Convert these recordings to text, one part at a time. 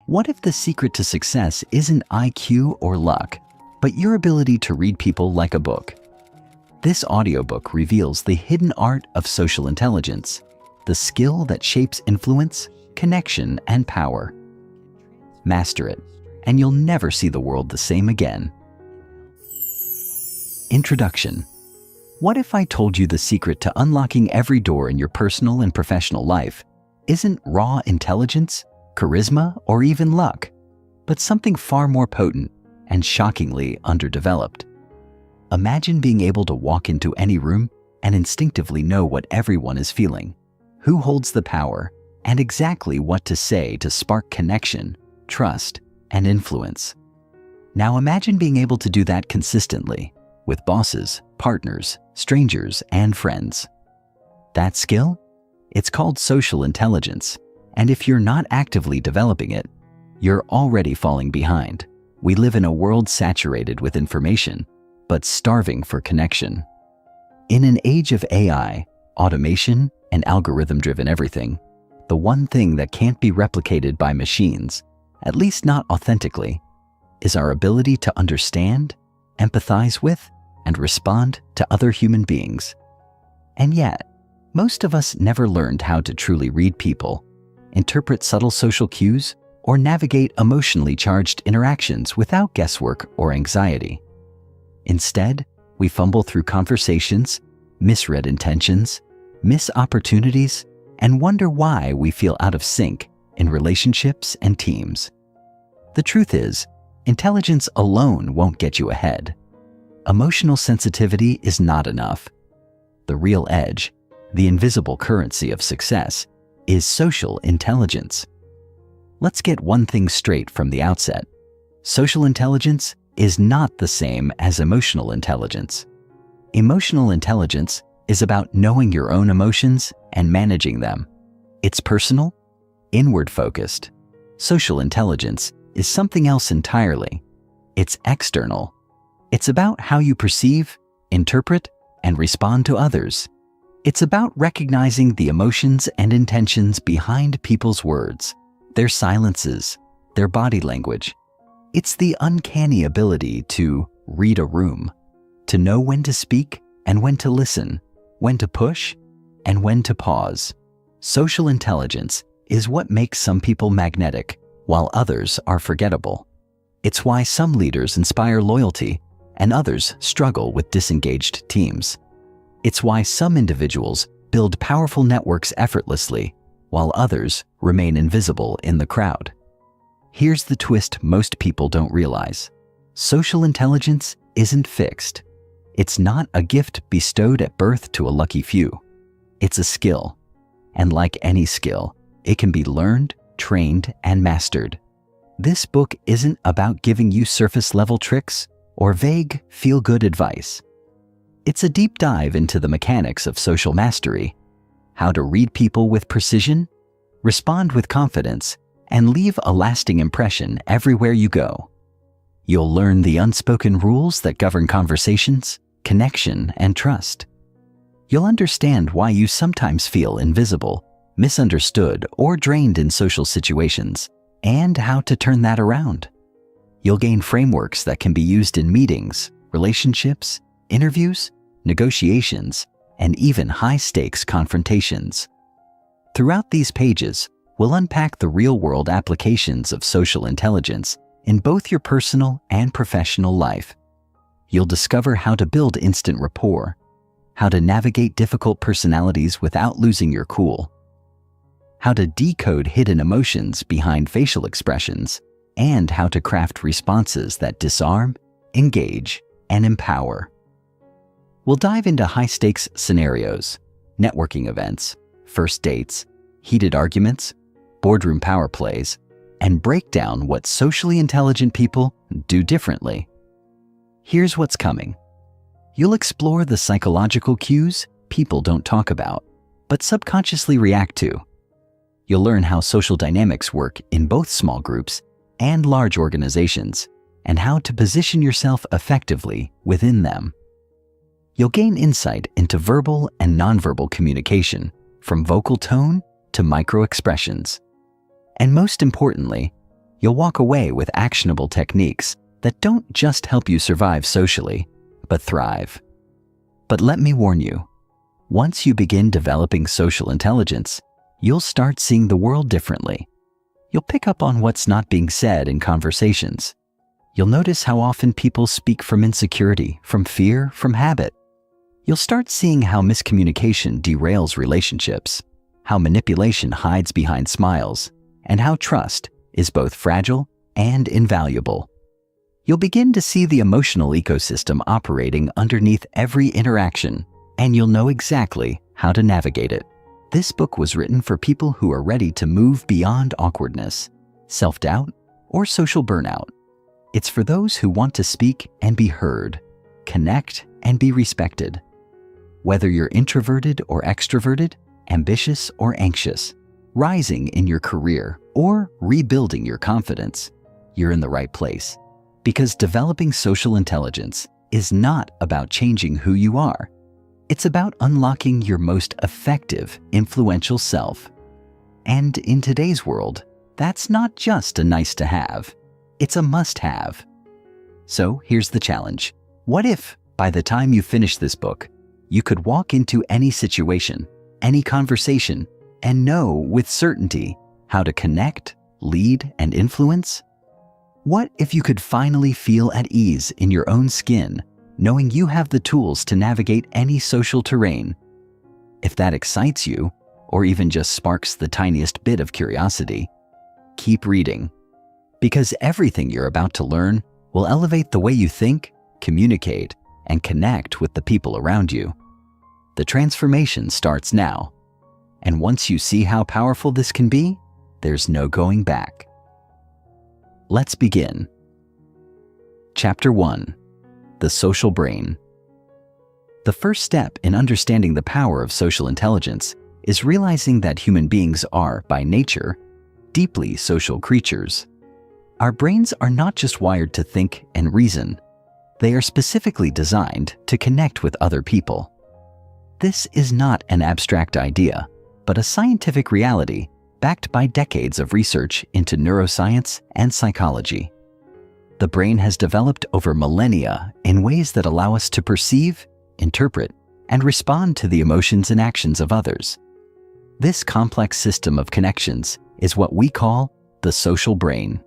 What if the secret to success isn't IQ or luck, but your ability to read people like a book? This audiobook reveals the hidden art of social intelligence, the skill that shapes influence, connection, and power. Master it, and you'll never see the world the same again. Introduction. What if I told you the secret to unlocking every door in your personal and professional life isn't raw intelligence, charisma, or even luck, but something far more potent and shockingly underdeveloped? Imagine being able to walk into any room and instinctively know what everyone is feeling, who holds the power, and exactly what to say to spark connection, trust, and influence. Now imagine being able to do that consistently with bosses, partners, strangers, and friends. That skill? It's called social intelligence, and if you're not actively developing it, you're already falling behind. We live in a world saturated with information, but starving for connection. In an age of AI, automation, and algorithm-driven everything, the one thing that can't be replicated by machines, at least not authentically, is our ability to understand, empathize with, and respond to other human beings. And yet, most of us never learned how to truly read people, interpret subtle social cues, or navigate emotionally charged interactions without guesswork or anxiety. Instead, we fumble through conversations, misread intentions, miss opportunities, and wonder why we feel out of sync in relationships and teams. The truth is, intelligence alone won't get you ahead. Emotional sensitivity is not enough. The real edge, the invisible currency of success, is social intelligence. Let's get one thing straight from the outset. Social intelligence is not the same as emotional intelligence. Emotional intelligence is about knowing your own emotions and managing them. It's personal, inward-focused. Social intelligence is something else entirely. It's external. It's about how you perceive, interpret, and respond to others. It's about recognizing the emotions and intentions behind people's words, their silences, their body language. It's the uncanny ability to read a room, to know when to speak and when to listen, when to push and when to pause. Social intelligence is what makes some people magnetic, while others are forgettable. It's why some leaders inspire loyalty and others struggle with disengaged teams. It's why some individuals build powerful networks effortlessly, while others remain invisible in the crowd. Here's the twist most people don't realize. Social intelligence isn't fixed. It's not a gift bestowed at birth to a lucky few. It's a skill. And like any skill, it can be learned, trained, and mastered. This book isn't about giving you surface-level tricks or vague, feel-good advice. It's a deep dive into the mechanics of social mastery, how to read people with precision, respond with confidence, and leave a lasting impression everywhere you go. You'll learn the unspoken rules that govern conversations, connection, and trust. You'll understand why you sometimes feel invisible, misunderstood, or drained in social situations, and how to turn that around. You'll gain frameworks that can be used in meetings, relationships, interviews, negotiations, and even high-stakes confrontations. Throughout these pages, we'll unpack the real-world applications of social intelligence in both your personal and professional life. You'll discover how to build instant rapport, how to navigate difficult personalities without losing your cool, how to decode hidden emotions behind facial expressions, and how to craft responses that disarm, engage, and empower. We'll dive into high-stakes scenarios, networking events, first dates, heated arguments, boardroom power plays, and break down what socially intelligent people do differently. Here's what's coming. You'll explore the psychological cues people don't talk about, but subconsciously react to. You'll learn how social dynamics work in both small groups and large organizations, and how to position yourself effectively within them. You'll gain insight into verbal and nonverbal communication, from vocal tone to micro expressions. And most importantly, you'll walk away with actionable techniques that don't just help you survive socially, but thrive. But let me warn you, once you begin developing social intelligence, you'll start seeing the world differently. You'll pick up on what's not being said in conversations. You'll notice how often people speak from insecurity, from fear, from habit. You'll start seeing how miscommunication derails relationships, how manipulation hides behind smiles, and how trust is both fragile and invaluable. You'll begin to see the emotional ecosystem operating underneath every interaction, and you'll know exactly how to navigate it. This book was written for people who are ready to move beyond awkwardness, self-doubt, or social burnout. It's for those who want to speak and be heard, connect and be respected. Whether you're introverted or extroverted, ambitious or anxious, rising in your career or rebuilding your confidence, you're in the right place. Because developing social intelligence is not about changing who you are. It's about unlocking your most effective, influential self. And in today's world, that's not just a nice to have, it's a must-have. So here's the challenge. What if, by the time you finish this book, you could walk into any situation, any conversation, and know with certainty how to connect, lead, and influence? What if you could finally feel at ease in your own skin, knowing you have the tools to navigate any social terrain? If that excites you, or even just sparks the tiniest bit of curiosity, keep reading. Because everything you're about to learn will elevate the way you think, communicate, and connect with the people around you. The transformation starts now. And once you see how powerful this can be, there's no going back. Let's begin. Chapter 1. The Social Brain. The first step in understanding the power of social intelligence is realizing that human beings are, by nature, deeply social creatures. Our brains are not just wired to think and reason. They are specifically designed to connect with other people. This is not an abstract idea, but a scientific reality backed by decades of research into neuroscience and psychology. The brain has developed over millennia in ways that allow us to perceive, interpret, and respond to the emotions and actions of others. This complex system of connections is what we call the social brain.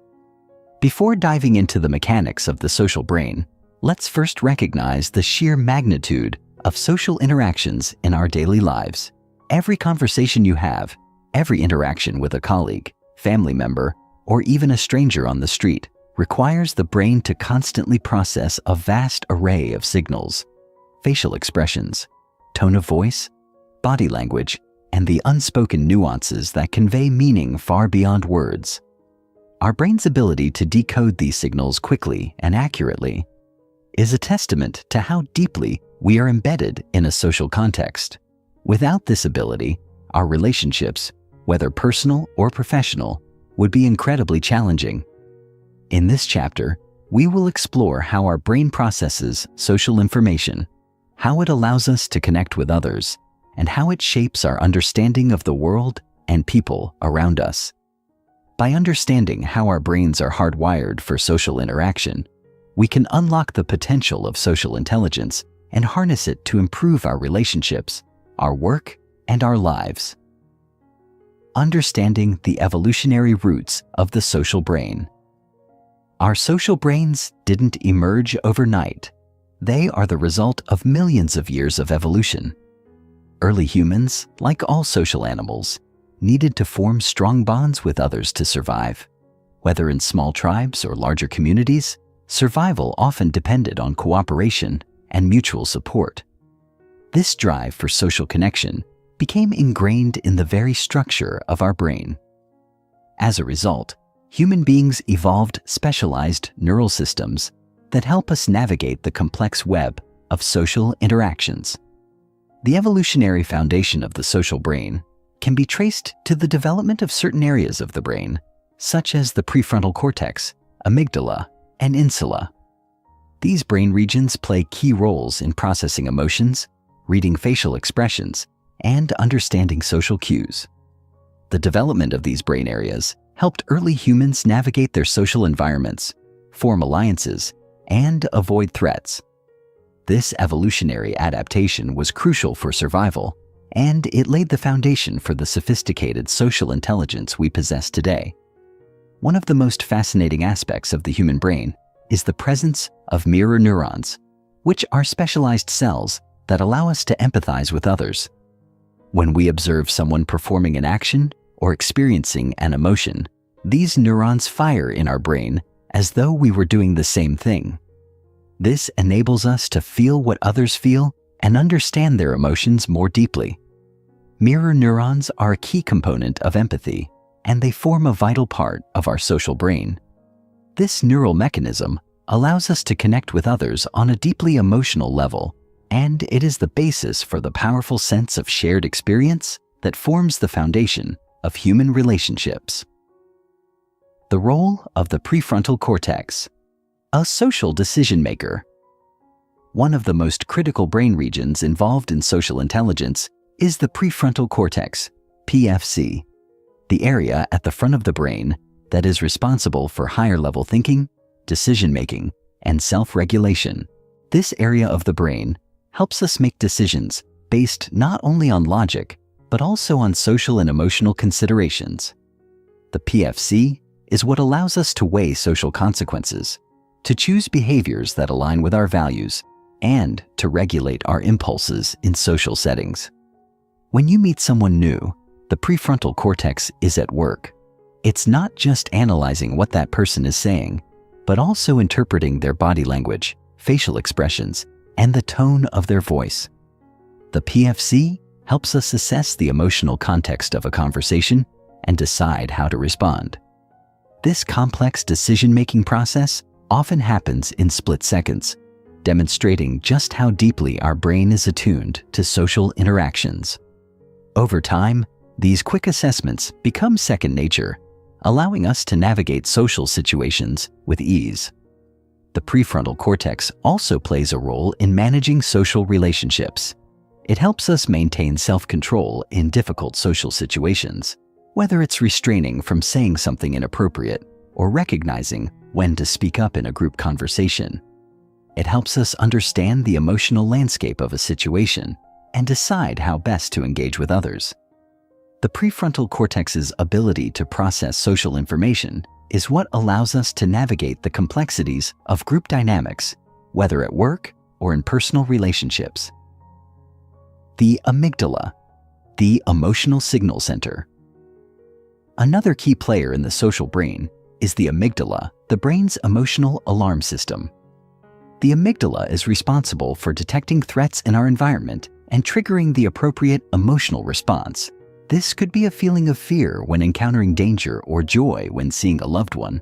Before diving into the mechanics of the social brain, let's first recognize the sheer magnitude of social interactions in our daily lives. Every conversation you have, every interaction with a colleague, family member, or even a stranger on the street requires the brain to constantly process a vast array of signals, facial expressions, tone of voice, body language, and the unspoken nuances that convey meaning far beyond words. Our brain's ability to decode these signals quickly and accurately is a testament to how deeply we are embedded in a social context. Without this ability, our relationships, whether personal or professional, would be incredibly challenging. In this chapter, we will explore how our brain processes social information, how it allows us to connect with others, and how it shapes our understanding of the world and people around us. By understanding how our brains are hardwired for social interaction, we can unlock the potential of social intelligence and harness it to improve our relationships, our work, and our lives. Understanding the evolutionary roots of the social brain. Our social brains didn't emerge overnight. They are the result of millions of years of evolution. Early humans, like all social animals, needed to form strong bonds with others to survive. Whether in small tribes or larger communities, survival often depended on cooperation and mutual support. This drive for social connection became ingrained in the very structure of our brain. As a result, human beings evolved specialized neural systems that help us navigate the complex web of social interactions. The evolutionary foundation of the social brain can be traced to the development of certain areas of the brain, such as the prefrontal cortex, amygdala, and insula. These brain regions play key roles in processing emotions, reading facial expressions, and understanding social cues. The development of these brain areas helped early humans navigate their social environments, form alliances, and avoid threats. This evolutionary adaptation was crucial for survival, and it laid the foundation for the sophisticated social intelligence we possess today. One of the most fascinating aspects of the human brain is the presence of mirror neurons, which are specialized cells that allow us to empathize with others. When we observe someone performing an action or experiencing an emotion, these neurons fire in our brain as though we were doing the same thing. This enables us to feel what others feel and understand their emotions more deeply. Mirror neurons are a key component of empathy, and they form a vital part of our social brain. This neural mechanism allows us to connect with others on a deeply emotional level, and it is the basis for the powerful sense of shared experience that forms the foundation of human relationships. The role of the prefrontal cortex, a social decision maker. One of the most critical brain regions involved in social intelligence is the prefrontal cortex, PFC, the area at the front of the brain that is responsible for higher-level thinking, decision-making, and self-regulation. This area of the brain helps us make decisions based not only on logic, but also on social and emotional considerations. The PFC is what allows us to weigh social consequences, to choose behaviors that align with our values, and to regulate our impulses in social settings. When you meet someone new, the prefrontal cortex is at work. It's not just analyzing what that person is saying, but also interpreting their body language, facial expressions, and the tone of their voice. The PFC helps us assess the emotional context of a conversation and decide how to respond. This complex decision-making process often happens in split seconds, demonstrating just how deeply our brain is attuned to social interactions. Over time, these quick assessments become second nature, allowing us to navigate social situations with ease. The prefrontal cortex also plays a role in managing social relationships. It helps us maintain self-control in difficult social situations, whether it's restraining from saying something inappropriate or recognizing when to speak up in a group conversation. It helps us understand the emotional landscape of a situation and decide how best to engage with others. The prefrontal cortex's ability to process social information is what allows us to navigate the complexities of group dynamics, whether at work or in personal relationships. The amygdala, the emotional signal center. Another key player in the social brain is the amygdala, the brain's emotional alarm system. The amygdala is responsible for detecting threats in our environment and triggering the appropriate emotional response. This could be a feeling of fear when encountering danger or joy when seeing a loved one.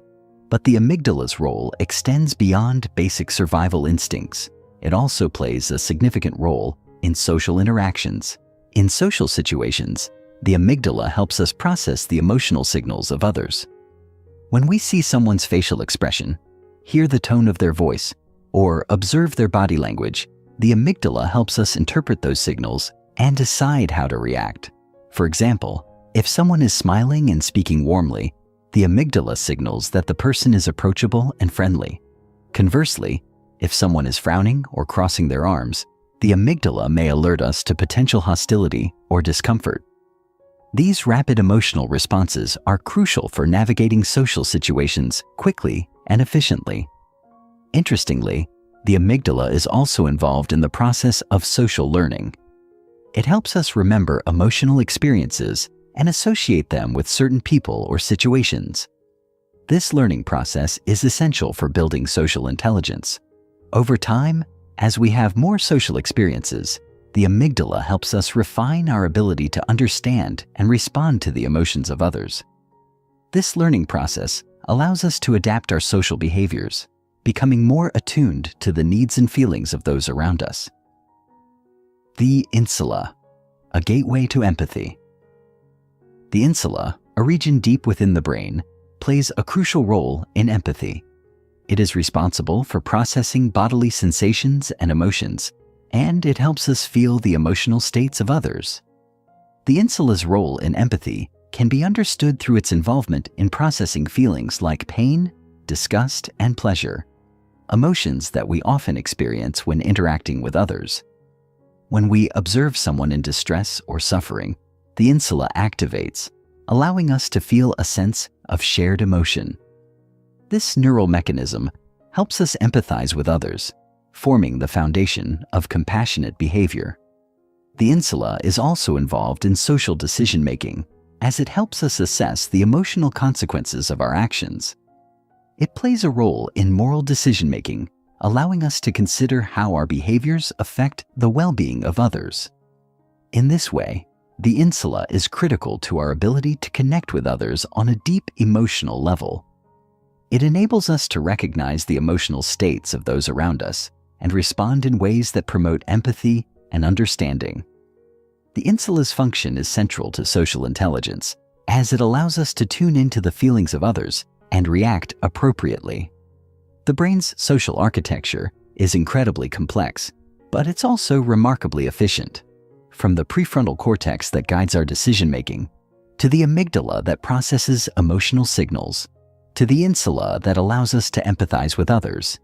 But the amygdala's role extends beyond basic survival instincts. It also plays a significant role in social interactions. In social situations, the amygdala helps us process the emotional signals of others. When we see someone's facial expression, hear the tone of their voice, or observe their body language, the amygdala helps us interpret those signals and decide how to react. For example, if someone is smiling and speaking warmly, the amygdala signals that the person is approachable and friendly. Conversely, if someone is frowning or crossing their arms, the amygdala may alert us to potential hostility or discomfort. These rapid emotional responses are crucial for navigating social situations quickly and efficiently. Interestingly, the amygdala is also involved in the process of social learning. It helps us remember emotional experiences and associate them with certain people or situations. This learning process is essential for building social intelligence. Over time, as we have more social experiences, the amygdala helps us refine our ability to understand and respond to the emotions of others. This learning process allows us to adapt our social behaviors, becoming more attuned to the needs and feelings of those around us. The insula, a gateway to empathy. The insula, a region deep within the brain, plays a crucial role in empathy. It is responsible for processing bodily sensations and emotions, and it helps us feel the emotional states of others. The insula's role in empathy can be understood through its involvement in processing feelings like pain, disgust, and pleasure, emotions that we often experience when interacting with others. When we observe someone in distress or suffering, the insula activates, allowing us to feel a sense of shared emotion. This neural mechanism helps us empathize with others, forming the foundation of compassionate behavior. The insula is also involved in social decision-making, as it helps us assess the emotional consequences of our actions. It plays a role in moral decision-making, allowing us to consider how our behaviors affect the well-being of others. In this way, the insula is critical to our ability to connect with others on a deep emotional level. It enables us to recognize the emotional states of those around us and respond in ways that promote empathy and understanding. The insula's function is central to social intelligence, as it allows us to tune into the feelings of others and react appropriately. The brain's social architecture is incredibly complex, but it's also remarkably efficient. From the prefrontal cortex that guides our decision-making, to the amygdala that processes emotional signals, to the insula that allows us to empathize with others.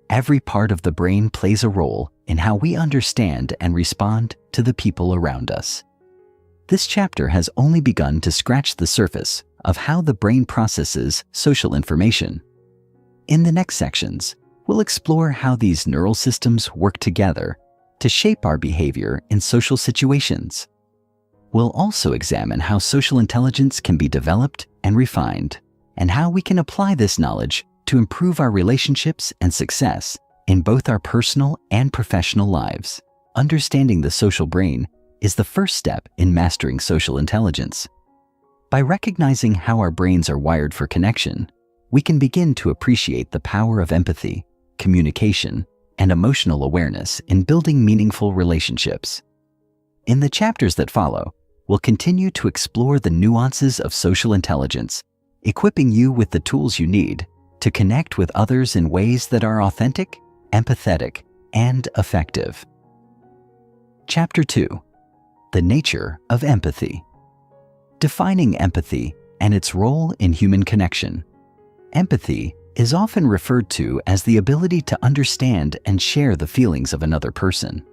Every part of the brain plays a role in how we understand and respond to the people around us. This chapter has only begun to scratch the surface of how the brain processes social information. In the next sections, we'll explore how these neural systems work together to shape our behavior in social situations. We'll also examine how social intelligence can be developed and refined, and how we can apply this knowledge to improve our relationships and success in both our personal and professional lives. Understanding the social brain is the first step in mastering social intelligence. By recognizing how our brains are wired for connection, we can begin to appreciate the power of empathy, communication, and emotional awareness in building meaningful relationships. In the chapters that follow, we'll continue to explore the nuances of social intelligence, equipping you with the tools you need to connect with others in ways that are authentic, empathetic, and effective. Chapter 2: The Nature of Empathy. Defining empathy and its role in human connection. Empathy is often referred to as the ability to understand and share the feelings of another person.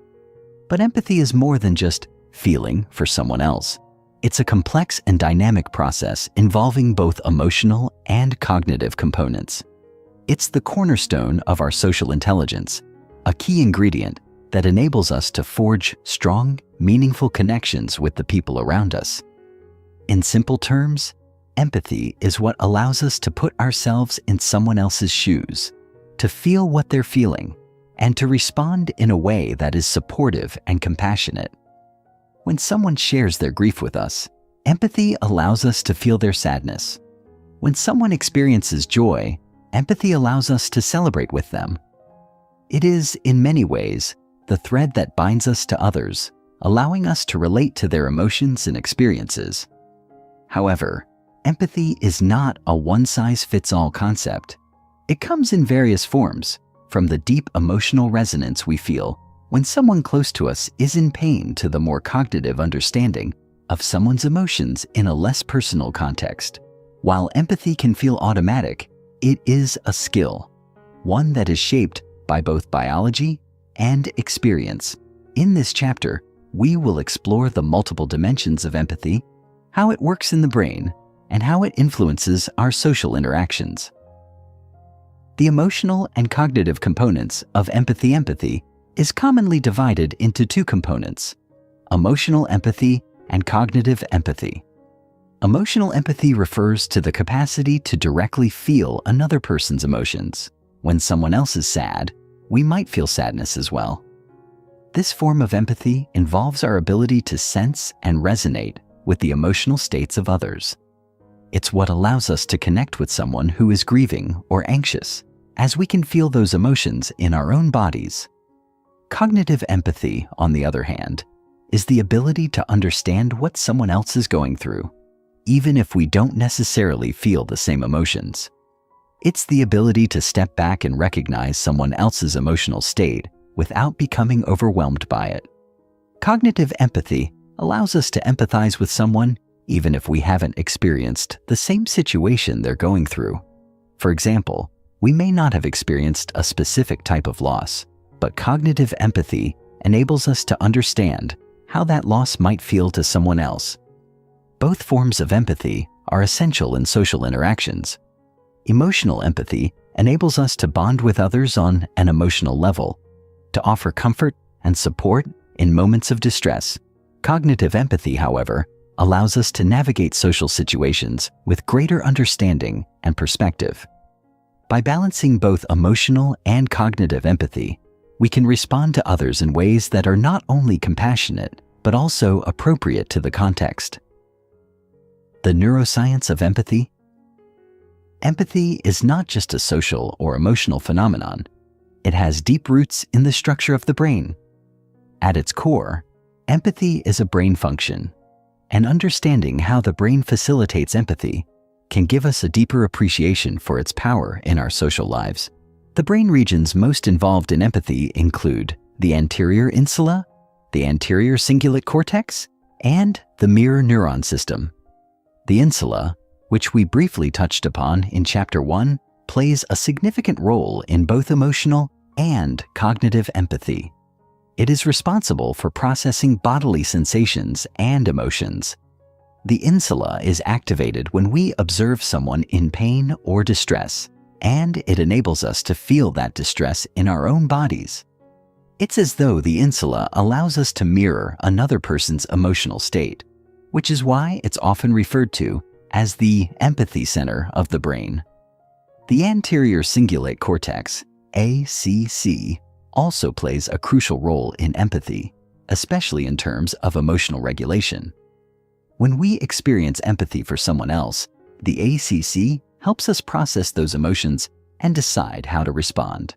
But empathy is more than just feeling for someone else. It's a complex and dynamic process involving both emotional and cognitive components. It's the cornerstone of our social intelligence, a key ingredient that enables us to forge strong, meaningful connections with the people around us. In simple terms, empathy is what allows us to put ourselves in someone else's shoes, to feel what they're feeling, and to respond in a way that is supportive and compassionate. When someone shares their grief with us, empathy allows us to feel their sadness. When someone experiences joy, empathy allows us to celebrate with them. It is, in many ways, the thread that binds us to others, allowing us to relate to their emotions and experiences. However, empathy is not a one-size-fits-all concept. It comes in various forms, from the deep emotional resonance we feel when someone close to us is in pain to the more cognitive understanding of someone's emotions in a less personal context. While empathy can feel automatic, it is a skill, one that is shaped by both biology and experience. In this chapter, we will explore the multiple dimensions of empathy, how it works in the brain, and how it influences our social interactions. The emotional and cognitive components of empathy. Empathy is commonly divided into two components: emotional empathy and cognitive empathy. Emotional empathy refers to the capacity to directly feel another person's emotions. When someone else is sad, we might feel sadness as well. This form of empathy involves our ability to sense and resonate with the emotional states of others. It's what allows us to connect with someone who is grieving or anxious, as we can feel those emotions in our own bodies. Cognitive empathy, on the other hand, is the ability to understand what someone else is going through, even if we don't necessarily feel the same emotions. It's the ability to step back and recognize someone else's emotional state without becoming overwhelmed by it. Cognitive empathy allows us to empathize with someone even if we haven't experienced the same situation they're going through. For example, we may not have experienced a specific type of loss, but cognitive empathy enables us to understand how that loss might feel to someone else. Both forms of empathy are essential in social interactions. Emotional empathy enables us to bond with others on an emotional level, to offer comfort and support in moments of distress. Cognitive empathy, however, allows us to navigate social situations with greater understanding and perspective. By balancing both emotional and cognitive empathy, we can respond to others in ways that are not only compassionate, but also appropriate to the context. The neuroscience of empathy. Empathy is not just a social or emotional phenomenon. It has deep roots in the structure of the brain. At its core, empathy is a brain function, and understanding how the brain facilitates empathy can give us a deeper appreciation for its power in our social lives. The brain regions most involved in empathy include the anterior insula, the anterior cingulate cortex, and the mirror neuron system. The insula, which we briefly touched upon in Chapter 1, plays a significant role in both emotional and cognitive empathy. It is responsible for processing bodily sensations and emotions. The insula is activated when we observe someone in pain or distress, and it enables us to feel that distress in our own bodies. It's as though the insula allows us to mirror another person's emotional state, which is why it's often referred to as the empathy center of the brain. The anterior cingulate cortex, ACC, also plays a crucial role in empathy, especially in terms of emotional regulation. When we experience empathy for someone else, the ACC helps us process those emotions and decide how to respond.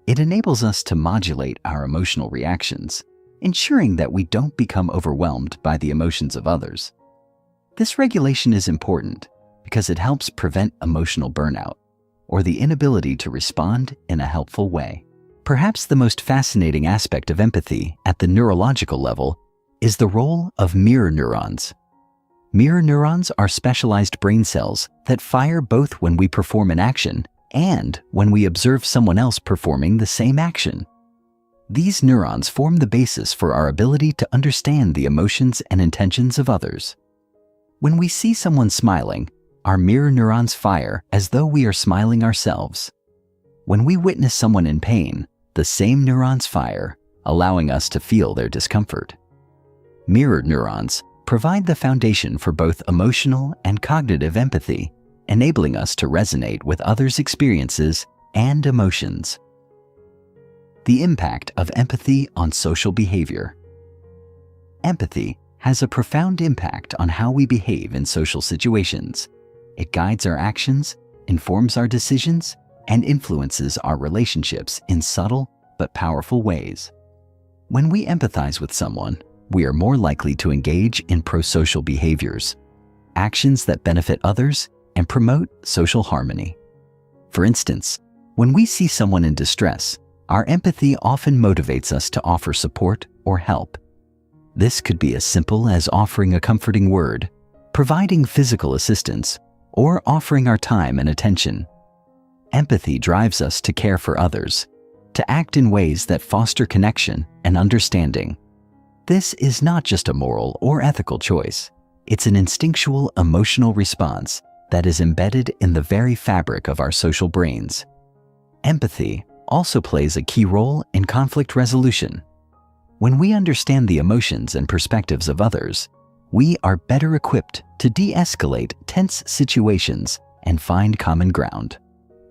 It enables us to modulate our emotional reactions, ensuring that we don't become overwhelmed by the emotions of others. This regulation is important because it helps prevent emotional burnout or the inability to respond in a helpful way. Perhaps the most fascinating aspect of empathy at the neurological level is the role of mirror neurons. Mirror neurons are specialized brain cells that fire both when we perform an action and when we observe someone else performing the same action. These neurons form the basis for our ability to understand the emotions and intentions of others. When we see someone smiling, our mirror neurons fire as though we are smiling ourselves. When we witness someone in pain, the same neurons fire, allowing us to feel their discomfort. Mirror neurons provide the foundation for both emotional and cognitive empathy, enabling us to resonate with others' experiences and emotions. The impact of empathy on social behavior. Empathy has a profound impact on how we behave in social situations. It guides our actions, informs our decisions, and influences our relationships in subtle but powerful ways. When we empathize with someone, we are more likely to engage in prosocial behaviors, actions that benefit others and promote social harmony. For instance, when we see someone in distress, our empathy often motivates us to offer support or help. This could be as simple as offering a comforting word, providing physical assistance, or offering our time and attention. Empathy drives us to care for others, to act in ways that foster connection and understanding. This is not just a moral or ethical choice. It's an instinctual emotional response that is embedded in the very fabric of our social brains. Empathy also plays a key role in conflict resolution. When we understand the emotions and perspectives of others, we are better equipped to de-escalate tense situations and find common ground.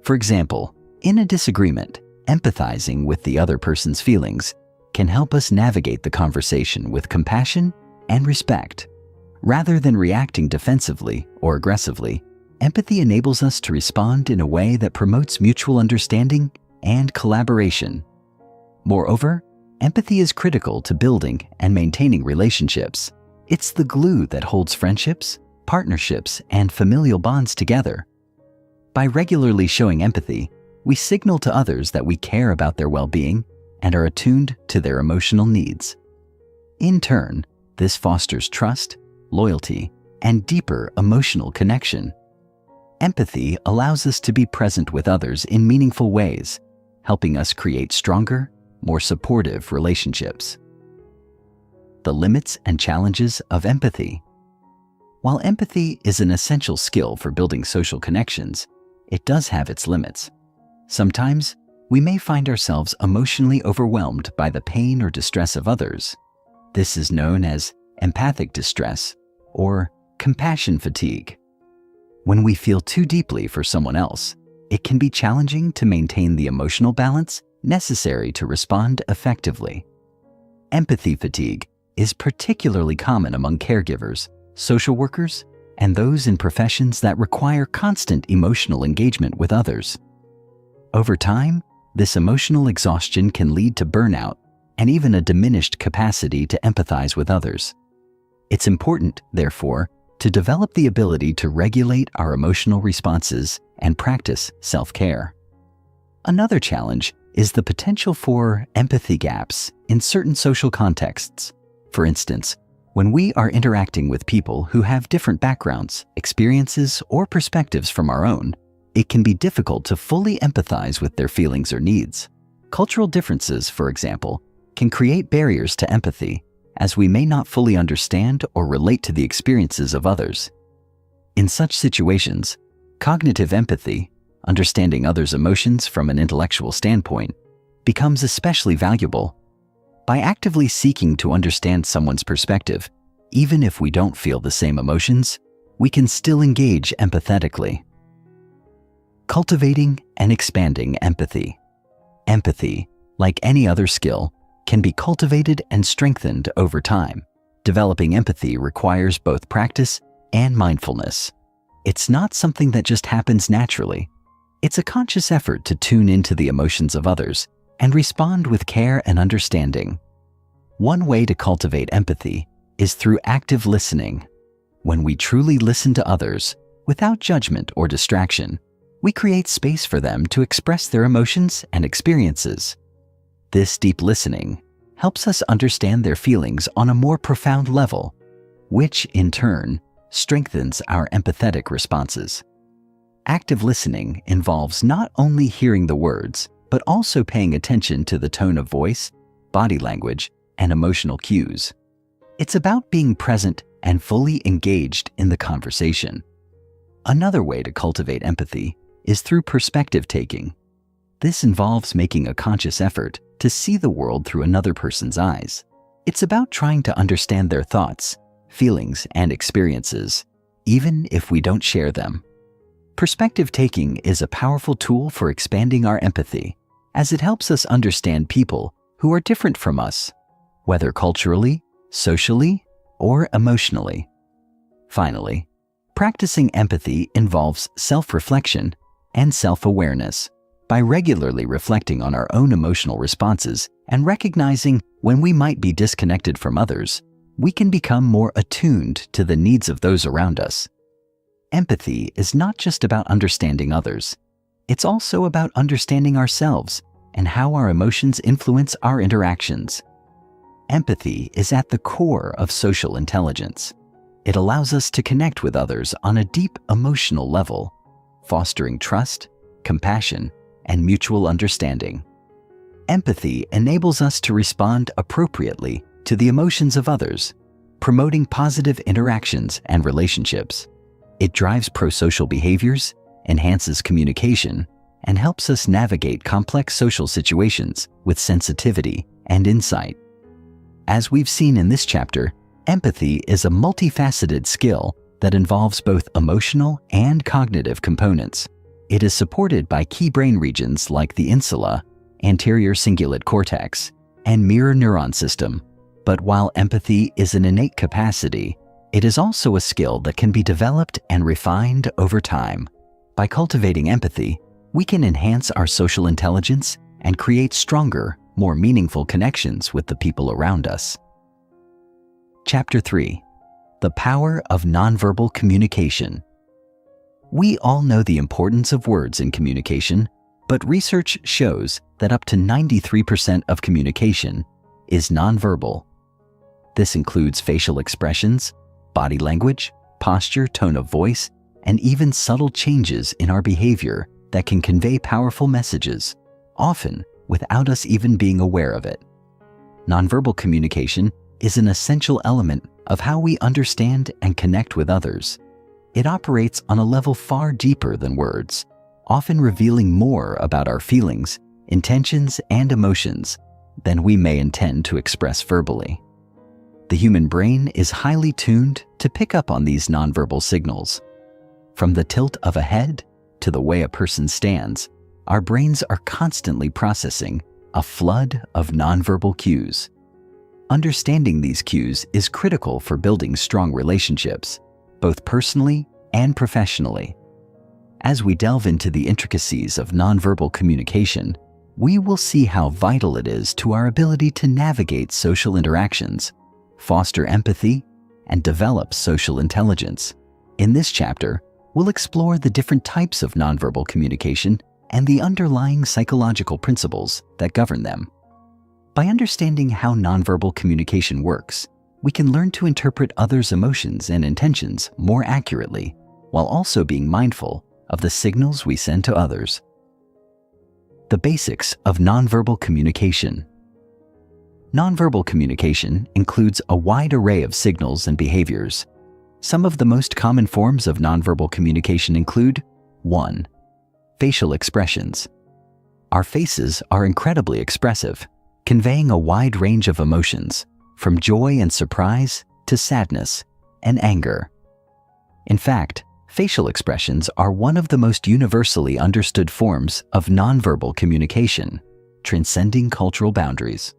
For example, in a disagreement, empathizing with the other person's feelings can help us navigate the conversation with compassion and respect. Rather than reacting defensively or aggressively, empathy enables us to respond in a way that promotes mutual understanding and collaboration. Moreover, empathy is critical to building and maintaining relationships. It's the glue that holds friendships, partnerships, and familial bonds together. By regularly showing empathy, we signal to others that we care about their well-being and are attuned to their emotional needs. In turn, this fosters trust, loyalty, and deeper emotional connection. Empathy allows us to be present with others in meaningful ways, helping us create stronger, more supportive relationships. The limits and challenges of empathy. While empathy is an essential skill for building social connections, it does have its limits. Sometimes, we may find ourselves emotionally overwhelmed by the pain or distress of others. This is known as empathic distress or compassion fatigue. When we feel too deeply for someone else, it can be challenging to maintain the emotional balance necessary to respond effectively. Empathy fatigue is particularly common among caregivers, social workers, and those in professions that require constant emotional engagement with others. Over time, this emotional exhaustion can lead to burnout and even a diminished capacity to empathize with others. It's important, therefore, to develop the ability to regulate our emotional responses and practice self-care. Another challenge is the potential for empathy gaps in certain social contexts. For instance, when we are interacting with people who have different backgrounds, experiences, or perspectives from our own, it can be difficult to fully empathize with their feelings or needs. Cultural differences, for example, can create barriers to empathy, as we may not fully understand or relate to the experiences of others. In such situations, cognitive empathy, understanding others' emotions from an intellectual standpoint, becomes especially valuable. By actively seeking to understand someone's perspective, even if we don't feel the same emotions, we can still engage empathetically. Cultivating and expanding empathy. Empathy, like any other skill, can be cultivated and strengthened over time. Developing empathy requires both practice and mindfulness. It's not something that just happens naturally. It's a conscious effort to tune into the emotions of others and respond with care and understanding. One way to cultivate empathy is through active listening. When we truly listen to others, without judgment or distraction, we create space for them to express their emotions and experiences. This deep listening helps us understand their feelings on a more profound level, which, in turn, strengthens our empathetic responses. Active listening involves not only hearing the words, but also paying attention to the tone of voice, body language, and emotional cues. It's about being present and fully engaged in the conversation. Another way to cultivate empathy is through perspective taking. This involves making a conscious effort to see the world through another person's eyes. It's about trying to understand their thoughts, feelings, and experiences, even if we don't share them. Perspective taking is a powerful tool for expanding our empathy, as it helps us understand people who are different from us, whether culturally, socially, or emotionally. Finally, practicing empathy involves self-reflection and self-awareness. By regularly reflecting on our own emotional responses and recognizing when we might be disconnected from others, we can become more attuned to the needs of those around us. Empathy is not just about understanding others. It's also about understanding ourselves and how our emotions influence our interactions. Empathy is at the core of social intelligence. It allows us to connect with others on a deep emotional level, fostering trust, compassion, and mutual understanding. Empathy enables us to respond appropriately to the emotions of others, promoting positive interactions and relationships. It drives pro-social behaviors, enhances communication, and helps us navigate complex social situations with sensitivity and insight. As we've seen in this chapter, empathy is a multifaceted skill that involves both emotional and cognitive components. It is supported by key brain regions like the insula, anterior cingulate cortex, and mirror neuron system. But while empathy is an innate capacity, it is also a skill that can be developed and refined over time. By cultivating empathy, we can enhance our social intelligence and create stronger, more meaningful connections with the people around us. Chapter 3. The Power of Nonverbal Communication. We all know the importance of words in communication, but research shows that up to 93% of communication is nonverbal. This includes facial expressions, body language, posture, tone of voice, and even subtle changes in our behavior that can convey powerful messages, often without us even being aware of it. Nonverbal communication is an essential element of how we understand and connect with others. It operates on a level far deeper than words, often revealing more about our feelings, intentions, and emotions than we may intend to express verbally. The human brain is highly tuned to pick up on these nonverbal signals. From the tilt of a head to the way a person stands, our brains are constantly processing a flood of nonverbal cues. Understanding these cues is critical for building strong relationships, both personally and professionally. As we delve into the intricacies of nonverbal communication, we will see how vital it is to our ability to navigate social interactions, foster empathy, and develop social intelligence. In this chapter, we'll explore the different types of nonverbal communication and the underlying psychological principles that govern them. By understanding how nonverbal communication works, we can learn to interpret others' emotions and intentions more accurately, while also being mindful of the signals we send to others. The basics of nonverbal communication. Nonverbal communication includes a wide array of signals and behaviors. Some of the most common forms of nonverbal communication include 1. Facial expressions. Our faces are incredibly expressive, conveying a wide range of emotions, from joy and surprise to sadness and anger. In fact, facial expressions are one of the most universally understood forms of nonverbal communication, transcending cultural boundaries.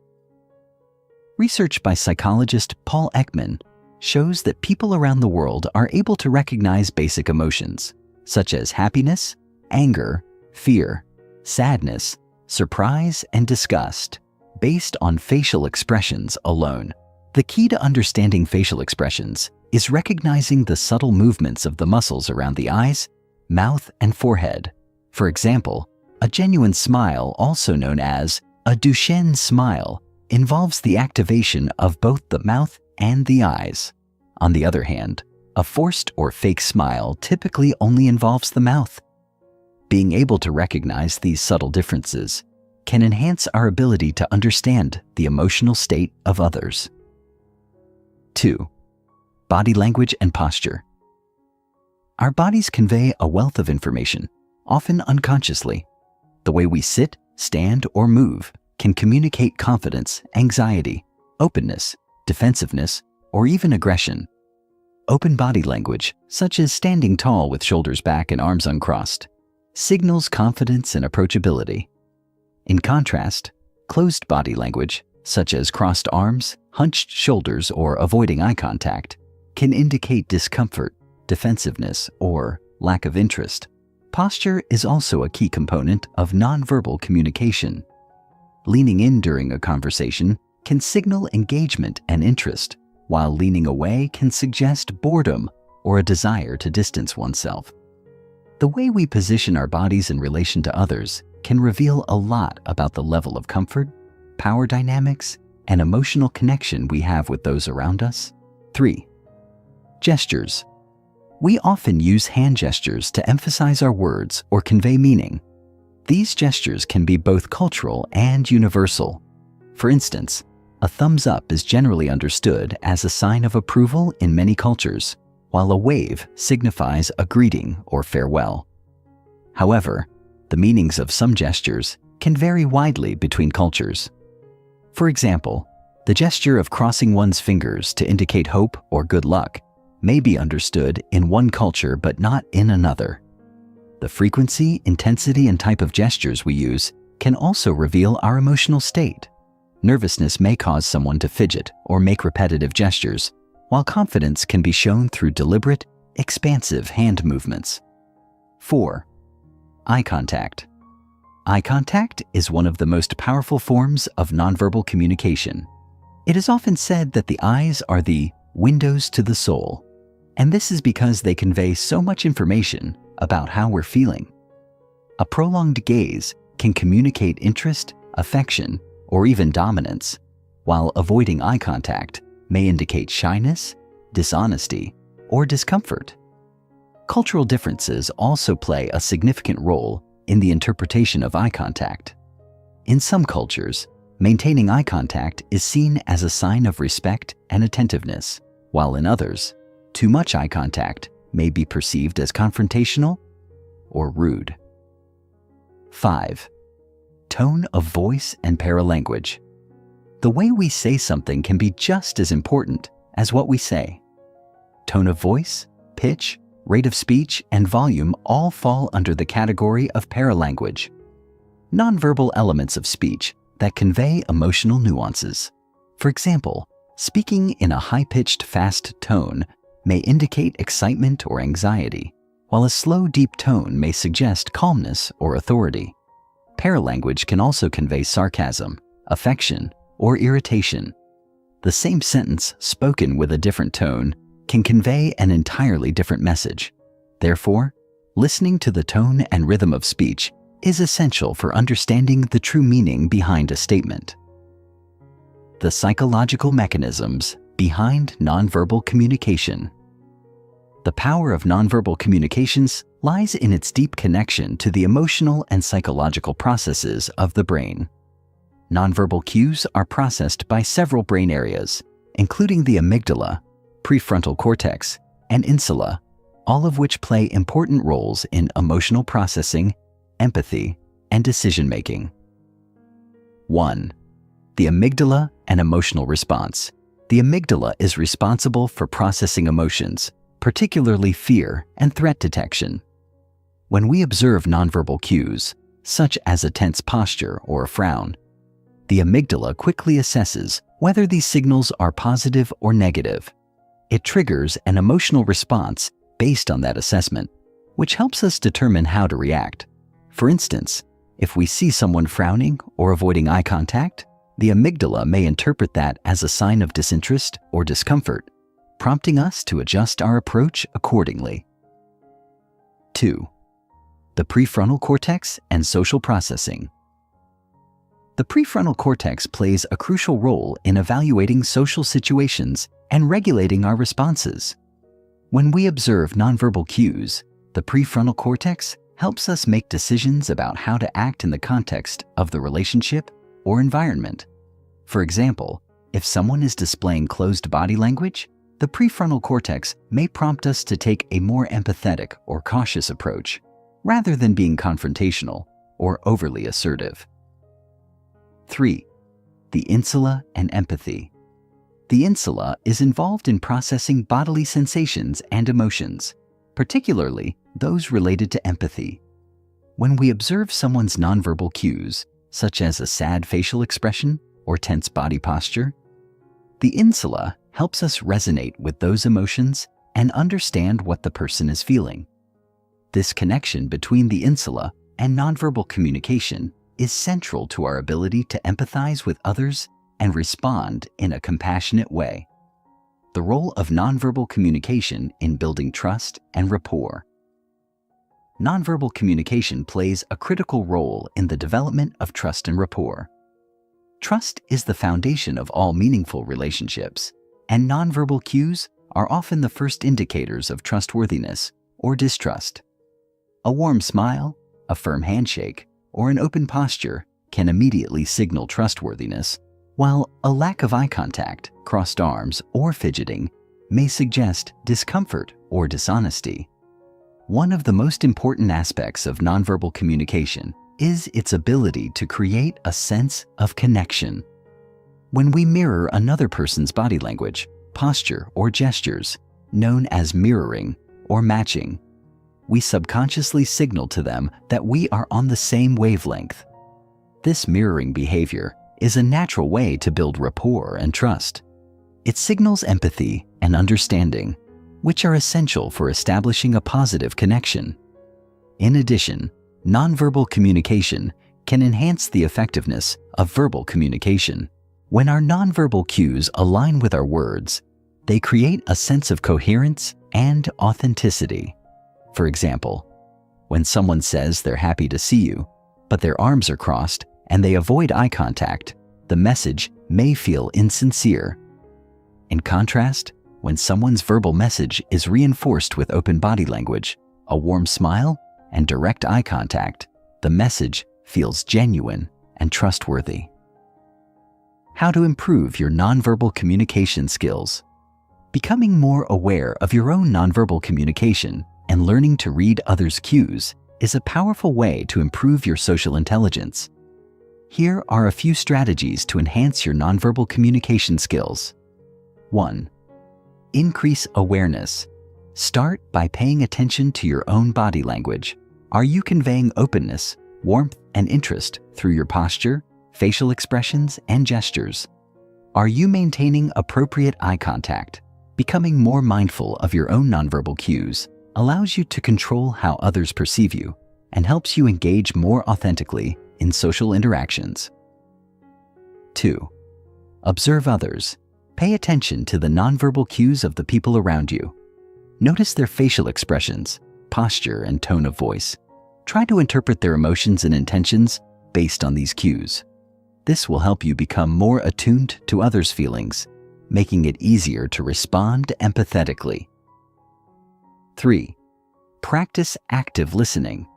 Research by psychologist Paul Ekman shows that people around the world are able to recognize basic emotions, such as happiness, anger, fear, sadness, surprise, and disgust, based on facial expressions alone. The key to understanding facial expressions is recognizing the subtle movements of the muscles around the eyes, mouth, and forehead. For example, a genuine smile, also known as a Duchenne smile, involves the activation of both the mouth and the eyes. On the other hand, a forced or fake smile typically only involves the mouth. Being able to recognize these subtle differences can enhance our ability to understand the emotional state of others. 2. Body language and posture. Our bodies convey a wealth of information, often unconsciously. The way we sit, stand, or move can communicate confidence, anxiety, openness, defensiveness, or even aggression. Open body language, such as standing tall with shoulders back and arms uncrossed, signals confidence and approachability. In contrast, closed body language, such as crossed arms, hunched shoulders, or avoiding eye contact, can indicate discomfort, defensiveness, or lack of interest. Posture is also a key component of nonverbal communication. Leaning in during a conversation can signal engagement and interest, while leaning away can suggest boredom or a desire to distance oneself. The way we position our bodies in relation to others can reveal a lot about the level of comfort, power dynamics, and emotional connection we have with those around us. 3. Gestures. We often use hand gestures to emphasize our words or convey meaning. These gestures can be both cultural and universal. For instance, a thumbs up is generally understood as a sign of approval in many cultures, while a wave signifies a greeting or farewell. However, the meanings of some gestures can vary widely between cultures. For example, the gesture of crossing one's fingers to indicate hope or good luck may be understood in one culture but not in another. The frequency, intensity, and type of gestures we use can also reveal our emotional state. Nervousness may cause someone to fidget or make repetitive gestures, while confidence can be shown through deliberate, expansive hand movements. 4. Eye contact. Eye contact is one of the most powerful forms of nonverbal communication. It is often said that the eyes are the windows to the soul, and this is because they convey so much information about how we're feeling. A prolonged gaze can communicate interest, affection, or even dominance, while avoiding eye contact may indicate shyness, dishonesty, or discomfort. Cultural differences also play a significant role in the interpretation of eye contact. In some cultures, maintaining eye contact is seen as a sign of respect and attentiveness, while in others, too much eye contact may be perceived as confrontational or rude. 5. Tone of voice and paralanguage. The way we say something can be just as important as what we say. Tone of voice, pitch, rate of speech, and volume all fall under the category of paralanguage, nonverbal elements of speech that convey emotional nuances. For example, speaking in a high-pitched, fast tone may indicate excitement or anxiety, while a slow, deep tone may suggest calmness or authority. Paralanguage can also convey sarcasm, affection, or irritation. The same sentence spoken with a different tone can convey an entirely different message. Therefore, listening to the tone and rhythm of speech is essential for understanding the true meaning behind a statement. The psychological mechanisms behind nonverbal communication. The power of nonverbal communications lies in its deep connection to the emotional and psychological processes of the brain. Nonverbal cues are processed by several brain areas, including the amygdala, prefrontal cortex, and insula, all of which play important roles in emotional processing, empathy, and decision-making. 1. The amygdala and emotional response. The amygdala is responsible for processing emotions, particularly fear and threat detection. When we observe nonverbal cues, such as a tense posture or a frown, the amygdala quickly assesses whether these signals are positive or negative. It triggers an emotional response based on that assessment, which helps us determine how to react. For instance, if we see someone frowning or avoiding eye contact, the amygdala may interpret that as a sign of disinterest or discomfort, prompting us to adjust our approach accordingly. 2. The prefrontal cortex and social processing. The prefrontal cortex plays a crucial role in evaluating social situations and regulating our responses. When we observe nonverbal cues, the prefrontal cortex helps us make decisions about how to act in the context of the relationship or environment. For example, if someone is displaying closed body language, the prefrontal cortex may prompt us to take a more empathetic or cautious approach, rather than being confrontational or overly assertive. 3. The insula and empathy. The insula is involved in processing bodily sensations and emotions, particularly those related to empathy. When we observe someone's nonverbal cues, such as a sad facial expression or tense body posture, the insula helps us resonate with those emotions and understand what the person is feeling. This connection between the insula and nonverbal communication is central to our ability to empathize with others and respond in a compassionate way. The role of nonverbal communication in building trust and rapport. Nonverbal communication plays a critical role in the development of trust and rapport. Trust is the foundation of all meaningful relationships, and nonverbal cues are often the first indicators of trustworthiness or distrust. A warm smile, a firm handshake, or an open posture can immediately signal trustworthiness, while a lack of eye contact, crossed arms, or fidgeting may suggest discomfort or dishonesty. One of the most important aspects of nonverbal communication is its ability to create a sense of connection. When we mirror another person's body language, posture, or gestures, known as mirroring or matching, we subconsciously signal to them that we are on the same wavelength. This mirroring behavior is a natural way to build rapport and trust. It signals empathy and understanding, which are essential for establishing a positive connection. In addition, nonverbal communication can enhance the effectiveness of verbal communication. When our nonverbal cues align with our words, they create a sense of coherence and authenticity. For example, when someone says they're happy to see you, but their arms are crossed and they avoid eye contact, the message may feel insincere. In contrast, when someone's verbal message is reinforced with open body language, a warm smile, and direct eye contact, the message feels genuine and trustworthy. How to improve your nonverbal communication skills. Becoming more aware of your own nonverbal communication and learning to read others' cues is a powerful way to improve your social intelligence. Here are a few strategies to enhance your nonverbal communication skills. 1. Increase awareness. Start by paying attention to your own body language. Are you conveying openness, warmth, and interest through your posture, facial expressions, and gestures? Are you maintaining appropriate eye contact? Becoming more mindful of your own nonverbal cues allows you to control how others perceive you and helps you engage more authentically in social interactions. 2. Observe others. Pay attention to the nonverbal cues of the people around you. Notice their facial expressions, posture, and tone of voice. Try to interpret their emotions and intentions based on these cues. This will help you become more attuned to others' feelings, making it easier to respond empathetically. 3. Practice active listening.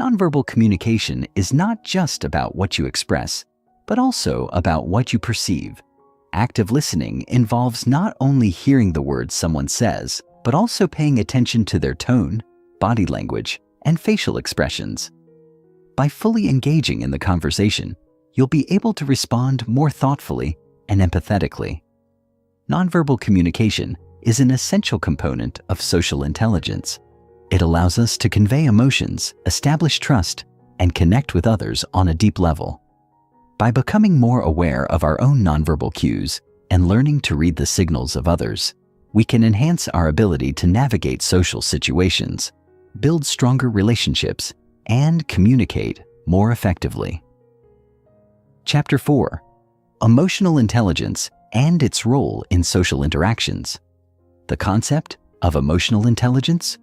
Nonverbal communication is not just about what you express, but also about what you perceive. Active listening involves not only hearing the words someone says, but also paying attention to their tone, body language, and facial expressions. By fully engaging in the conversation, you'll be able to respond more thoughtfully and empathetically. Nonverbal communication is an essential component of social intelligence. It allows us to convey emotions, establish trust, and connect with others on a deep level. By becoming more aware of our own nonverbal cues and learning to read the signals of others, we can enhance our ability to navigate social situations, build stronger relationships, and communicate more effectively. Chapter 4. Emotional intelligence and its role in social interactions. The concept of emotional intelligence,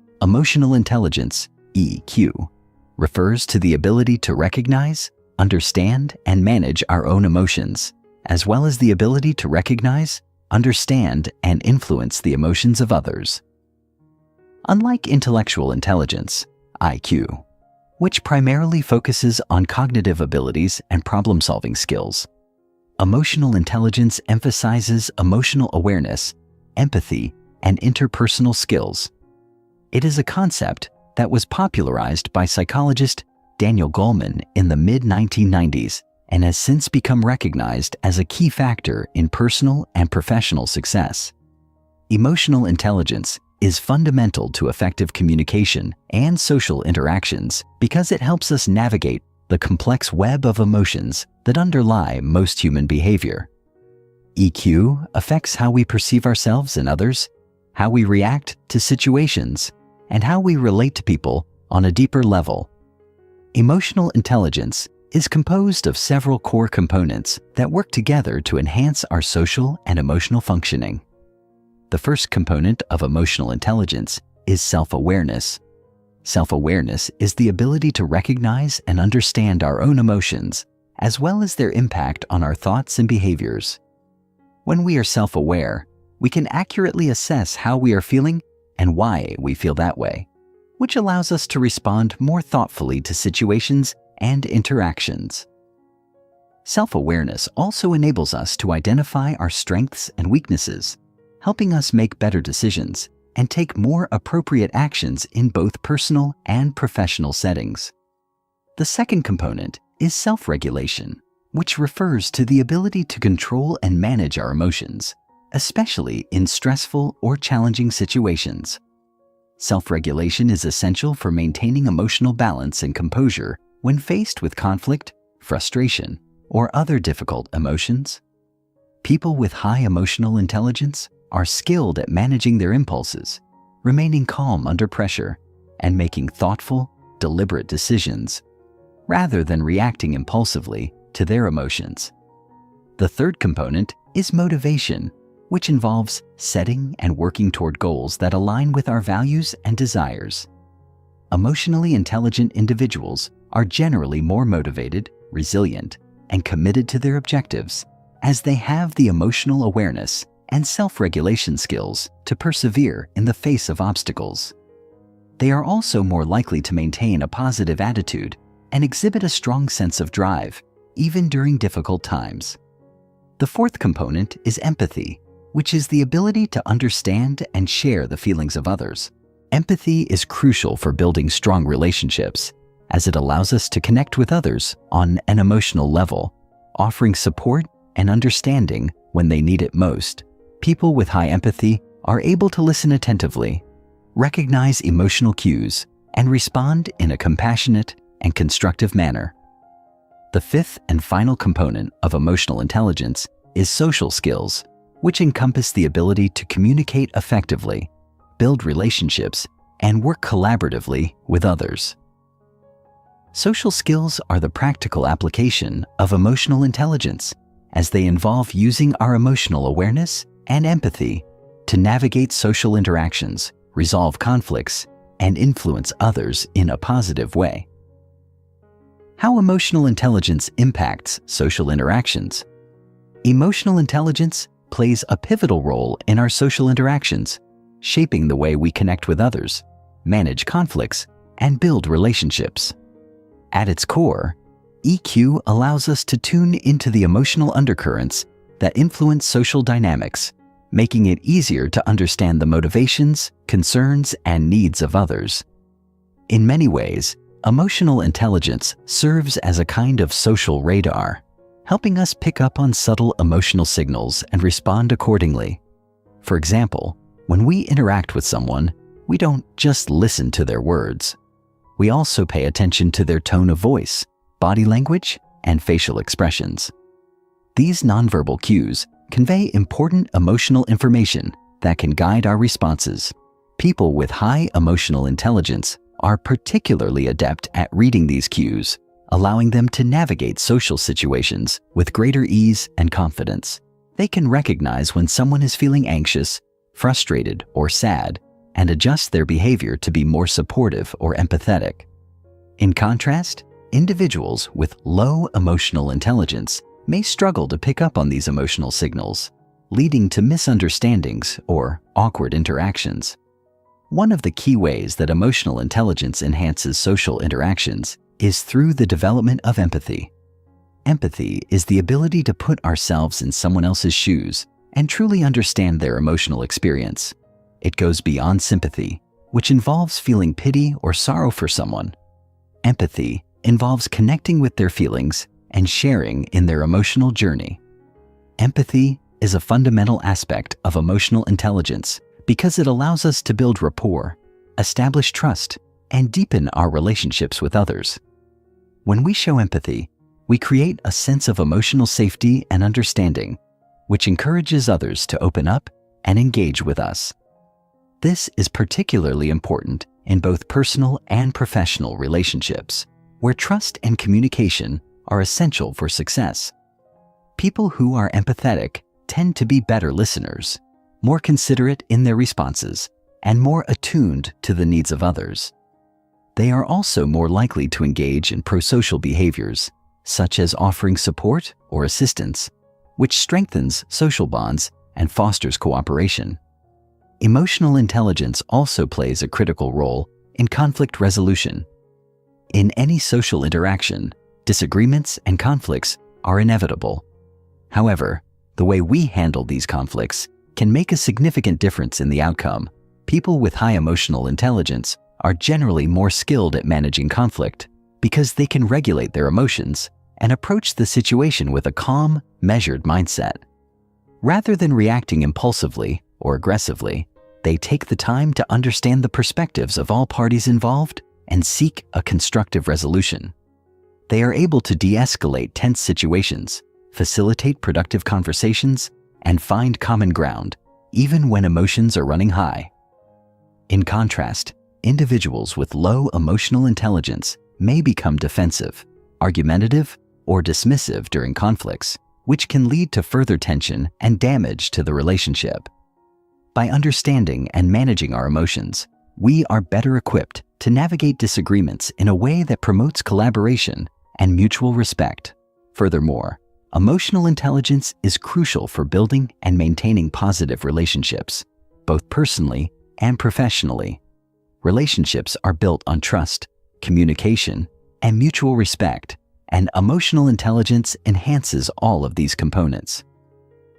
EQ, refers to the ability to recognize, understand, and manage our own emotions, as well as the ability to recognize, understand, and influence the emotions of others. Unlike intellectual intelligence, IQ, which primarily focuses on cognitive abilities and problem-solving skills, emotional intelligence emphasizes emotional awareness, empathy, and interpersonal skills. It is a concept that was popularized by psychologist Daniel Goleman in the mid-1990s and has since become recognized as a key factor in personal and professional success. Emotional intelligence is fundamental to effective communication and social interactions because it helps us navigate the complex web of emotions that underlie most human behavior. EQ affects how we perceive ourselves and others, how we react to situations, and how we relate to people on a deeper level. Emotional intelligence is composed of several core components that work together to enhance our social and emotional functioning. The first component of emotional intelligence is self-awareness. Self-awareness is the ability to recognize and understand our own emotions, as well as their impact on our thoughts and behaviors. When we are self-aware, we can accurately assess how we are feeling and why we feel that way, which allows us to respond more thoughtfully to situations and interactions. Self-awareness also enables us to identify our strengths and weaknesses, helping us make better decisions and take more appropriate actions in both personal and professional settings. The second component is self-regulation, which refers to the ability to control and manage our emotions, especially in stressful or challenging situations. Self-regulation is essential for maintaining emotional balance and composure when faced with conflict, frustration, or other difficult emotions. People with high emotional intelligence are skilled at managing their impulses, remaining calm under pressure, and making thoughtful, deliberate decisions, rather than reacting impulsively to their emotions. The third component is motivation, which involves setting and working toward goals that align with our values and desires. Emotionally intelligent individuals are generally more motivated, resilient, and committed to their objectives, as they have the emotional awareness and self-regulation skills to persevere in the face of obstacles. They are also more likely to maintain a positive attitude and exhibit a strong sense of drive, even during difficult times. The fourth component is empathy, which is the ability to understand and share the feelings of others. Empathy is crucial for building strong relationships, as it allows us to connect with others on an emotional level, offering support and understanding when they need it most. People with high empathy are able to listen attentively, recognize emotional cues, and respond in a compassionate and constructive manner. The fifth and final component of emotional intelligence is social skills, which encompass the ability to communicate effectively, build relationships, and work collaboratively with others. Social skills are the practical application of emotional intelligence, as they involve using our emotional awareness and empathy to navigate social interactions, resolve conflicts, and influence others in a positive way. How emotional intelligence impacts social interactions. Emotional intelligence plays a pivotal role in our social interactions, shaping the way we connect with others, manage conflicts, and build relationships. At its core, EQ allows us to tune into the emotional undercurrents that influence social dynamics, making it easier to understand the motivations, concerns, and needs of others. In many ways, emotional intelligence serves as a kind of social radar, helping us pick up on subtle emotional signals and respond accordingly. For example, when we interact with someone, we don't just listen to their words. We also pay attention to their tone of voice, body language, and facial expressions. These nonverbal cues convey important emotional information that can guide our responses. People with high emotional intelligence are particularly adept at reading these cues, allowing them to navigate social situations with greater ease and confidence. They can recognize when someone is feeling anxious, frustrated, or sad, and adjust their behavior to be more supportive or empathetic. In contrast, individuals with low emotional intelligence may struggle to pick up on these emotional signals, leading to misunderstandings or awkward interactions. One of the key ways that emotional intelligence enhances social interactions is through the development of empathy. Empathy is the ability to put ourselves in someone else's shoes and truly understand their emotional experience. It goes beyond sympathy, which involves feeling pity or sorrow for someone. Empathy involves connecting with their feelings and sharing in their emotional journey. Empathy is a fundamental aspect of emotional intelligence because it allows us to build rapport, establish trust, and deepen our relationships with others. When we show empathy, we create a sense of emotional safety and understanding, which encourages others to open up and engage with us. This is particularly important in both personal and professional relationships, where trust and communication are essential for success. People who are empathetic tend to be better listeners, more considerate in their responses, and more attuned to the needs of others. They are also more likely to engage in prosocial behaviors, such as offering support or assistance, which strengthens social bonds and fosters cooperation. Emotional intelligence also plays a critical role in conflict resolution. In any social interaction, disagreements and conflicts are inevitable. However, the way we handle these conflicts can make a significant difference in the outcome. People with high emotional intelligence are generally more skilled at managing conflict because they can regulate their emotions and approach the situation with a calm, measured mindset. Rather than reacting impulsively or aggressively, they take the time to understand the perspectives of all parties involved and seek a constructive resolution. They are able to de-escalate tense situations, facilitate productive conversations, and find common ground, even when emotions are running high. In contrast, individuals with low emotional intelligence may become defensive, argumentative, or dismissive during conflicts, which can lead to further tension and damage to the relationship. By understanding and managing our emotions, we are better equipped to navigate disagreements in a way that promotes collaboration and mutual respect. Furthermore, Emotional intelligence is crucial for building and maintaining positive relationships, both personally and professionally. Relationships are built on trust, communication, and mutual respect, and emotional intelligence enhances all of these components.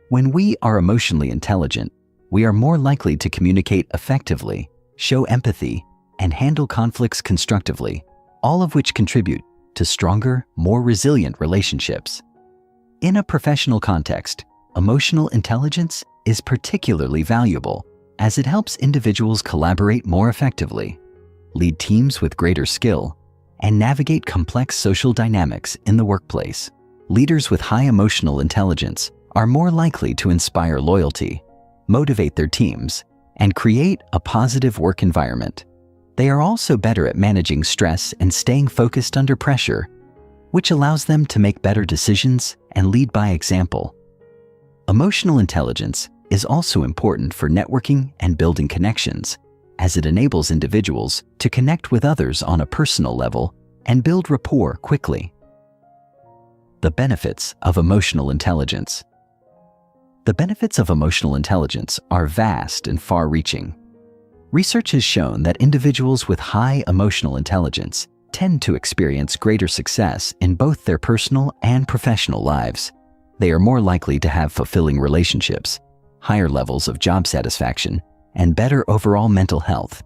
When we are emotionally intelligent, we are more likely to communicate effectively, show empathy, and handle conflicts constructively, all of which contribute to stronger, more resilient relationships. In a professional context, emotional intelligence is particularly valuable as it helps individuals collaborate more effectively, lead teams with greater skill, and navigate complex social dynamics in the workplace. Leaders with high emotional intelligence are more likely to inspire loyalty, motivate their teams, and create a positive work environment. They are also better at managing stress and staying focused under pressure, which allows them to make better decisions and lead by example. Emotional intelligence is also important for networking and building connections, as it enables individuals to connect with others on a personal level and build rapport quickly. The benefits of emotional intelligence. The benefits of emotional intelligence are vast and far-reaching. Research has shown that individuals with high emotional intelligence tend to experience greater success in both their personal and professional lives. They are more likely to have fulfilling relationships, higher levels of job satisfaction, and better overall mental health.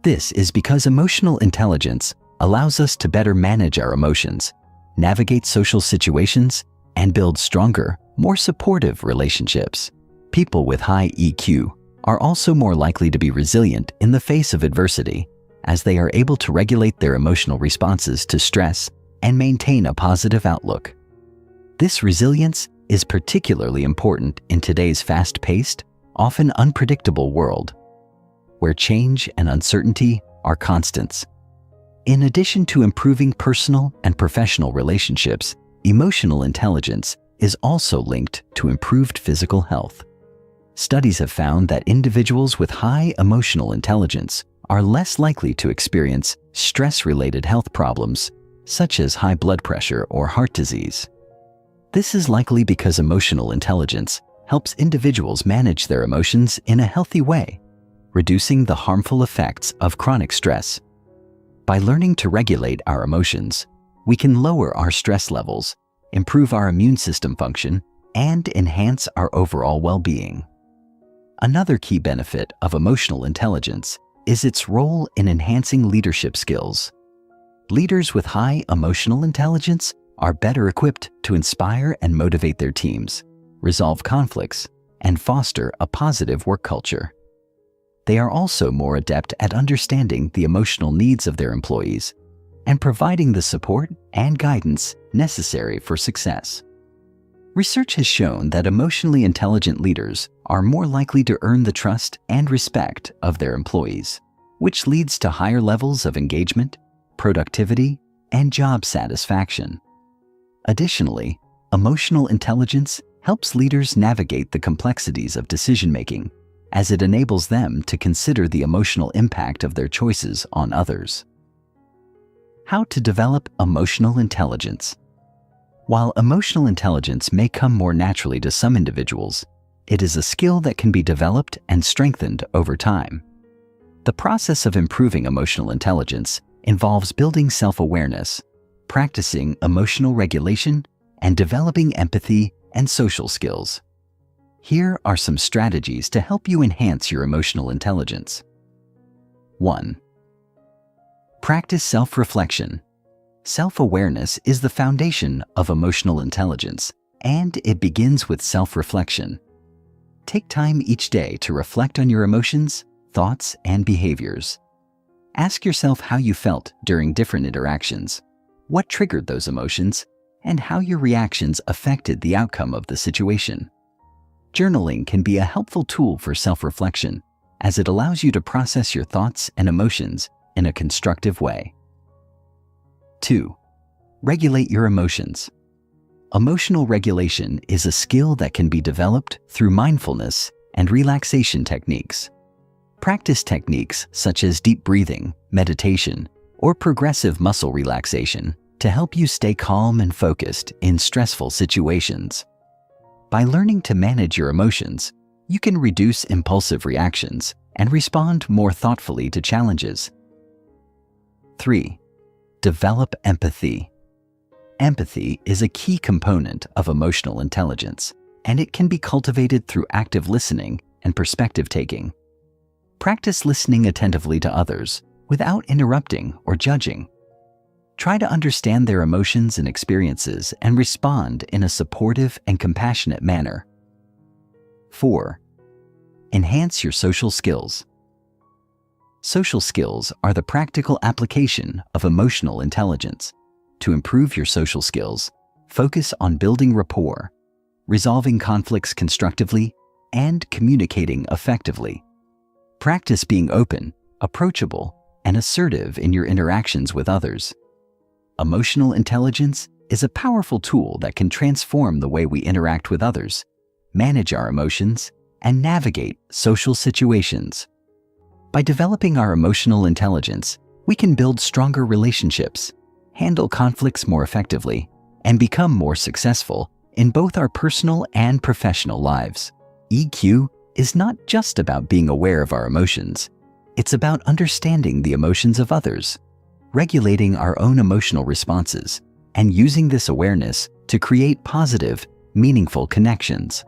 This is because emotional intelligence allows us to better manage our emotions, navigate social situations, and build stronger, more supportive relationships. People with high EQ are also more likely to be resilient in the face of adversity, as they are able to regulate their emotional responses to stress and maintain a positive outlook. This resilience is particularly important in today's fast-paced, often unpredictable world, where change and uncertainty are constants. In addition to improving personal and professional relationships, emotional intelligence is also linked to improved physical health. Studies have found that individuals with high emotional intelligence are less likely to experience stress-related health problems, such as high blood pressure or heart disease. This is likely because emotional intelligence helps individuals manage their emotions in a healthy way, reducing the harmful effects of chronic stress. By learning to regulate our emotions, we can lower our stress levels, improve our immune system function, and enhance our overall well-being. Another key benefit of emotional intelligence is its role in enhancing leadership skills. Leaders with high emotional intelligence are better equipped to inspire and motivate their teams, resolve conflicts, and foster a positive work culture. They are also more adept at understanding the emotional needs of their employees and providing the support and guidance necessary for success. Research has shown that emotionally intelligent leaders are more likely to earn the trust and respect of their employees, which leads to higher levels of engagement, productivity, and job satisfaction. Additionally, emotional intelligence helps leaders navigate the complexities of decision-making, as it enables them to consider the emotional impact of their choices on others. How to develop emotional intelligence. While emotional intelligence may come more naturally to some individuals, it is a skill that can be developed and strengthened over time. The process of improving emotional intelligence involves building self-awareness, practicing emotional regulation, and developing empathy and social skills. Here are some strategies to help you enhance your emotional intelligence. 1. Practice self-reflection. Self-awareness is the foundation of emotional intelligence, and it begins with self-reflection. Take time each day to reflect on your emotions, thoughts, and behaviors. Ask yourself how you felt during different interactions, what triggered those emotions, and how your reactions affected the outcome of the situation. Journaling can be a helpful tool for self-reflection, as it allows you to process your thoughts and emotions in a constructive way. 2. Regulate your emotions. Emotional regulation is a skill that can be developed through mindfulness and relaxation techniques. Practice techniques such as deep breathing, meditation, or progressive muscle relaxation to help you stay calm and focused in stressful situations. By learning to manage your emotions, you can reduce impulsive reactions and respond more thoughtfully to challenges. 3. Develop empathy. Empathy is a key component of emotional intelligence, and it can be cultivated through active listening and perspective taking. Practice listening attentively to others without interrupting or judging. Try to understand their emotions and experiences and respond in a supportive and compassionate manner. 4. Enhance your social skills. Social skills are the practical application of emotional intelligence. To improve your social skills, focus on building rapport, resolving conflicts constructively, and communicating effectively. Practice being open, approachable, and assertive in your interactions with others. Emotional intelligence is a powerful tool that can transform the way we interact with others, manage our emotions, and navigate social situations. By developing our emotional intelligence, we can build stronger relationships, handle conflicts more effectively, and become more successful in both our personal and professional lives. EQ is not just about being aware of our emotions. It's about understanding the emotions of others, regulating our own emotional responses, and using this awareness to create positive, meaningful connections.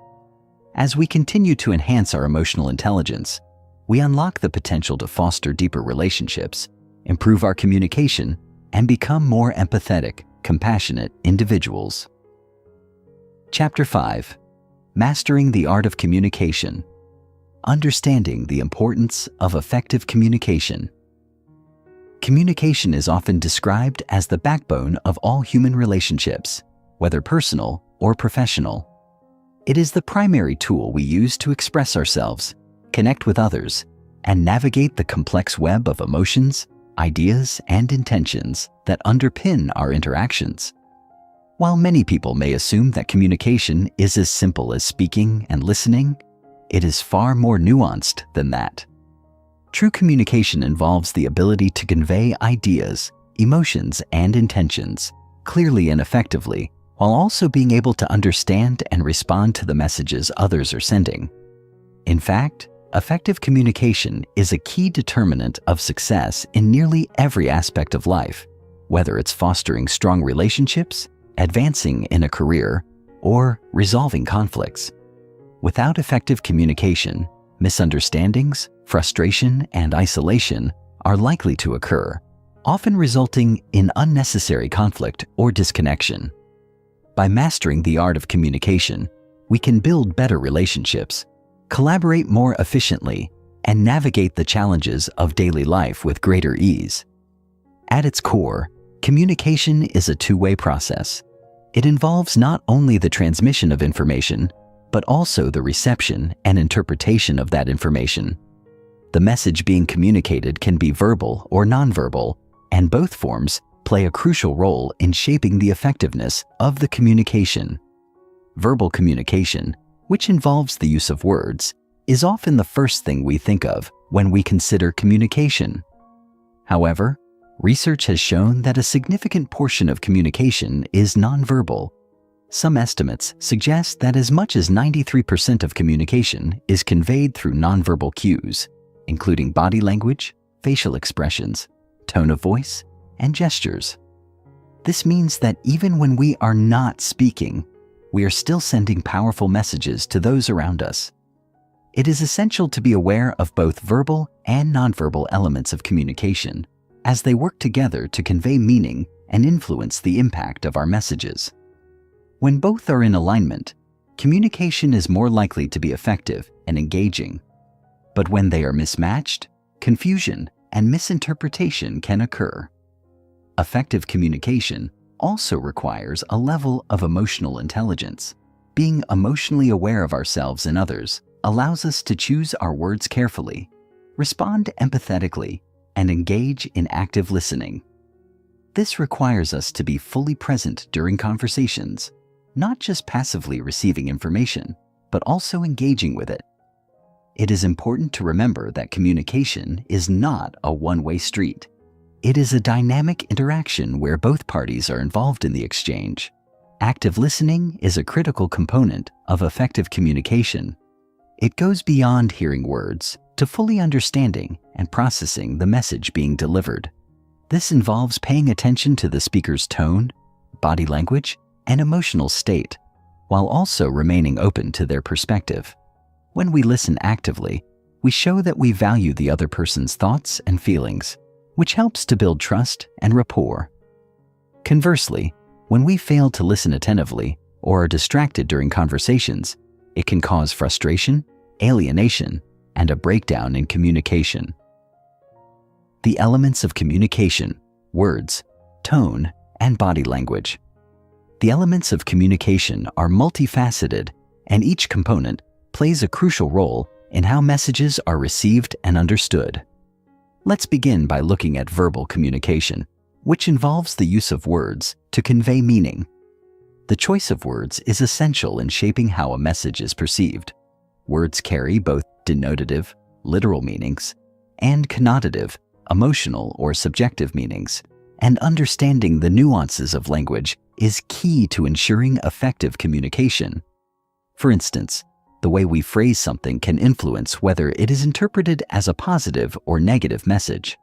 As we continue to enhance our emotional intelligence, we unlock the potential to foster deeper relationships, improve our communication, and become more empathetic, compassionate individuals. Chapter 5. Mastering the Art of Communication. Understanding the importance of effective communication. Communication is often described as the backbone of all human relationships, whether personal or professional. It is the primary tool we use to express ourselves, connect with others, and navigate the complex web of emotions, ideas, and intentions that underpin our interactions. While many people may assume that communication is as simple as speaking and listening, it is far more nuanced than that. True communication involves the ability to convey ideas, emotions, and intentions clearly and effectively, while also being able to understand and respond to the messages others are sending. In fact, effective communication is a key determinant of success in nearly every aspect of life, whether it's fostering strong relationships, advancing in a career, or resolving conflicts. Without effective communication, misunderstandings, frustration, and isolation are likely to occur, often resulting in unnecessary conflict or disconnection. By mastering the art of communication, we can build better relationships, collaborate more efficiently, and navigate the challenges of daily life with greater ease. At its core, communication is a two-way process. It involves not only the transmission of information, but also the reception and interpretation of that information. The message being communicated can be verbal or nonverbal, and both forms play a crucial role in shaping the effectiveness of the communication. Verbal communication, which involves the use of words, is often the first thing we think of when we consider communication. However, research has shown that a significant portion of communication is nonverbal. Some estimates suggest that as much as 93% of communication is conveyed through nonverbal cues, including body language, facial expressions, tone of voice, and gestures. This means that even when we are not speaking, we are still sending powerful messages to those around us. It is essential to be aware of both verbal and nonverbal elements of communication, as they work together to convey meaning and influence the impact of our messages. When both are in alignment, communication is more likely to be effective and engaging. But when they are mismatched, confusion and misinterpretation can occur. Effective communication also requires a level of emotional intelligence. Being emotionally aware of ourselves and others allows us to choose our words carefully, respond empathetically, and engage in active listening. This requires us to be fully present during conversations, not just passively receiving information, but also engaging with it. It is important to remember that communication is not a one-way street. It is a dynamic interaction where both parties are involved in the exchange. Active listening is a critical component of effective communication. It goes beyond hearing words to fully understanding and processing the message being delivered. This involves paying attention to the speaker's tone, body language, and emotional state, while also remaining open to their perspective. When we listen actively, we show that we value the other person's thoughts and feelings, which helps to build trust and rapport. Conversely, when we fail to listen attentively or are distracted during conversations, it can cause frustration, alienation, and a breakdown in communication. The elements of communication: words, tone, and body language. The elements of communication are multifaceted, and each component plays a crucial role in how messages are received and understood. Let's begin by looking at verbal communication, which involves the use of words to convey meaning. The choice of words is essential in shaping how a message is perceived. Words carry both denotative, literal meanings, and connotative, emotional or subjective meanings, and understanding the nuances of language is key to ensuring effective communication. For instance, the way we phrase something can influence whether it is interpreted as a positive or negative message.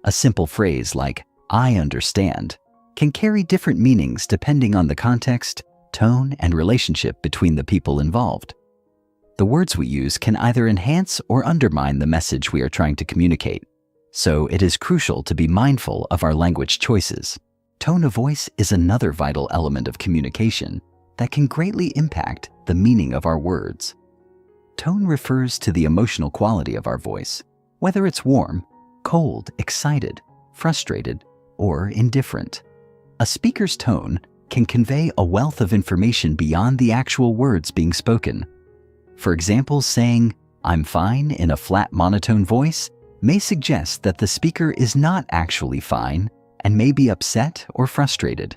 A simple phrase like, "I understand," can carry different meanings depending on the context, tone, and relationship between the people involved. The words we use can either enhance or undermine the message we are trying to communicate, so it is crucial to be mindful of our language choices. Tone of voice is another vital element of communication that can greatly impact the meaning of our words. Tone refers to the emotional quality of our voice, whether it's warm, cold, excited, frustrated, or indifferent. A speaker's tone can convey a wealth of information beyond the actual words being spoken. For example, saying, "I'm fine" in a flat monotone voice may suggest that the speaker is not actually fine and may be upset or frustrated.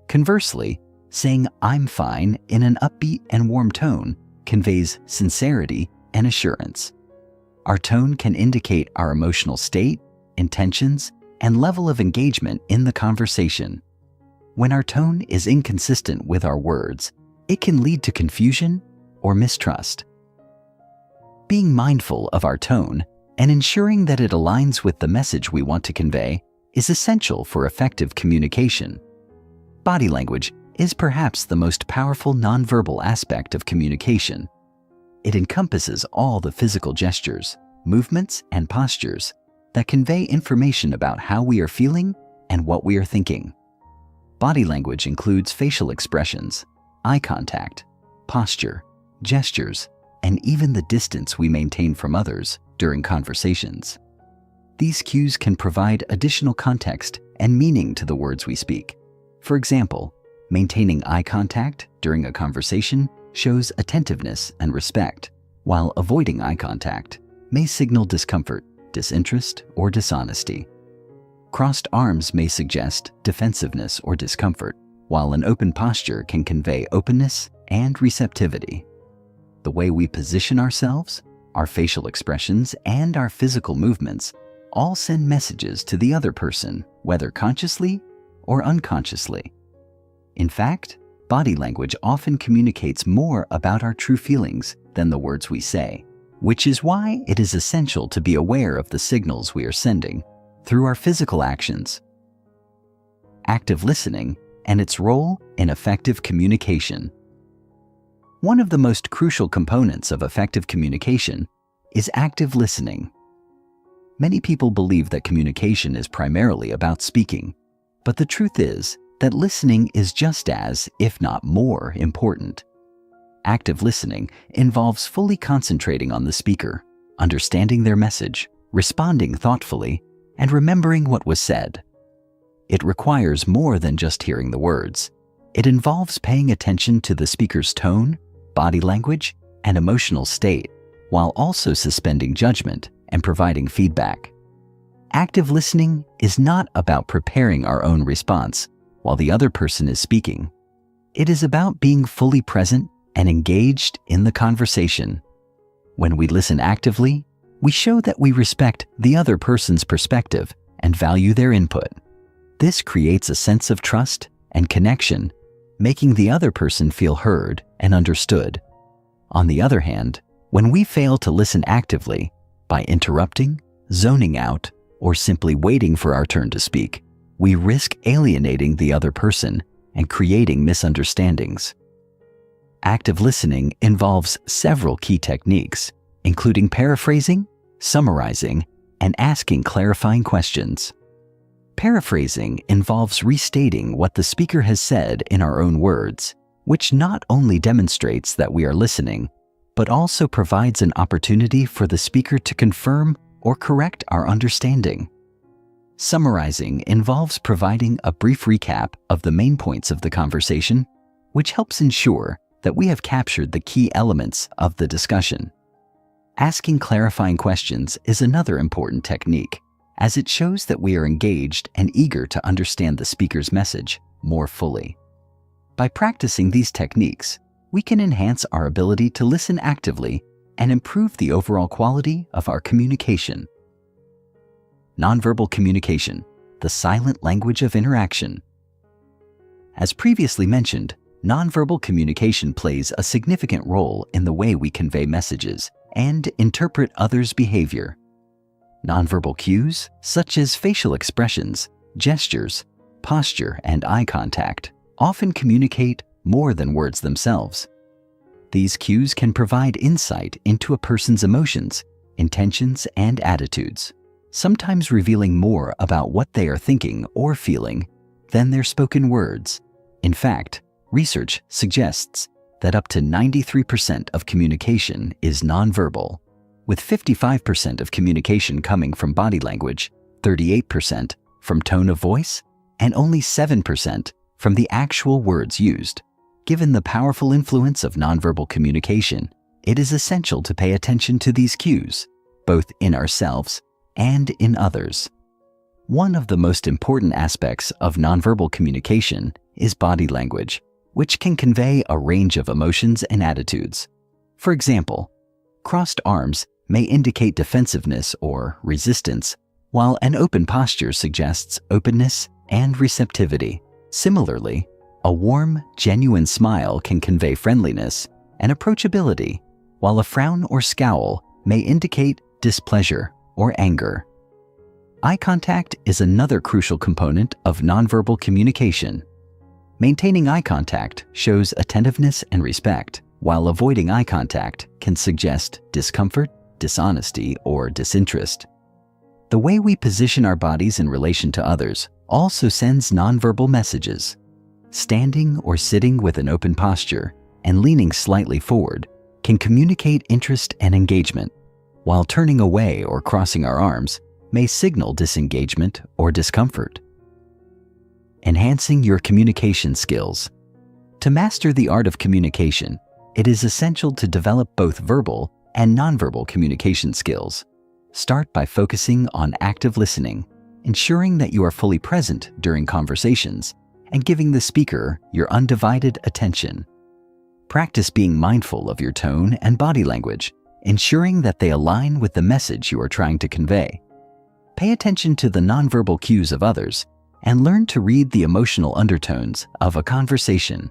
Conversely, saying "I'm fine" in an upbeat and warm tone conveys sincerity and assurance. Our tone can indicate our emotional state, intentions, and level of engagement in the conversation. When our tone is inconsistent with our words, it can lead to confusion or mistrust. Being mindful of our tone and ensuring that it aligns with the message we want to convey is essential for effective communication. Body language is perhaps the most powerful nonverbal aspect of communication. It encompasses all the physical gestures, movements, and postures that convey information about how we are feeling and what we are thinking. Body language includes facial expressions, eye contact, posture, gestures, and even the distance we maintain from others during conversations. These cues can provide additional context and meaning to the words we speak. For example, maintaining eye contact during a conversation shows attentiveness and respect, while avoiding eye contact may signal discomfort, disinterest, or dishonesty. Crossed arms may suggest defensiveness or discomfort, while an open posture can convey openness and receptivity. The way we position ourselves, our facial expressions, and our physical movements all send messages to the other person, whether consciously or unconsciously. In fact, body language often communicates more about our true feelings than the words we say, which is why it is essential to be aware of the signals we are sending through our physical actions. Active listening and its role in effective communication. One of the most crucial components of effective communication is active listening. Many people believe that communication is primarily about speaking, but the truth is that listening is just as, if not more, important. Active listening involves fully concentrating on the speaker, understanding their message, responding thoughtfully, and remembering what was said. It requires more than just hearing the words. It involves paying attention to the speaker's tone, body language, and emotional state, while also suspending judgment and providing feedback. Active listening is not about preparing our own response while the other person is speaking. It is about being fully present and engaged in the conversation. When we listen actively, we show that we respect the other person's perspective and value their input. This creates a sense of trust and connection, making the other person feel heard and understood. On the other hand, when we fail to listen actively by interrupting, zoning out, or simply waiting for our turn to speak, we risk alienating the other person and creating misunderstandings. Active listening involves several key techniques, including paraphrasing, summarizing, and asking clarifying questions. Paraphrasing involves restating what the speaker has said in our own words, which not only demonstrates that we are listening, but also provides an opportunity for the speaker to confirm or correct our understanding. Summarizing involves providing a brief recap of the main points of the conversation, which helps ensure that we have captured the key elements of the discussion. Asking clarifying questions is another important technique, as it shows that we are engaged and eager to understand the speaker's message more fully. By practicing these techniques, we can enhance our ability to listen actively and improve the overall quality of our communication. Nonverbal communication, the silent language of interaction. As previously mentioned, nonverbal communication plays a significant role in the way we convey messages and interpret others' behavior. Nonverbal cues, such as facial expressions, gestures, posture, and eye contact, often communicate more than words themselves. These cues can provide insight into a person's emotions, intentions, and attitudes, sometimes revealing more about what they are thinking or feeling than their spoken words. In fact, research suggests that up to 93% of communication is nonverbal, with 55% of communication coming from body language, 38% from tone of voice, and only 7% from the actual words used. Given the powerful influence of nonverbal communication, it is essential to pay attention to these cues, both in ourselves and in others. One of the most important aspects of nonverbal communication is body language, which can convey a range of emotions and attitudes. For example, crossed arms may indicate defensiveness or resistance, while an open posture suggests openness and receptivity. Similarly, a warm, genuine smile can convey friendliness and approachability, while a frown or scowl may indicate displeasure or anger. Eye contact is another crucial component of nonverbal communication. Maintaining eye contact shows attentiveness and respect, while avoiding eye contact can suggest discomfort, dishonesty, or disinterest. The way we position our bodies in relation to others also sends nonverbal messages. Standing or sitting with an open posture and leaning slightly forward can communicate interest and engagement, while turning away or crossing our arms may signal disengagement or discomfort. Enhancing your communication skills. To master the art of communication, it is essential to develop both verbal and nonverbal communication skills. Start by focusing on active listening, ensuring that you are fully present during conversations, and giving the speaker your undivided attention. Practice being mindful of your tone and body language, ensuring that they align with the message you are trying to convey. Pay attention to the nonverbal cues of others and learn to read the emotional undertones of a conversation.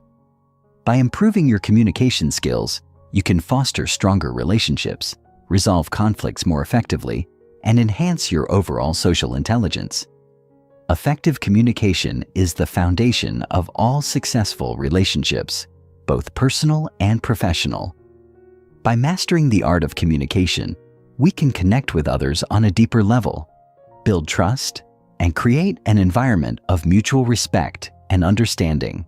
By improving your communication skills, you can foster stronger relationships, resolve conflicts more effectively, and enhance your overall social intelligence. Effective communication is the foundation of all successful relationships, both personal and professional. By mastering the art of communication, we can connect with others on a deeper level, build trust, and create an environment of mutual respect and understanding.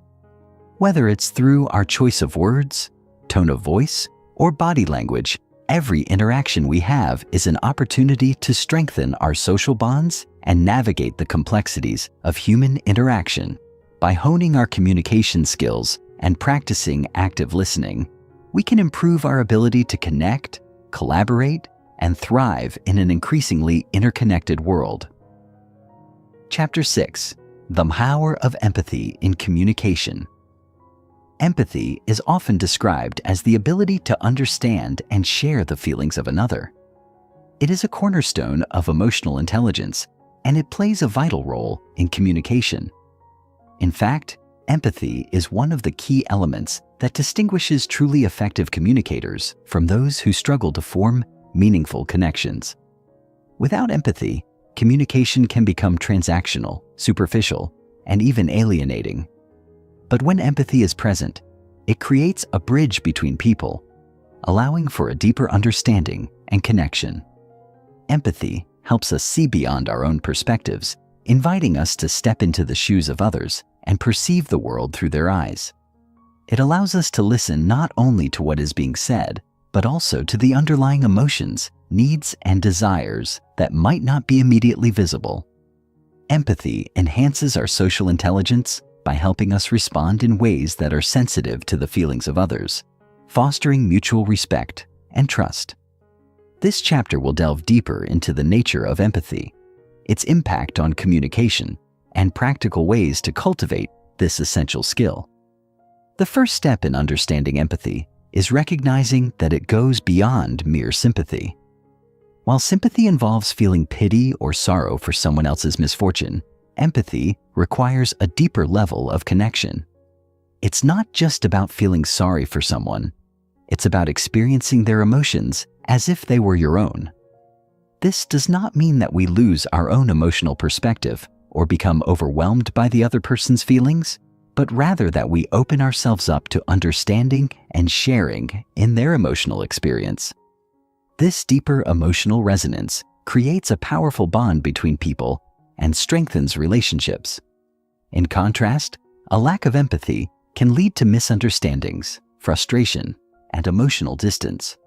Whether it's through our choice of words, tone of voice, or body language, every interaction we have is an opportunity to strengthen our social bonds and navigate the complexities of human interaction. By honing our communication skills and practicing active listening, we can improve our ability to connect, collaborate, and thrive in an increasingly interconnected world. Chapter 6: The Power of Empathy in Communication. Empathy is often described as the ability to understand and share the feelings of another. It is a cornerstone of emotional intelligence and it plays a vital role in communication. In fact, empathy is one of the key elements that distinguishes truly effective communicators from those who struggle to form meaningful connections. Without empathy, communication can become transactional, superficial, and even alienating. But when empathy is present, it creates a bridge between people, allowing for a deeper understanding and connection. Empathy helps us see beyond our own perspectives, inviting us to step into the shoes of others and perceive the world through their eyes. It allows us to listen not only to what is being said, but also to the underlying emotions, needs, and desires that might not be immediately visible. Empathy enhances our social intelligence by helping us respond in ways that are sensitive to the feelings of others, fostering mutual respect and trust. This chapter will delve deeper into the nature of empathy, its impact on communication, and practical ways to cultivate this essential skill. The first step in understanding empathy is recognizing that it goes beyond mere sympathy. While sympathy involves feeling pity or sorrow for someone else's misfortune, empathy requires a deeper level of connection. It's not just about feeling sorry for someone. It's about experiencing their emotions as if they were your own. This does not mean that we lose our own emotional perspective or become overwhelmed by the other person's feelings, but rather that we open ourselves up to understanding and sharing in their emotional experience. This deeper emotional resonance creates a powerful bond between people and strengthens relationships. In contrast, a lack of empathy can lead to misunderstandings, frustration, and emotional distance.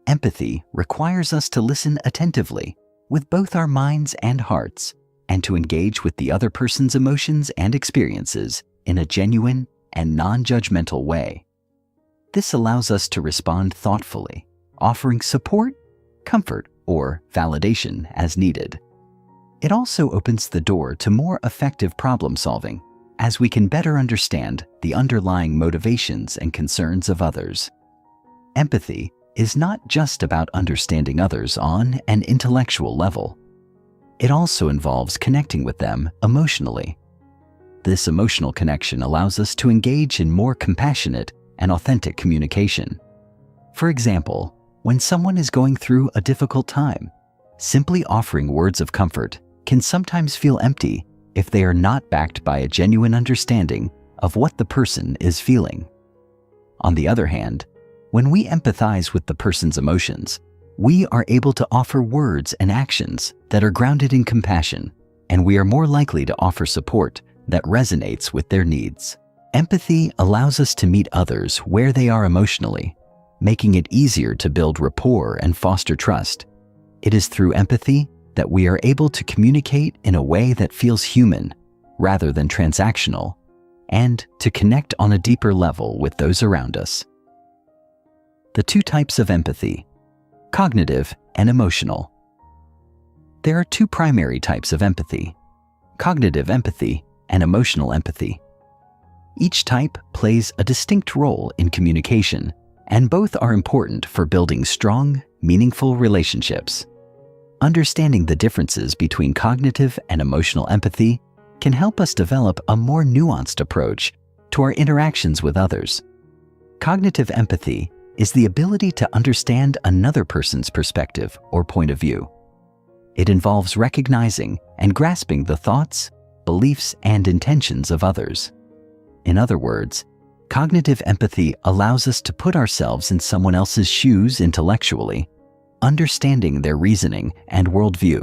Empathy requires us to listen attentively with both our minds and hearts, and to engage with the other person's emotions and experiences in a genuine and non-judgmental way. This allows us to respond thoughtfully, offering support, comfort, or validation as needed. It also opens the door to more effective problem solving, as we can better understand the underlying motivations and concerns of others. Empathy is not just about understanding others on an intellectual level. It also involves connecting with them emotionally. This emotional connection allows us to engage in more compassionate and authentic communication. For example, when someone is going through a difficult time, simply offering words of comfort can sometimes feel empty if they are not backed by a genuine understanding of what the person is feeling. On the other hand, when we empathize with the person's emotions, we are able to offer words and actions that are grounded in compassion, and we are more likely to offer support that resonates with their needs. Empathy allows us to meet others where they are emotionally, making it easier to build rapport and foster trust. It is through empathy that we are able to communicate in a way that feels human rather than transactional, and to connect on a deeper level with those around us. The two types of empathy: cognitive and emotional. There are two primary types of empathy: cognitive empathy and emotional empathy. Each type plays a distinct role in communication, and both are important for building strong, meaningful relationships. Understanding the differences between cognitive and emotional empathy can help us develop a more nuanced approach to our interactions with others. Cognitive empathy is the ability to understand another person's perspective or point of view. It involves recognizing and grasping the thoughts, beliefs, and intentions of others. In other words, cognitive empathy allows us to put ourselves in someone else's shoes intellectually, understanding their reasoning and worldview.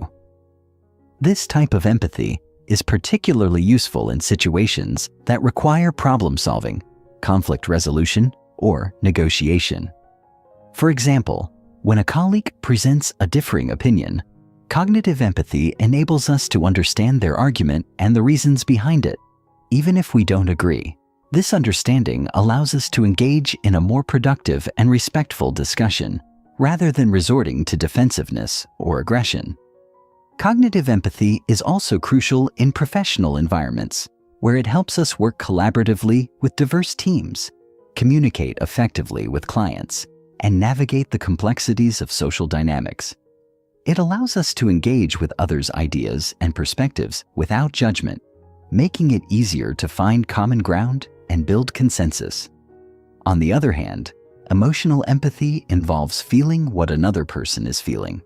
This type of empathy is particularly useful in situations that require problem solving, conflict resolution, or negotiation. For example, when a colleague presents a differing opinion, cognitive empathy enables us to understand their argument and the reasons behind it, even if we don't agree. This understanding allows us to engage in a more productive and respectful discussion, rather than resorting to defensiveness or aggression. Cognitive empathy is also crucial in professional environments, where it helps us work collaboratively with diverse teams, communicate effectively with clients, and navigate the complexities of social dynamics. It allows us to engage with others' ideas and perspectives without judgment, making it easier to find common ground and build consensus. On the other hand, emotional empathy involves feeling what another person is feeling.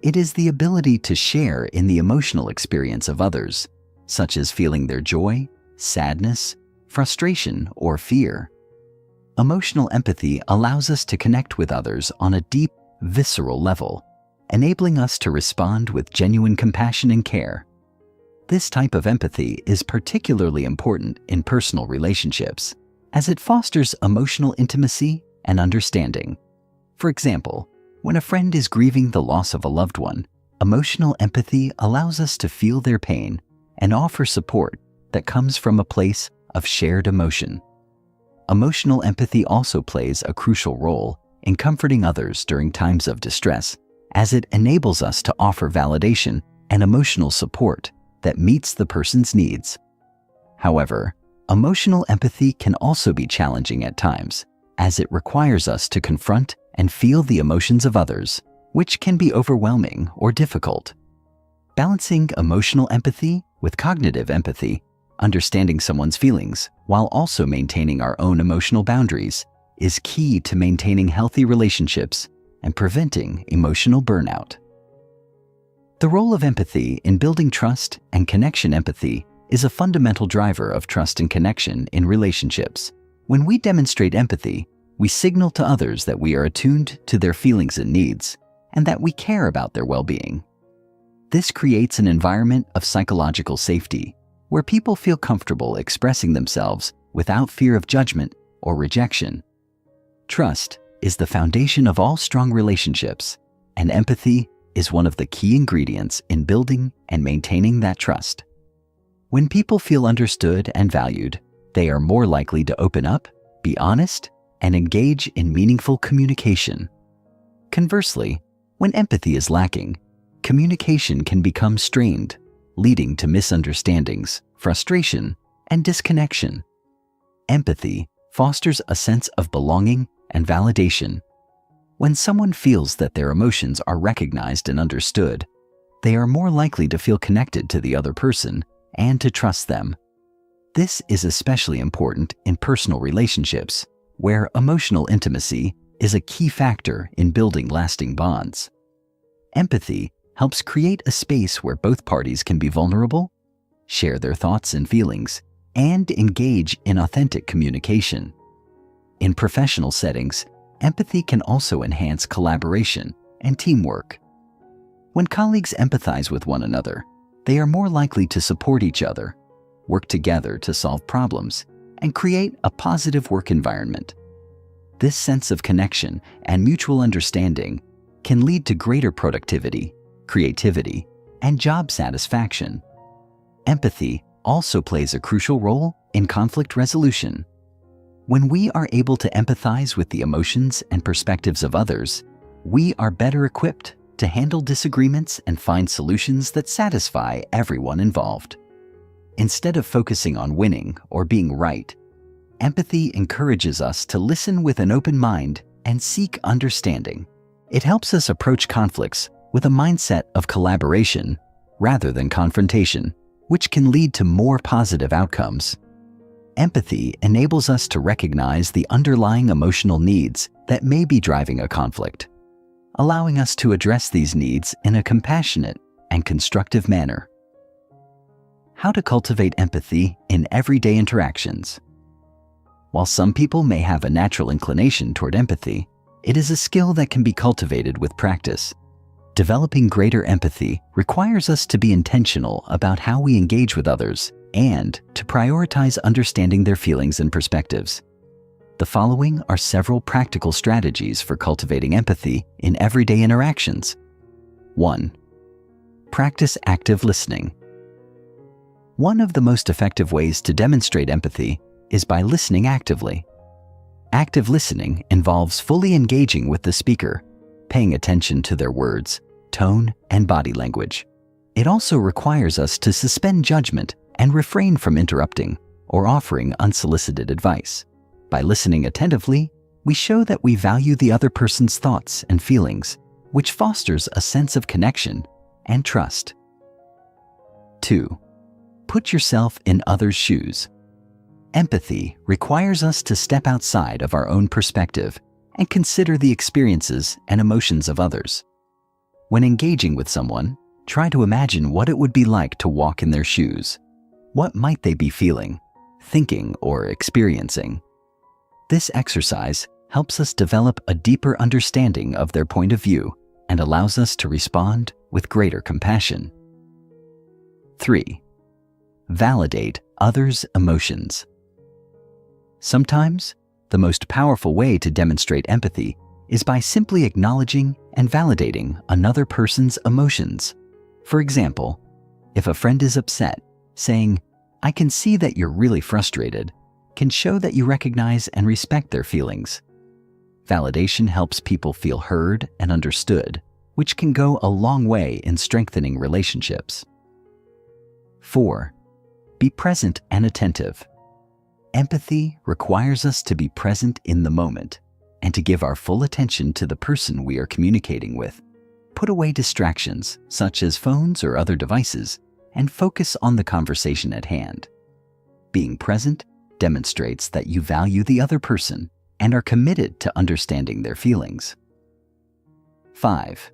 It is the ability to share in the emotional experience of others, such as feeling their joy, sadness, frustration, or fear. Emotional empathy allows us to connect with others on a deep, visceral level, enabling us to respond with genuine compassion and care. This type of empathy is particularly important in personal relationships, as it fosters emotional intimacy and understanding. For example, when a friend is grieving the loss of a loved one, emotional empathy allows us to feel their pain and offer support that comes from a place of shared emotion. Emotional empathy also plays a crucial role in comforting others during times of distress, as it enables us to offer validation and emotional support that meets the person's needs. However, emotional empathy can also be challenging at times, as it requires us to confront and feel the emotions of others, which can be overwhelming or difficult. Balancing emotional empathy with cognitive empathy, understanding someone's feelings while also maintaining our own emotional boundaries, is key to maintaining healthy relationships and preventing emotional burnout. The role of empathy in building trust and connection. Empathy is a fundamental driver of trust and connection in relationships. When we demonstrate empathy, we signal to others that we are attuned to their feelings and needs, and that we care about their well-being. This creates an environment of psychological safety, where people feel comfortable expressing themselves without fear of judgment or rejection. Trust is the foundation of all strong relationships, and empathy is one of the key ingredients in building and maintaining that trust. When people feel understood and valued, they are more likely to open up, be honest, and engage in meaningful communication. Conversely, when empathy is lacking, communication can become strained, leading to misunderstandings, frustration, and disconnection. Empathy fosters a sense of belonging and validation. When someone feels that their emotions are recognized and understood, they are more likely to feel connected to the other person and to trust them. This is especially important in personal relationships, where emotional intimacy is a key factor in building lasting bonds. Empathy helps create a space where both parties can be vulnerable, share their thoughts and feelings, and engage in authentic communication. In professional settings, empathy can also enhance collaboration and teamwork. When colleagues empathize with one another, they are more likely to support each other, work together to solve problems, and create a positive work environment. This sense of connection and mutual understanding can lead to greater productivity, creativity, and job satisfaction. Empathy also plays a crucial role in conflict resolution. When we are able to empathize with the emotions and perspectives of others, we are better equipped to handle disagreements and find solutions that satisfy everyone involved. Instead of focusing on winning or being right, empathy encourages us to listen with an open mind and seek understanding. It helps us approach conflicts with a mindset of collaboration rather than confrontation, which can lead to more positive outcomes. Empathy enables us to recognize the underlying emotional needs that may be driving a conflict, allowing us to address these needs in a compassionate and constructive manner. How to cultivate empathy in everyday interactions. While some people may have a natural inclination toward empathy, it is a skill that can be cultivated with practice. Developing greater empathy requires us to be intentional about how we engage with others and to prioritize understanding their feelings and perspectives. The following are several practical strategies for cultivating empathy in everyday interactions. 1. Practice active listening. One of the most effective ways to demonstrate empathy is by listening actively. Active listening involves fully engaging with the speaker, paying attention to their words, tone, and body language. It also requires us to suspend judgment and refrain from interrupting or offering unsolicited advice. By listening attentively, we show that we value the other person's thoughts and feelings which fosters a sense of connection and trust. 2. Put yourself in others' shoes. Empathy requires us to step outside of our own perspective and consider the experiences and emotions of others. When engaging with someone, try to imagine what it would be like to walk in their shoes. What might they be feeling, thinking, or experiencing? This exercise helps us develop a deeper understanding of their point of view and allows us to respond with greater compassion. 3. Validate others' emotions. Sometimes, the most powerful way to demonstrate empathy is by simply acknowledging and validating another person's emotions. For example, if a friend is upset, saying, "I can see that you're really frustrated," can show that you recognize and respect their feelings. Validation helps people feel heard and understood, which can go a long way in strengthening relationships. 4. Be present and attentive. Empathy requires us to be present in the moment and to give our full attention to the person we are communicating with. Put away distractions, such as phones or other devices, and focus on the conversation at hand. Being present demonstrates that you value the other person and are committed to understanding their feelings. 5.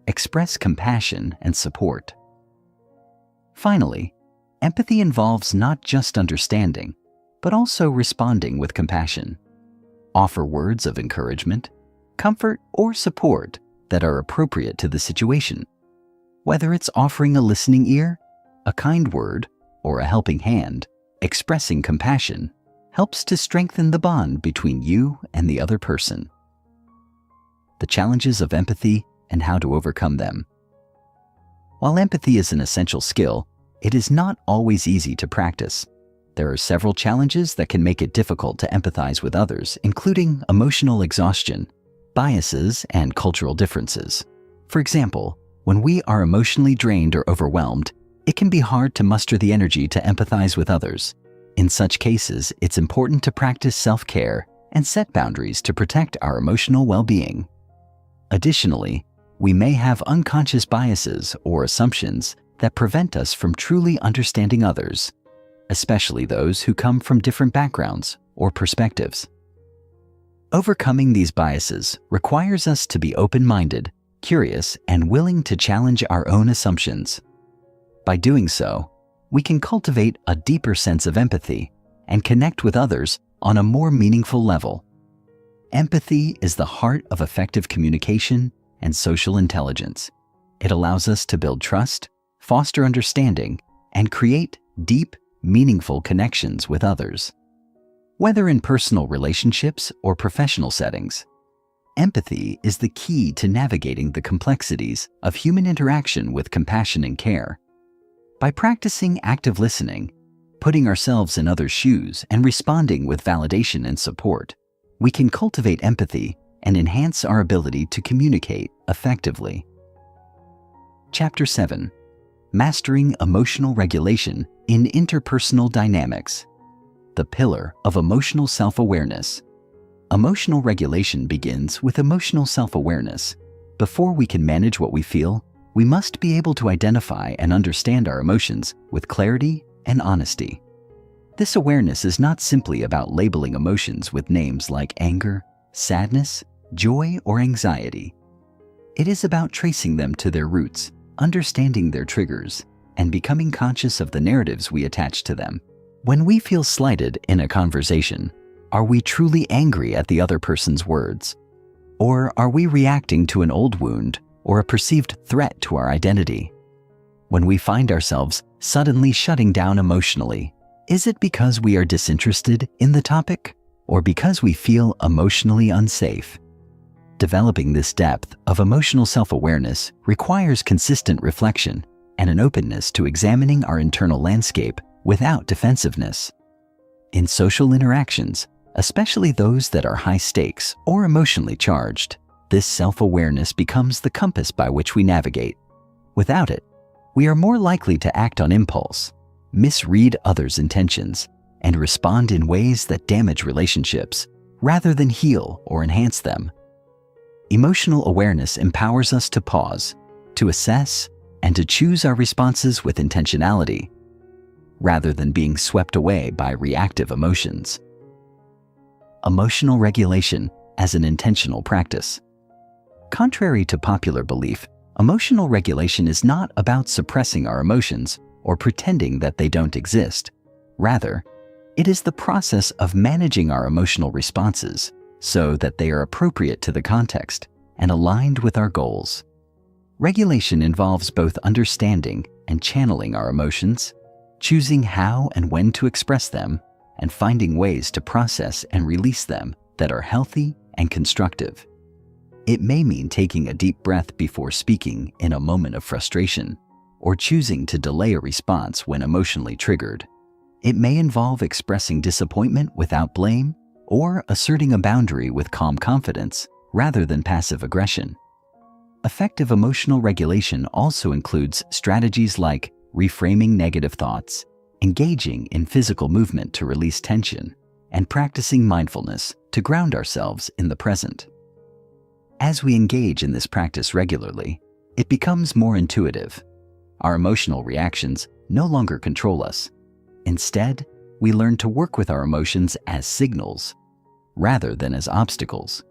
Express compassion and support. Finally, empathy involves not just understanding, but also responding with compassion. Offer words of encouragement, comfort, or support that are appropriate to the situation. Whether it's offering a listening ear, a kind word, or a helping hand, expressing compassion helps to strengthen the bond between you and the other person. The challenges of empathy and how to overcome them. While empathy is an essential skill, it is not always easy to practice. There are several challenges that can make it difficult to empathize with others, including emotional exhaustion, biases, and cultural differences. For example, when we are emotionally drained or overwhelmed, it can be hard to muster the energy to empathize with others. In such cases, it's important to practice self-care and set boundaries to protect our emotional well-being. Additionally, we may have unconscious biases or assumptions that prevent us from truly understanding others, especially those who come from different backgrounds or perspectives. Overcoming these biases requires us to be open-minded, curious, and willing to challenge our own assumptions. By doing so, we can cultivate a deeper sense of empathy and connect with others on a more meaningful level. Empathy is the heart of effective communication and social intelligence. It allows us to build trust, foster understanding, and create deep, meaningful connections with others. Whether in personal relationships or professional settings, empathy is the key to navigating the complexities of human interaction with compassion and care. By practicing active listening, putting ourselves in others' shoes, and responding with validation and support, we can cultivate empathy and enhance our ability to communicate effectively. Chapter 7. Mastering Emotional Regulation in Interpersonal Dynamics. The pillar of emotional self-awareness. Emotional regulation begins with emotional self-awareness. Before we can manage what we feel, we must be able to identify and understand our emotions with clarity and honesty. This awareness is not simply about labeling emotions with names like anger, sadness, joy, or anxiety. It is about tracing them to their roots, understanding their triggers, and becoming conscious of the narratives we attach to them. When we feel slighted in a conversation, are we truly angry at the other person's words? Or are we reacting to an old wound or a perceived threat to our identity? When we find ourselves suddenly shutting down emotionally, is it because we are disinterested in the topic or because we feel emotionally unsafe? Developing this depth of emotional self-awareness requires consistent reflection and an openness to examining our internal landscape without defensiveness. In social interactions, especially those that are high stakes or emotionally charged, this self-awareness becomes the compass by which we navigate. Without it, we are more likely to act on impulse, misread others' intentions, and respond in ways that damage relationships rather than heal or enhance them. Emotional awareness empowers us to pause, to assess, and to choose our responses with intentionality, rather than being swept away by reactive emotions. Emotional regulation as an intentional practice. Contrary to popular belief, emotional regulation is not about suppressing our emotions or pretending that they don't exist. Rather, it is the process of managing our emotional responses so that they are appropriate to the context and aligned with our goals. Regulation involves both understanding and channeling our emotions, choosing how and when to express them, and finding ways to process and release them that are healthy and constructive. It may mean taking a deep breath before speaking in a moment of frustration, or choosing to delay a response when emotionally triggered. It may involve expressing disappointment without blame, or asserting a boundary with calm confidence rather than passive aggression. Effective emotional regulation also includes strategies like reframing negative thoughts, engaging in physical movement to release tension, and practicing mindfulness to ground ourselves in the present. As we engage in this practice regularly, it becomes more intuitive. Our emotional reactions no longer control us. Instead, we learn to work with our emotions as signals, rather than as obstacles.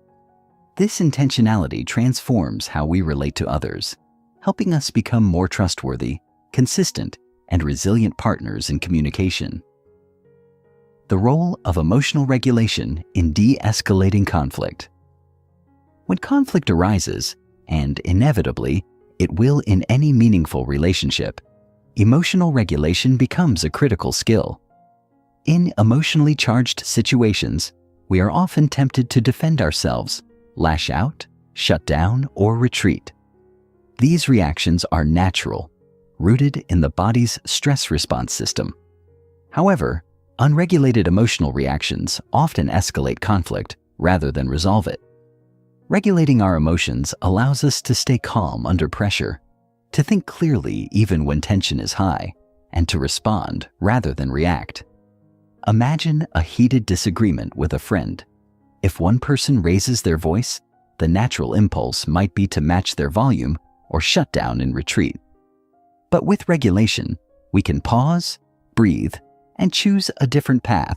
This intentionality transforms how we relate to others, helping us become more trustworthy, consistent, and resilient partners in communication. The role of emotional regulation in de-escalating conflict. When conflict arises, and inevitably it will in any meaningful relationship, emotional regulation becomes a critical skill. In emotionally charged situations, we are often tempted to defend ourselves, lash out, shut down, or retreat. These reactions are natural, rooted in the body's stress response system. However, unregulated emotional reactions often escalate conflict rather than resolve it. Regulating our emotions allows us to stay calm under pressure, to think clearly even when tension is high, and to respond rather than react. Imagine a heated disagreement with a friend. If one person raises their voice, the natural impulse might be to match their volume or shut down in retreat. But with regulation, we can pause, breathe, and choose a different path,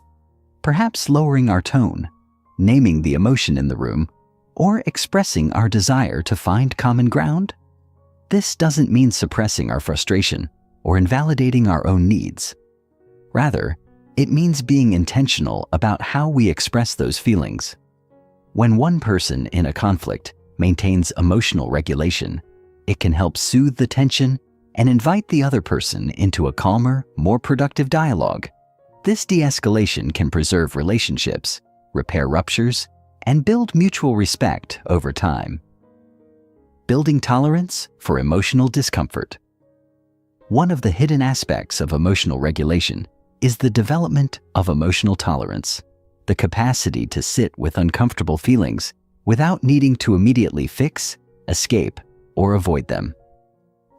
perhaps lowering our tone, naming the emotion in the room, or expressing our desire to find common ground. This doesn't mean suppressing our frustration or invalidating our own needs. Rather, it means being intentional about how we express those feelings. When one person in a conflict maintains emotional regulation, it can help soothe the tension and invite the other person into a calmer, more productive dialogue. This de-escalation can preserve relationships, repair ruptures, and build mutual respect over time. Building tolerance for emotional discomfort. One of the hidden aspects of emotional regulation is the development of emotional tolerance, the capacity to sit with uncomfortable feelings without needing to immediately fix, escape, or avoid them.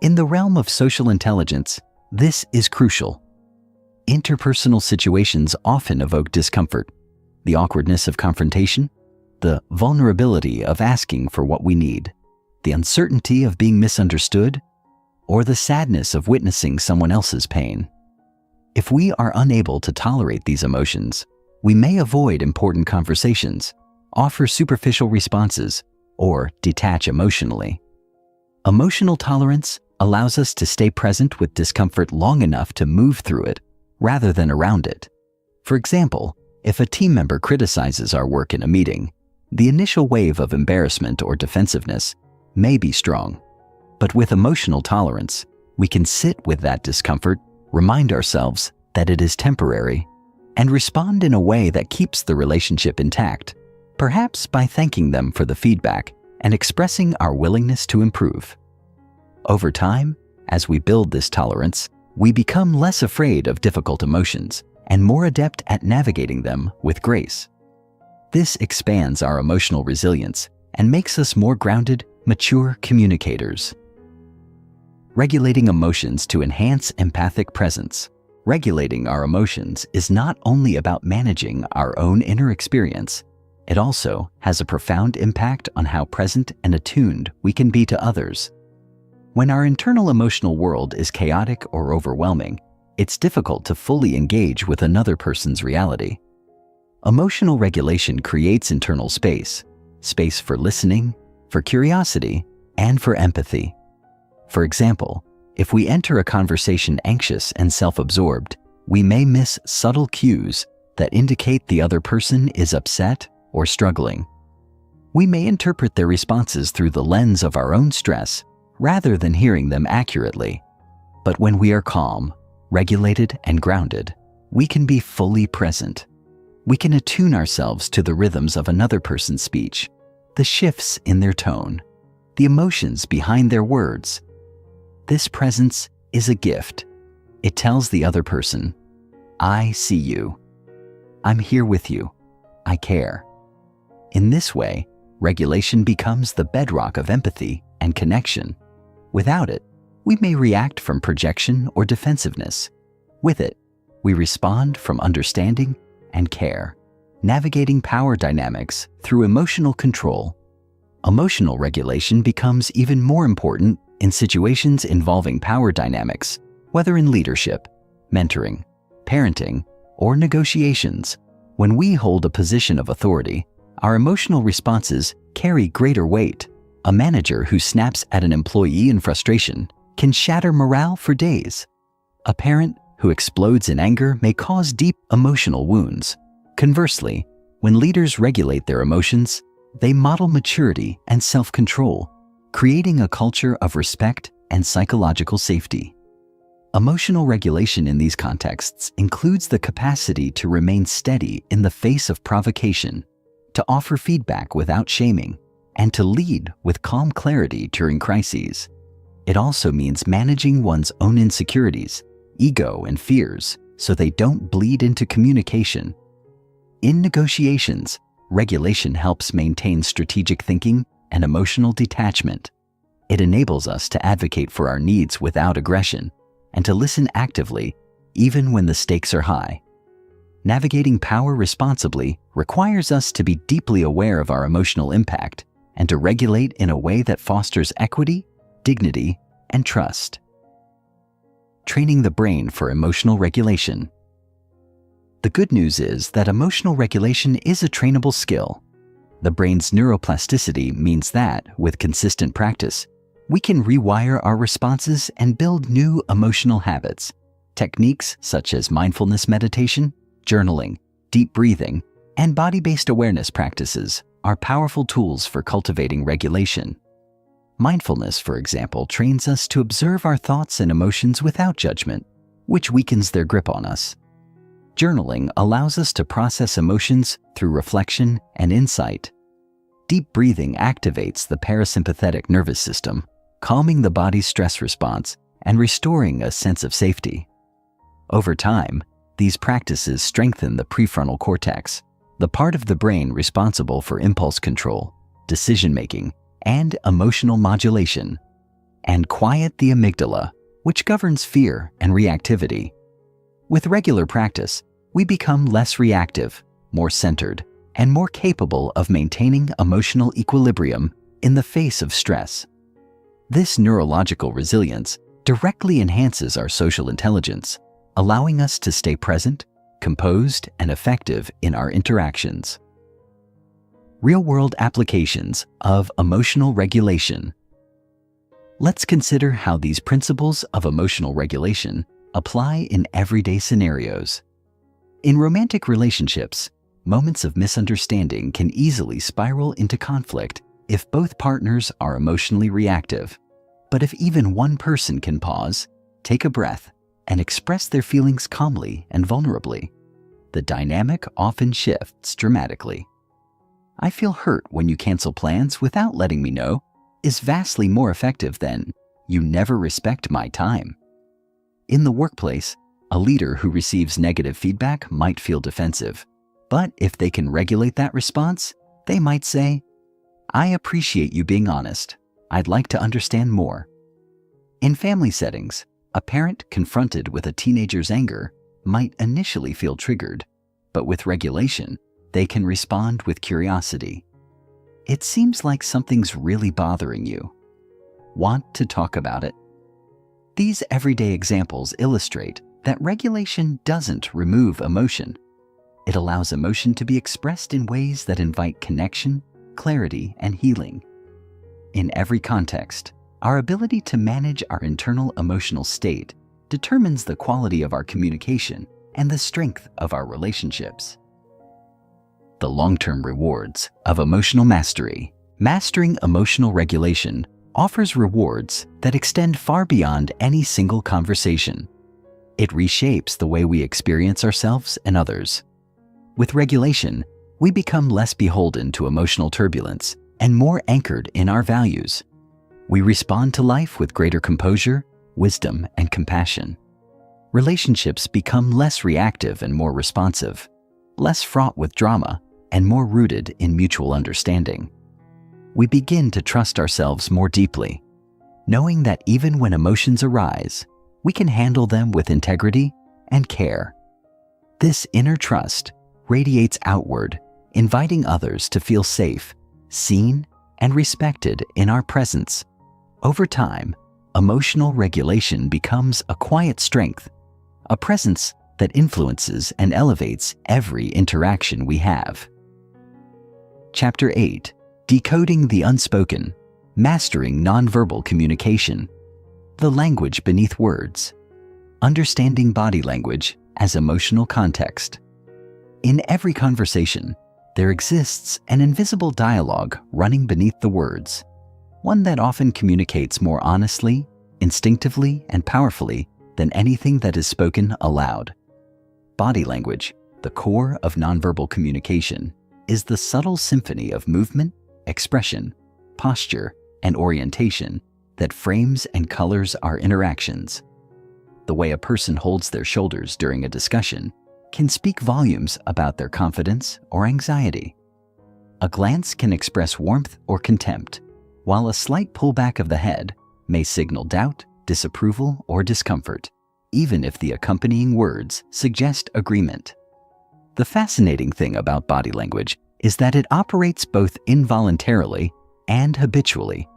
In the realm of social intelligence, this is crucial. Interpersonal situations often evoke discomfort, the awkwardness of confrontation, the vulnerability of asking for what we need, the uncertainty of being misunderstood, or the sadness of witnessing someone else's pain. If we are unable to tolerate these emotions, we may avoid important conversations, offer superficial responses, or detach emotionally. Emotional tolerance allows us to stay present with discomfort long enough to move through it rather than around it. For example, if a team member criticizes our work in a meeting, the initial wave of embarrassment or defensiveness may be strong. But with emotional tolerance, we can sit with that discomfort, remind ourselves that it is temporary, and respond in a way that keeps the relationship intact, perhaps by thanking them for the feedback and expressing our willingness to improve. Over time, as we build this tolerance, we become less afraid of difficult emotions and more adept at navigating them with grace. This expands our emotional resilience and makes us more grounded, mature communicators. Regulating emotions to enhance empathic presence. Regulating our emotions is not only about managing our own inner experience, It also has a profound impact on how present and attuned we can be to others. When our internal emotional world is chaotic or overwhelming, it's difficult to fully engage with another person's reality. Emotional regulation creates internal space for listening, for curiosity, and for empathy. For example, if we enter a conversation anxious and self-absorbed, we may miss subtle cues that indicate the other person is upset or struggling. We may interpret their responses through the lens of our own stress rather than hearing them accurately. But when we are calm, regulated, and grounded, we can be fully present. We can attune ourselves to the rhythms of another person's speech, the shifts in their tone, the emotions behind their words. This presence is a gift. It tells the other person, "I see you. I'm here with you. I care." In this way, regulation becomes the bedrock of empathy and connection. Without it, we may react from projection or defensiveness. With it, we respond from understanding and care, navigating power dynamics through emotional control. Emotional regulation becomes even more important in situations involving power dynamics, whether in leadership, mentoring, parenting, or negotiations. When we hold a position of authority, our emotional responses carry greater weight. A manager who snaps at an employee in frustration can shatter morale for days. A parent who explodes in anger may cause deep emotional wounds. Conversely, when leaders regulate their emotions, they model maturity and self-control, creating a culture of respect and psychological safety. Emotional regulation in these contexts includes the capacity to remain steady in the face of provocation, to offer feedback without shaming, and to lead with calm clarity during crises. It also means managing one's own insecurities, ego, and fears so they don't bleed into communication. In negotiations, regulation helps maintain strategic thinking and emotional detachment. It enables us to advocate for our needs without aggression and to listen actively even when the stakes are high. Navigating power responsibly requires us to be deeply aware of our emotional impact and to regulate in a way that fosters equity, dignity, and trust. Training the brain for emotional regulation. The good news is that emotional regulation is a trainable skill. The brain's neuroplasticity means that, with consistent practice, we can rewire our responses and build new emotional habits. Techniques such as mindfulness meditation, journaling, deep breathing, and body-based awareness practices are powerful tools for cultivating regulation. Mindfulness, for example, trains us to observe our thoughts and emotions without judgment, which weakens their grip on us. Journaling allows us to process emotions through reflection and insight. Deep breathing activates the parasympathetic nervous system, calming the body's stress response and restoring a sense of safety. Over time, these practices strengthen the prefrontal cortex, the part of the brain responsible for impulse control, decision-making, and emotional modulation, and quiet the amygdala, which governs fear and reactivity. With regular practice, we become less reactive, more centered, and more capable of maintaining emotional equilibrium in the face of stress. This neurological resilience directly enhances our social intelligence, allowing us to stay present, composed, and effective in our interactions. Real-world applications of emotional regulation. Let's consider how these principles of emotional regulation apply in everyday scenarios. In romantic relationships, moments of misunderstanding can easily spiral into conflict if both partners are emotionally reactive. But if even one person can pause, take a breath, and express their feelings calmly and vulnerably, the dynamic often shifts dramatically. "I feel hurt when you cancel plans without letting me know" is vastly more effective than "you never respect my time." In the workplace, a leader who receives negative feedback might feel defensive, but if they can regulate that response, they might say, "I appreciate you being honest. I'd like to understand more." In family settings, a parent confronted with a teenager's anger might initially feel triggered, but with regulation, they can respond with curiosity. It seems like something's really bothering you. Want to talk about it? These everyday examples illustrate that regulation doesn't remove emotion. It allows emotion to be expressed in ways that invite connection, clarity, and healing. In every context, our ability to manage our internal emotional state determines the quality of our communication and the strength of our relationships. The long-term rewards of emotional mastery. Mastering emotional regulation offers rewards that extend far beyond any single conversation. It reshapes the way we experience ourselves and others. With regulation, we become less beholden to emotional turbulence and more anchored in our values. We respond to life with greater composure, wisdom, and compassion. Relationships become less reactive and more responsive, less fraught with drama, and more rooted in mutual understanding. We begin to trust ourselves more deeply, knowing that even when emotions arise, we can handle them with integrity and care. This inner trust radiates outward, inviting others to feel safe, seen, and respected in our presence. Over time, emotional regulation becomes a quiet strength, a presence that influences and elevates every interaction we have. Chapter 8: Decoding the Unspoken, Mastering Nonverbal Communication. The language beneath words. Understanding body language as emotional context. In every conversation, there exists an invisible dialogue running beneath the words, one that often communicates more honestly, instinctively, and powerfully than anything that is spoken aloud. Body language, the core of nonverbal communication, is the subtle symphony of movement, expression, posture, and orientation that frames and colors our interactions. The way a person holds their shoulders during a discussion can speak volumes about their confidence or anxiety. A glance can express warmth or contempt, while a slight pullback of the head may signal doubt, disapproval, or discomfort, even if the accompanying words suggest agreement. The fascinating thing about body language is that it operates both involuntarily and habitually,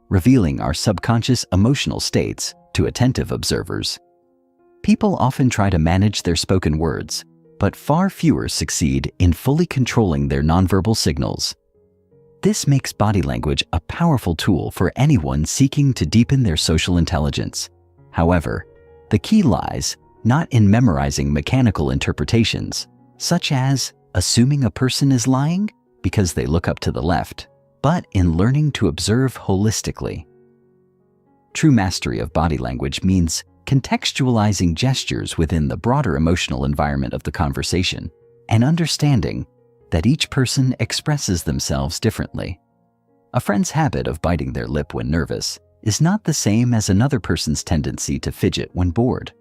revealing our subconscious emotional states to attentive observers. People often try to manage their spoken words, but far fewer succeed in fully controlling their nonverbal signals. This makes body language a powerful tool for anyone seeking to deepen their social intelligence. However, the key lies not in memorizing mechanical interpretations, such as assuming a person is lying because they look up to the left, but in learning to observe holistically. True mastery of body language means contextualizing gestures within the broader emotional environment of the conversation and understanding that each person expresses themselves differently. A friend's habit of biting their lip when nervous is not the same as another person's tendency to fidget when bored.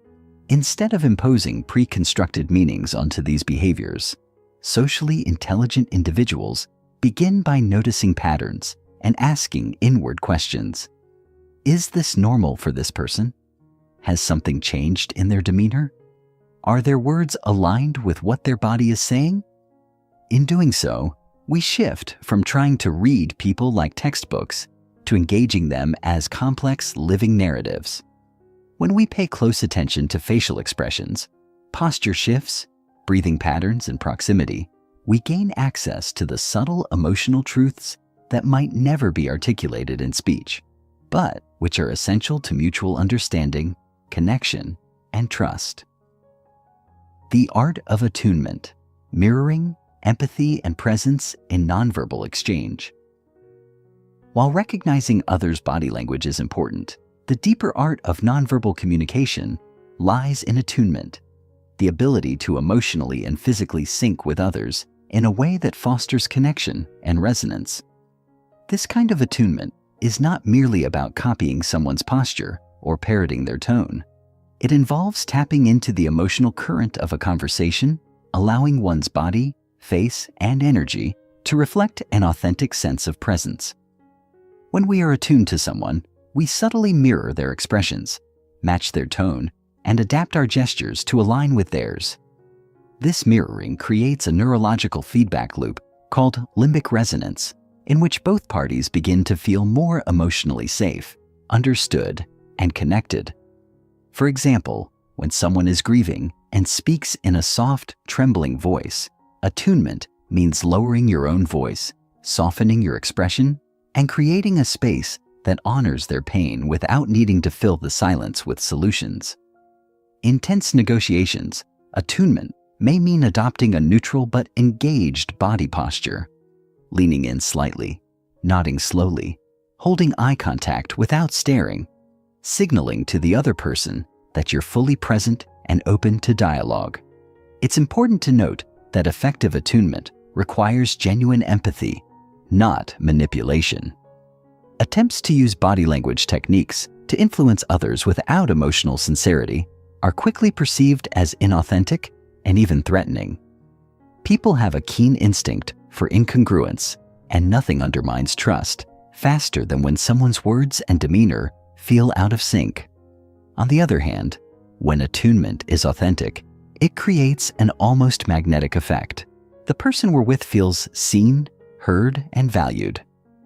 Instead of imposing pre-constructed meanings onto these behaviors, socially intelligent individuals begin by noticing patterns and asking inward questions. Is this normal for this person? Has something changed in their demeanor? Are their words aligned with what their body is saying? In doing so, we shift from trying to read people like textbooks to engaging them as complex living narratives. When we pay close attention to facial expressions, posture shifts, breathing patterns, and proximity, we gain access to the subtle emotional truths that might never be articulated in speech, but which are essential to mutual understanding, connection, and trust. The art of attunement, mirroring, empathy, and presence in nonverbal exchange. While recognizing others' body language is important, the deeper art of nonverbal communication lies in attunement, the ability to emotionally and physically sync with others in a way that fosters connection and resonance. This kind of attunement is not merely about copying someone's posture or parroting their tone. It involves tapping into the emotional current of a conversation, allowing one's body, face, and energy to reflect an authentic sense of presence. When we are attuned to someone, we subtly mirror their expressions, match their tone, and adapt our gestures to align with theirs. This mirroring creates a neurological feedback loop called limbic resonance, in which both parties begin to feel more emotionally safe, understood, and connected. For example, when someone is grieving and speaks in a soft, trembling voice, attunement means lowering your own voice, softening your expression, and creating a space that honors their pain without needing to fill the silence with solutions. In tense negotiations, attunement may mean adopting a neutral but engaged body posture, leaning in slightly, nodding slowly, holding eye contact without staring, signaling to the other person that you're fully present and open to dialogue. It's important to note that effective attunement requires genuine empathy, not manipulation. Attempts to use body language techniques to influence others without emotional sincerity are quickly perceived as inauthentic and even threatening. People have a keen instinct for incongruence, and nothing undermines trust faster than when someone's words and demeanor feel out of sync. On the other hand, when attunement is authentic, it creates an almost magnetic effect. The person we're with feels seen, heard, and valued,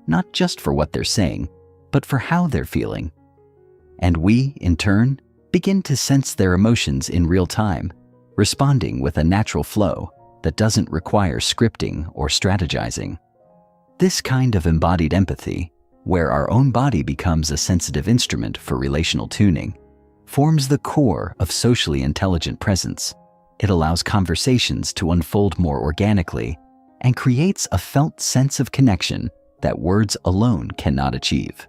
not just for what they're saying, but for how they're feeling. And we, in turn, begin to sense their emotions in real time, responding with a natural flow that doesn't require scripting or strategizing. This kind of embodied empathy, where our own body becomes a sensitive instrument for relational tuning, forms the core of socially intelligent presence. It allows conversations to unfold more organically and creates a felt sense of connection that words alone cannot achieve.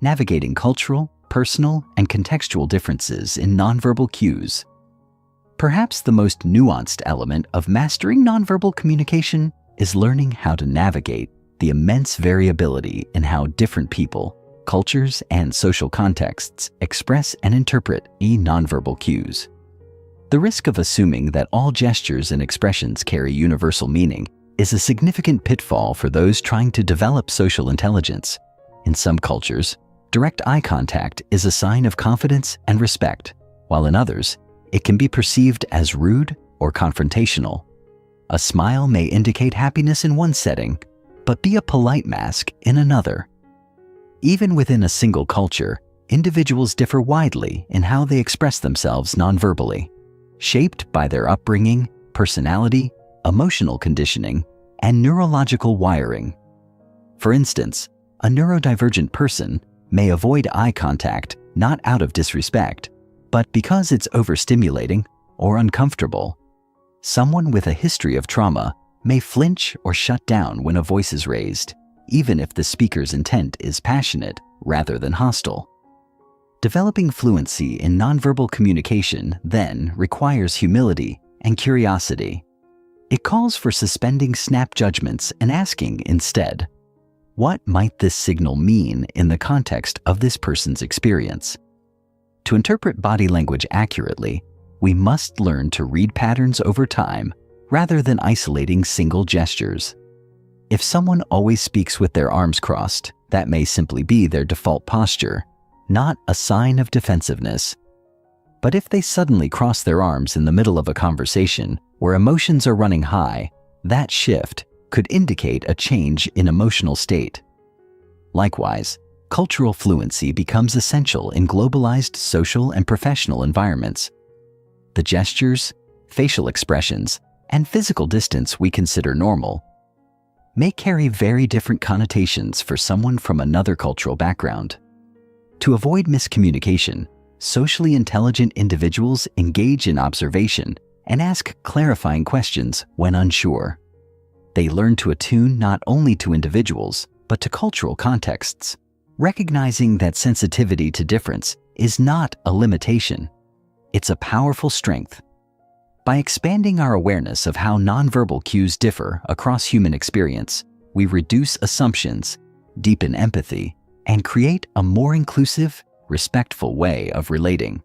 Navigating cultural, personal, and contextual differences in nonverbal cues. Perhaps the most nuanced element of mastering nonverbal communication is learning how to navigate the immense variability in how different people, cultures, and social contexts express and interpret nonverbal cues. The risk of assuming that all gestures and expressions carry universal meaning is a significant pitfall for those trying to develop social intelligence. In some cultures, direct eye contact is a sign of confidence and respect, while in others, it can be perceived as rude or confrontational. A smile may indicate happiness in one setting, but be a polite mask in another. Even within a single culture, individuals differ widely in how they express themselves nonverbally, shaped by their upbringing, personality, emotional conditioning, and neurological wiring. For instance, a neurodivergent person may avoid eye contact not out of disrespect, but because it's overstimulating or uncomfortable. Someone with a history of trauma may flinch or shut down when a voice is raised, even if the speaker's intent is passionate rather than hostile. Developing fluency in nonverbal communication then requires humility and curiosity. It calls for suspending snap judgments and asking instead, what might this signal mean in the context of this person's experience? To interpret body language accurately, we must learn to read patterns over time rather than isolating single gestures. If someone always speaks with their arms crossed, that may simply be their default posture, not a sign of defensiveness. But if they suddenly cross their arms in the middle of a conversation where emotions are running high, that shift could indicate a change in emotional state. Likewise, cultural fluency becomes essential in globalized social and professional environments. The gestures, facial expressions, and physical distance we consider normal may carry very different connotations for someone from another cultural background. To avoid miscommunication, socially intelligent individuals engage in observation and ask clarifying questions when unsure. They learn to attune not only to individuals, but to cultural contexts, recognizing that sensitivity to difference is not a limitation. It's a powerful strength. By expanding our awareness of how nonverbal cues differ across human experience, we reduce assumptions, deepen empathy, and create a more inclusive, respectful way of relating.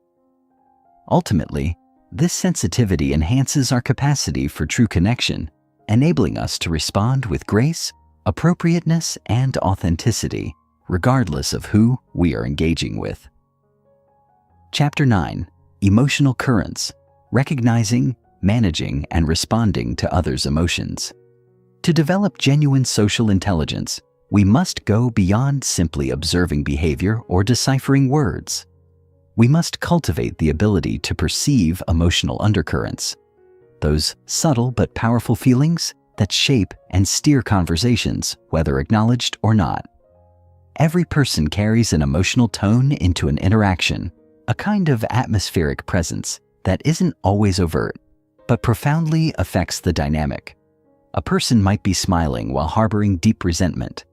Ultimately, this sensitivity enhances our capacity for true connection, enabling us to respond with grace, appropriateness, and authenticity, regardless of who we are engaging with. Chapter 9: Emotional Currents: Recognizing managing, and responding to others' emotions. To develop genuine social intelligence, we must go beyond simply observing behavior or deciphering words. We must cultivate the ability to perceive emotional undercurrents, those subtle but powerful feelings that shape and steer conversations, whether acknowledged or not. Every person carries an emotional tone into an interaction, a kind of atmospheric presence that isn't always overt, but profoundly affects the dynamic. A person might be smiling while harboring deep resentment.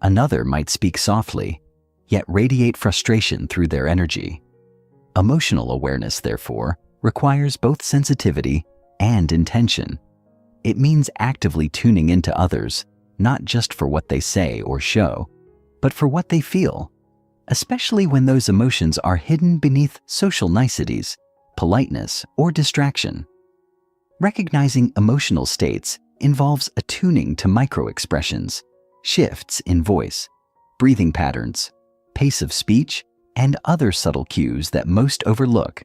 Another might speak softly, yet radiate frustration through their energy. Emotional awareness, therefore, requires both sensitivity and intention. It means actively tuning into others, not just for what they say or show, but for what they feel, especially when those emotions are hidden beneath social niceties, politeness, or distraction. Recognizing emotional states involves attuning to micro-expressions, shifts in voice, breathing patterns, pace of speech, and other subtle cues that most overlook.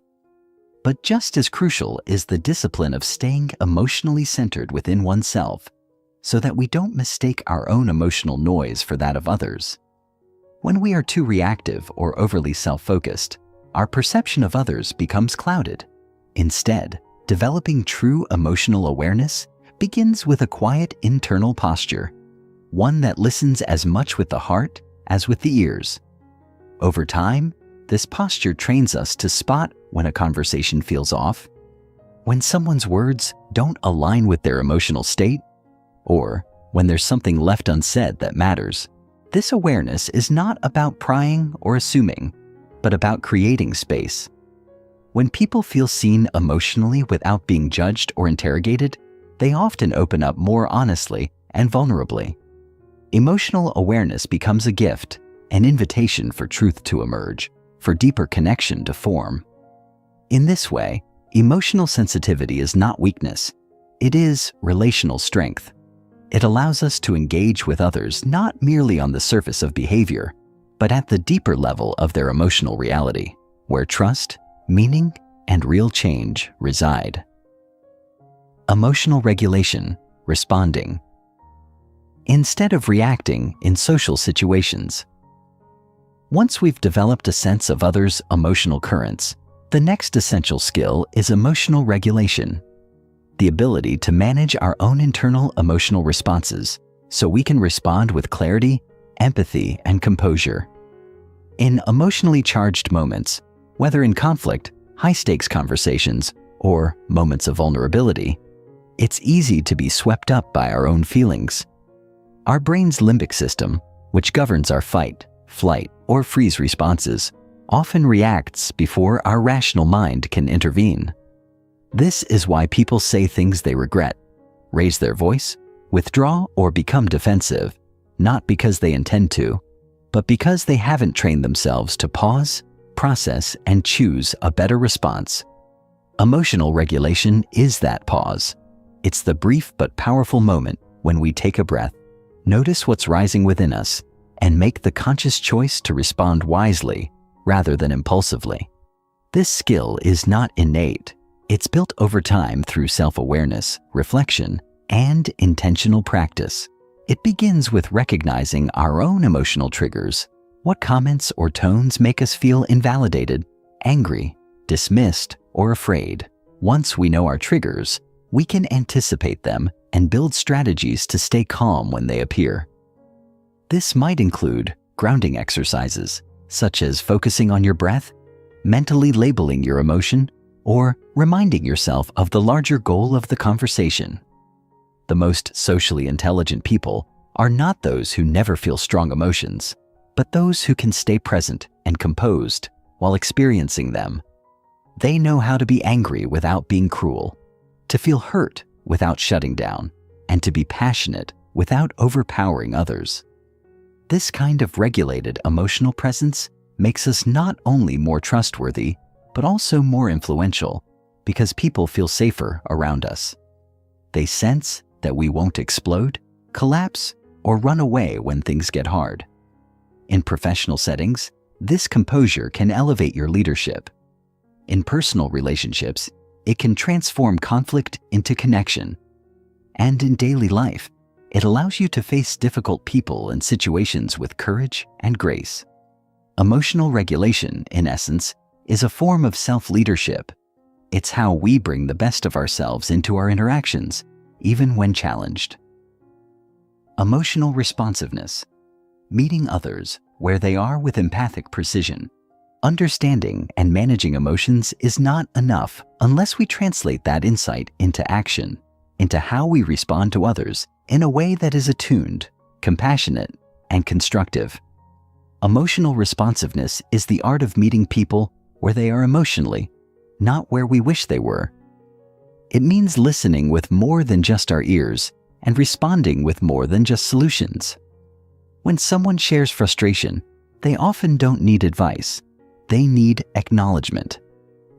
But just as crucial is the discipline of staying emotionally centered within oneself, so that we don't mistake our own emotional noise for that of others. When we are too reactive or overly self-focused, our perception of others becomes clouded. Instead, developing true emotional awareness begins with a quiet internal posture, one that listens as much with the heart as with the ears. Over time, this posture trains us to spot when a conversation feels off, when someone's words don't align with their emotional state, or when there's something left unsaid that matters. This awareness is not about prying or assuming, but about creating space. When people feel seen emotionally without being judged or interrogated, they often open up more honestly and vulnerably. Emotional awareness becomes a gift, an invitation for truth to emerge, for deeper connection to form. In this way, emotional sensitivity is not weakness, it is relational strength. It allows us to engage with others not merely on the surface of behavior, but at the deeper level of their emotional reality, where trust, meaning, and real change reside. Emotional regulation, responding. Instead of reacting in social situations. Once we've developed a sense of others' emotional currents, the next essential skill is emotional regulation, the ability to manage our own internal emotional responses so we can respond with clarity, empathy, and composure. In emotionally charged moments, whether in conflict, high-stakes conversations, or moments of vulnerability, it's easy to be swept up by our own feelings. Our brain's limbic system, which governs our fight, flight, or freeze responses, often reacts before our rational mind can intervene. This is why people say things they regret, raise their voice, withdraw, or become defensive, not because they intend to, but because they haven't trained themselves to pause, process, and choose a better response. Emotional regulation is that pause. It's the brief but powerful moment when we take a breath, notice what's rising within us, and make the conscious choice to respond wisely rather than impulsively. This skill is not innate. It's built over time through self-awareness, reflection, and intentional practice. It begins with recognizing our own emotional triggers. What comments or tones make us feel invalidated, angry, dismissed, or afraid? Once we know our triggers, we can anticipate them and build strategies to stay calm when they appear. This might include grounding exercises, such as focusing on your breath, mentally labeling your emotion, or reminding yourself of the larger goal of the conversation. The most socially intelligent people are not those who never feel strong emotions, but those who can stay present and composed while experiencing them. They know how to be angry without being cruel, to feel hurt without shutting down, and to be passionate without overpowering others. This kind of regulated emotional presence makes us not only more trustworthy, but also more influential, because people feel safer around us. They sense that we won't explode, collapse, or run away when things get hard. In professional settings, this composure can elevate your leadership. In personal relationships, it can transform conflict into connection. And in daily life, it allows you to face difficult people and situations with courage and grace. Emotional regulation, in essence, is a form of self-leadership. It's how we bring the best of ourselves into our interactions, even when challenged. Emotional responsiveness. Meeting others where they are with empathic precision. Understanding and managing emotions is not enough unless we translate that insight into action, into how we respond to others in a way that is attuned, compassionate, and constructive. Emotional responsiveness is the art of meeting people where they are emotionally, not where we wish they were. It means listening with more than just our ears and responding with more than just solutions. When someone shares frustration, they often don't need advice. They need acknowledgement.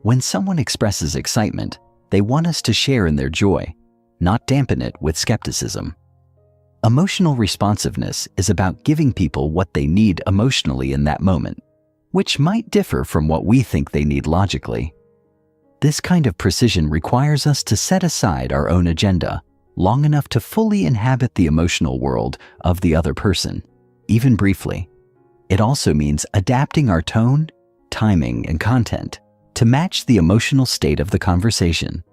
When someone expresses excitement, they want us to share in their joy, not dampen it with skepticism. Emotional responsiveness is about giving people what they need emotionally in that moment, which might differ from what we think they need logically. This kind of precision requires us to set aside our own agenda long enough to fully inhabit the emotional world of the other person, even briefly. It also means adapting our tone, timing, and content to match the emotional state of the conversation.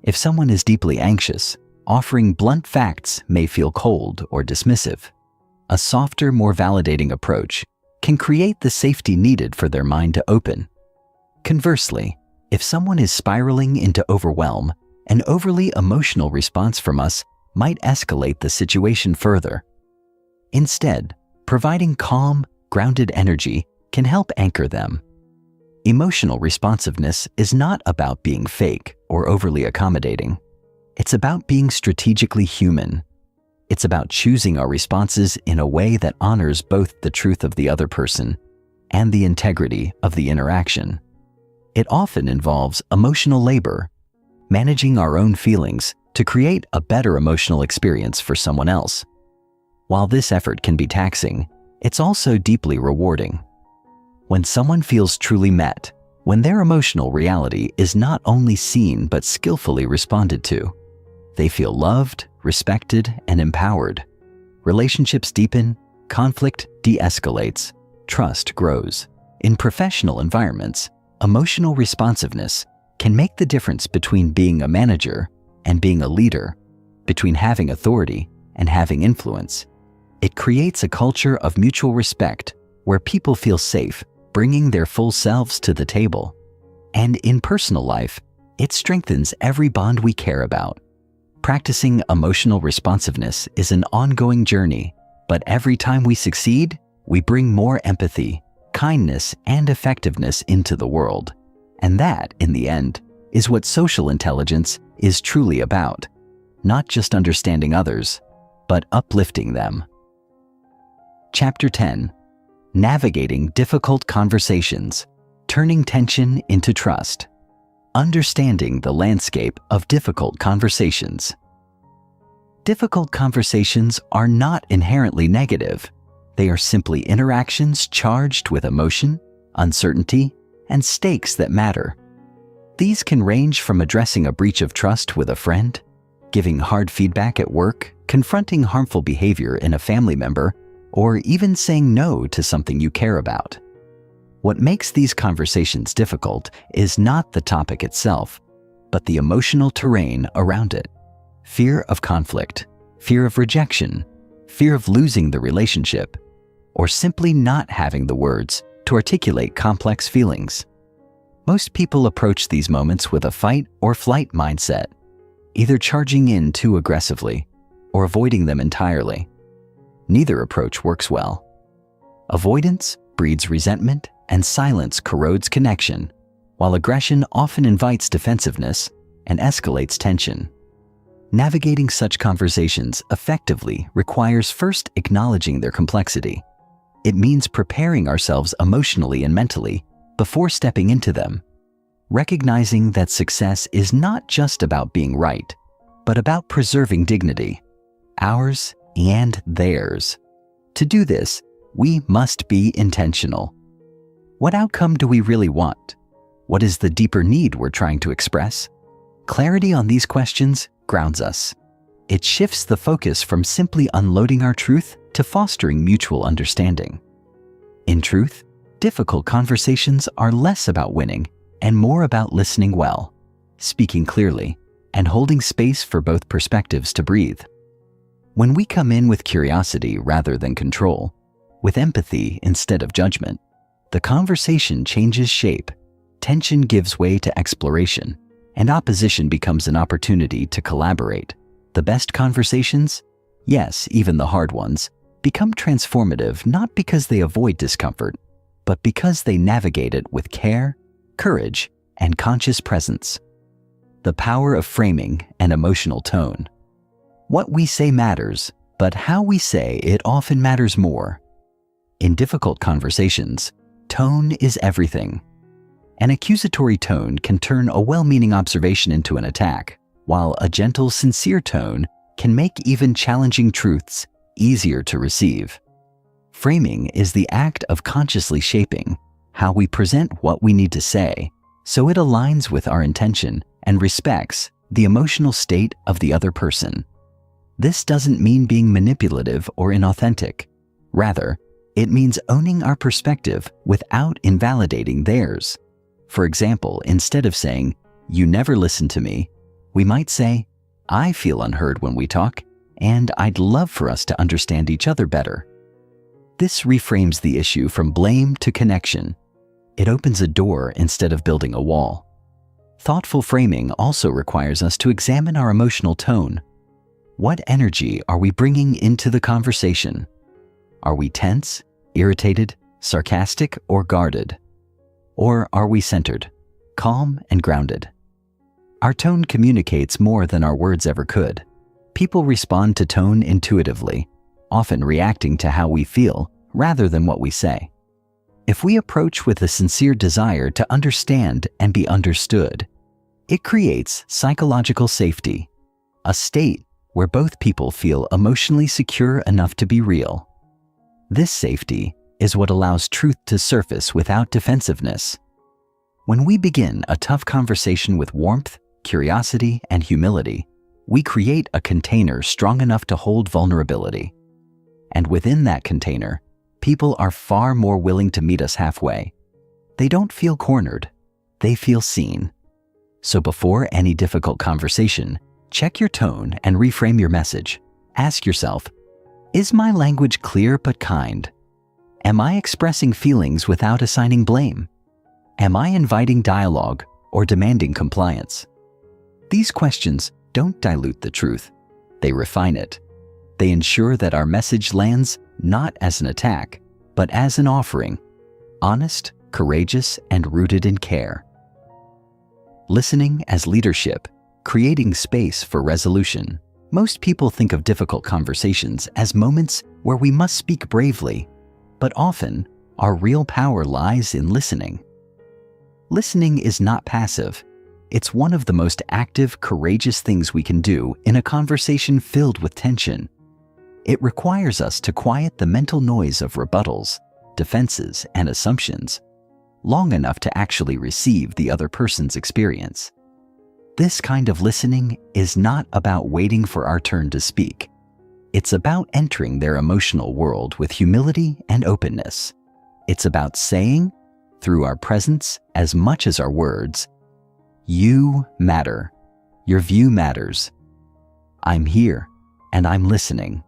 If someone is deeply anxious, offering blunt facts may feel cold or dismissive. A softer, more validating approach can create the safety needed for their mind to open. Conversely, if someone is spiraling into overwhelm, an overly emotional response from us might escalate the situation further. Instead, providing calm, grounded energy can help anchor them. Emotional responsiveness is not about being fake or overly accommodating. It's about being strategically human. It's about choosing our responses in a way that honors both the truth of the other person and the integrity of the interaction. It often involves emotional labor, managing our own feelings to create a better emotional experience for someone else. While this effort can be taxing, it's also deeply rewarding. When someone feels truly met, when their emotional reality is not only seen but skillfully responded to, they feel loved, respected, and empowered. Relationships deepen, conflict de-escalates, trust grows. In professional environments, emotional responsiveness can make the difference between being a manager and being a leader, between having authority and having influence. It creates a culture of mutual respect where people feel safe bringing their full selves to the table. And in personal life, it strengthens every bond we care about. Practicing emotional responsiveness is an ongoing journey, but every time we succeed, we bring more empathy, kindness, and effectiveness into the world. And that, in the end, is what social intelligence is truly about. Not just understanding others, but uplifting them. Chapter 10. Navigating difficult conversations, turning tension into trust. Understanding the landscape of difficult conversations. Difficult conversations are not inherently negative. They are simply interactions charged with emotion, uncertainty, and stakes that matter. These can range from addressing a breach of trust with a friend, giving hard feedback at work, confronting harmful behavior in a family member, or even saying no to something you care about. What makes these conversations difficult is not the topic itself, but the emotional terrain around it. Fear of conflict, fear of rejection, fear of losing the relationship, or simply not having the words to articulate complex feelings. Most people approach these moments with a fight or flight mindset, either charging in too aggressively or avoiding them entirely. Neither approach works well. Avoidance breeds resentment and silence corrodes connection, while aggression often invites defensiveness and escalates tension. Navigating such conversations effectively requires first acknowledging their complexity. It means preparing ourselves emotionally and mentally before stepping into them, recognizing that success is not just about being right, but about preserving dignity, ours and theirs. To do this, we must be intentional. What outcome do we really want? What is the deeper need we're trying to express? Clarity on these questions grounds us. It shifts the focus from simply unloading our truth to fostering mutual understanding. In truth, difficult conversations are less about winning and more about listening well, speaking clearly, and holding space for both perspectives to breathe. When we come in with curiosity rather than control, with empathy instead of judgment, the conversation changes shape, tension gives way to exploration, and opposition becomes an opportunity to collaborate. The best conversations, yes, even the hard ones, become transformative not because they avoid discomfort, but because they navigate it with care, courage, and conscious presence. The power of framing and emotional tone. What we say matters, but how we say it often matters more. In difficult conversations, tone is everything. An accusatory tone can turn a well-meaning observation into an attack, while a gentle, sincere tone can make even challenging truths easier to receive. Framing is the act of consciously shaping how we present what we need to say, so it aligns with our intention and respects the emotional state of the other person. This doesn't mean being manipulative or inauthentic. Rather, it means owning our perspective without invalidating theirs. For example, instead of saying, "You never listen to me," we might say, "I feel unheard when we talk, and I'd love for us to understand each other better." This reframes the issue from blame to connection. It opens a door instead of building a wall. Thoughtful framing also requires us to examine our emotional tone. What energy are we bringing into the conversation? Are we tense, irritated, sarcastic, or guarded? Or are we centered, calm, and grounded? Our tone communicates more than our words ever could. People respond to tone intuitively, often reacting to how we feel rather than what we say. If we approach with a sincere desire to understand and be understood, it creates psychological safety, a state where both people feel emotionally secure enough to be real. This safety is what allows truth to surface without defensiveness. When we begin a tough conversation with warmth, curiosity, and humility, we create a container strong enough to hold vulnerability. And within that container, people are far more willing to meet us halfway. They don't feel cornered, they feel seen. So before any difficult conversation, check your tone and reframe your message. Ask yourself, is my language clear but kind? Am I expressing feelings without assigning blame? Am I inviting dialogue or demanding compliance? These questions don't dilute the truth. They refine it. They ensure that our message lands not as an attack, but as an offering, honest, courageous, and rooted in care. Listening as leadership, creating space for resolution. Most people think of difficult conversations as moments where we must speak bravely, but often our real power lies in listening. Listening is not passive. It's one of the most active, courageous things we can do in a conversation filled with tension. It requires us to quiet the mental noise of rebuttals, defenses, and assumptions long enough to actually receive the other person's experience. This kind of listening is not about waiting for our turn to speak. It's about entering their emotional world with humility and openness. It's about saying, through our presence as much as our words, "You matter. Your view matters. I'm here, and I'm listening."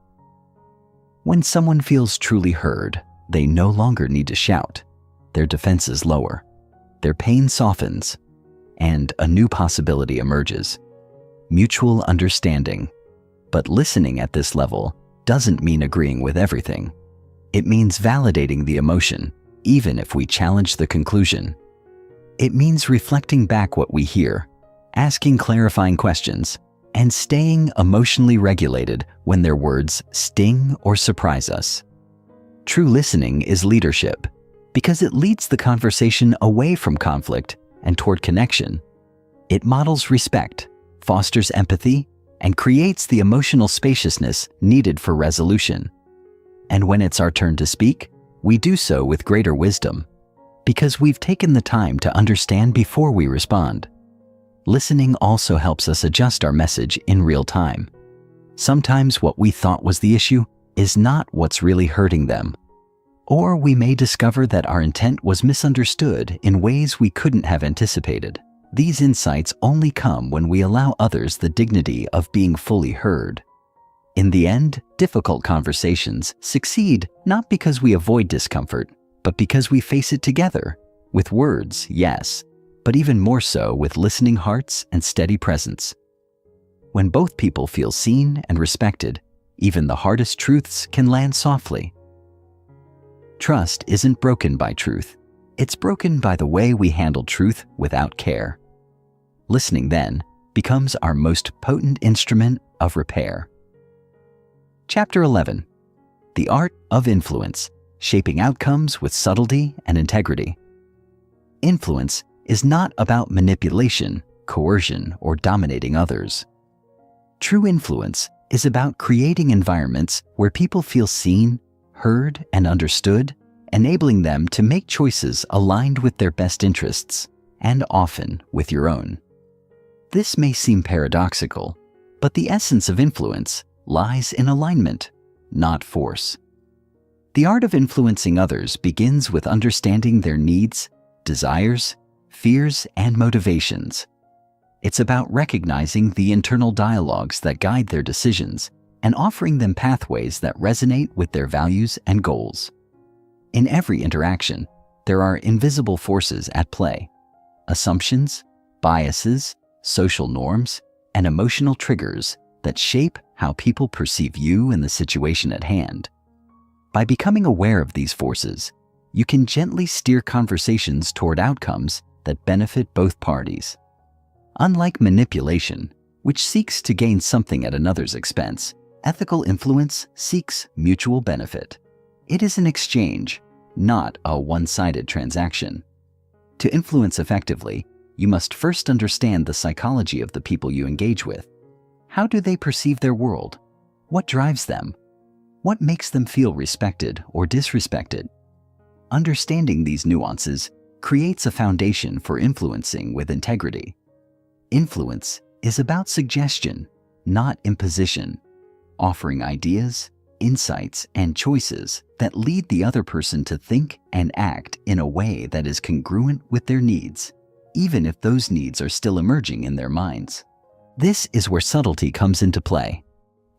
When someone feels truly heard, they no longer need to shout. Their defenses lower. Their pain softens, and a new possibility emerges. Mutual understanding. But listening at this level doesn't mean agreeing with everything. It means validating the emotion, even if we challenge the conclusion. It means reflecting back what we hear, asking clarifying questions, and staying emotionally regulated when their words sting or surprise us. True listening is leadership because it leads the conversation away from conflict and toward connection. It models respect, fosters empathy, and creates the emotional spaciousness needed for resolution. And when it's our turn to speak, we do so with greater wisdom, because we've taken the time to understand before we respond. Listening also helps us adjust our message in real time. Sometimes what we thought was the issue is not what's really hurting them. Or we may discover that our intent was misunderstood in ways we couldn't have anticipated. These insights only come when we allow others the dignity of being fully heard. In the end, difficult conversations succeed not because we avoid discomfort, but because we face it together. With words, yes, but even more so with listening hearts and steady presence. When both people feel seen and respected, even the hardest truths can land softly. Trust isn't broken by truth. It's broken by the way we handle truth without care. Listening, then, becomes our most potent instrument of repair. Chapter 11. The Art of Influence, Shaping Outcomes with Subtlety and Integrity. Influence is not about manipulation, coercion, or dominating others. True influence is about creating environments where people feel seen, heard, and understood, enabling them to make choices aligned with their best interests, and often with your own. This may seem paradoxical, but the essence of influence lies in alignment, not force. The art of influencing others begins with understanding their needs, desires, fears, and motivations. It's about recognizing the internal dialogues that guide their decisions and offering them pathways that resonate with their values and goals. In every interaction, there are invisible forces at play: assumptions, biases, social norms, and emotional triggers that shape how people perceive you and the situation at hand. By becoming aware of these forces, you can gently steer conversations toward outcomes that benefit both parties. Unlike manipulation, which seeks to gain something at another's expense, ethical influence seeks mutual benefit. It is an exchange, not a one-sided transaction. To influence effectively, you must first understand the psychology of the people you engage with. How do they perceive their world? What drives them? What makes them feel respected or disrespected? Understanding these nuances creates a foundation for influencing with integrity. Influence is about suggestion, not imposition, offering ideas, insights, and choices that lead the other person to think and act in a way that is congruent with their needs, even if those needs are still emerging in their minds. This is where subtlety comes into play.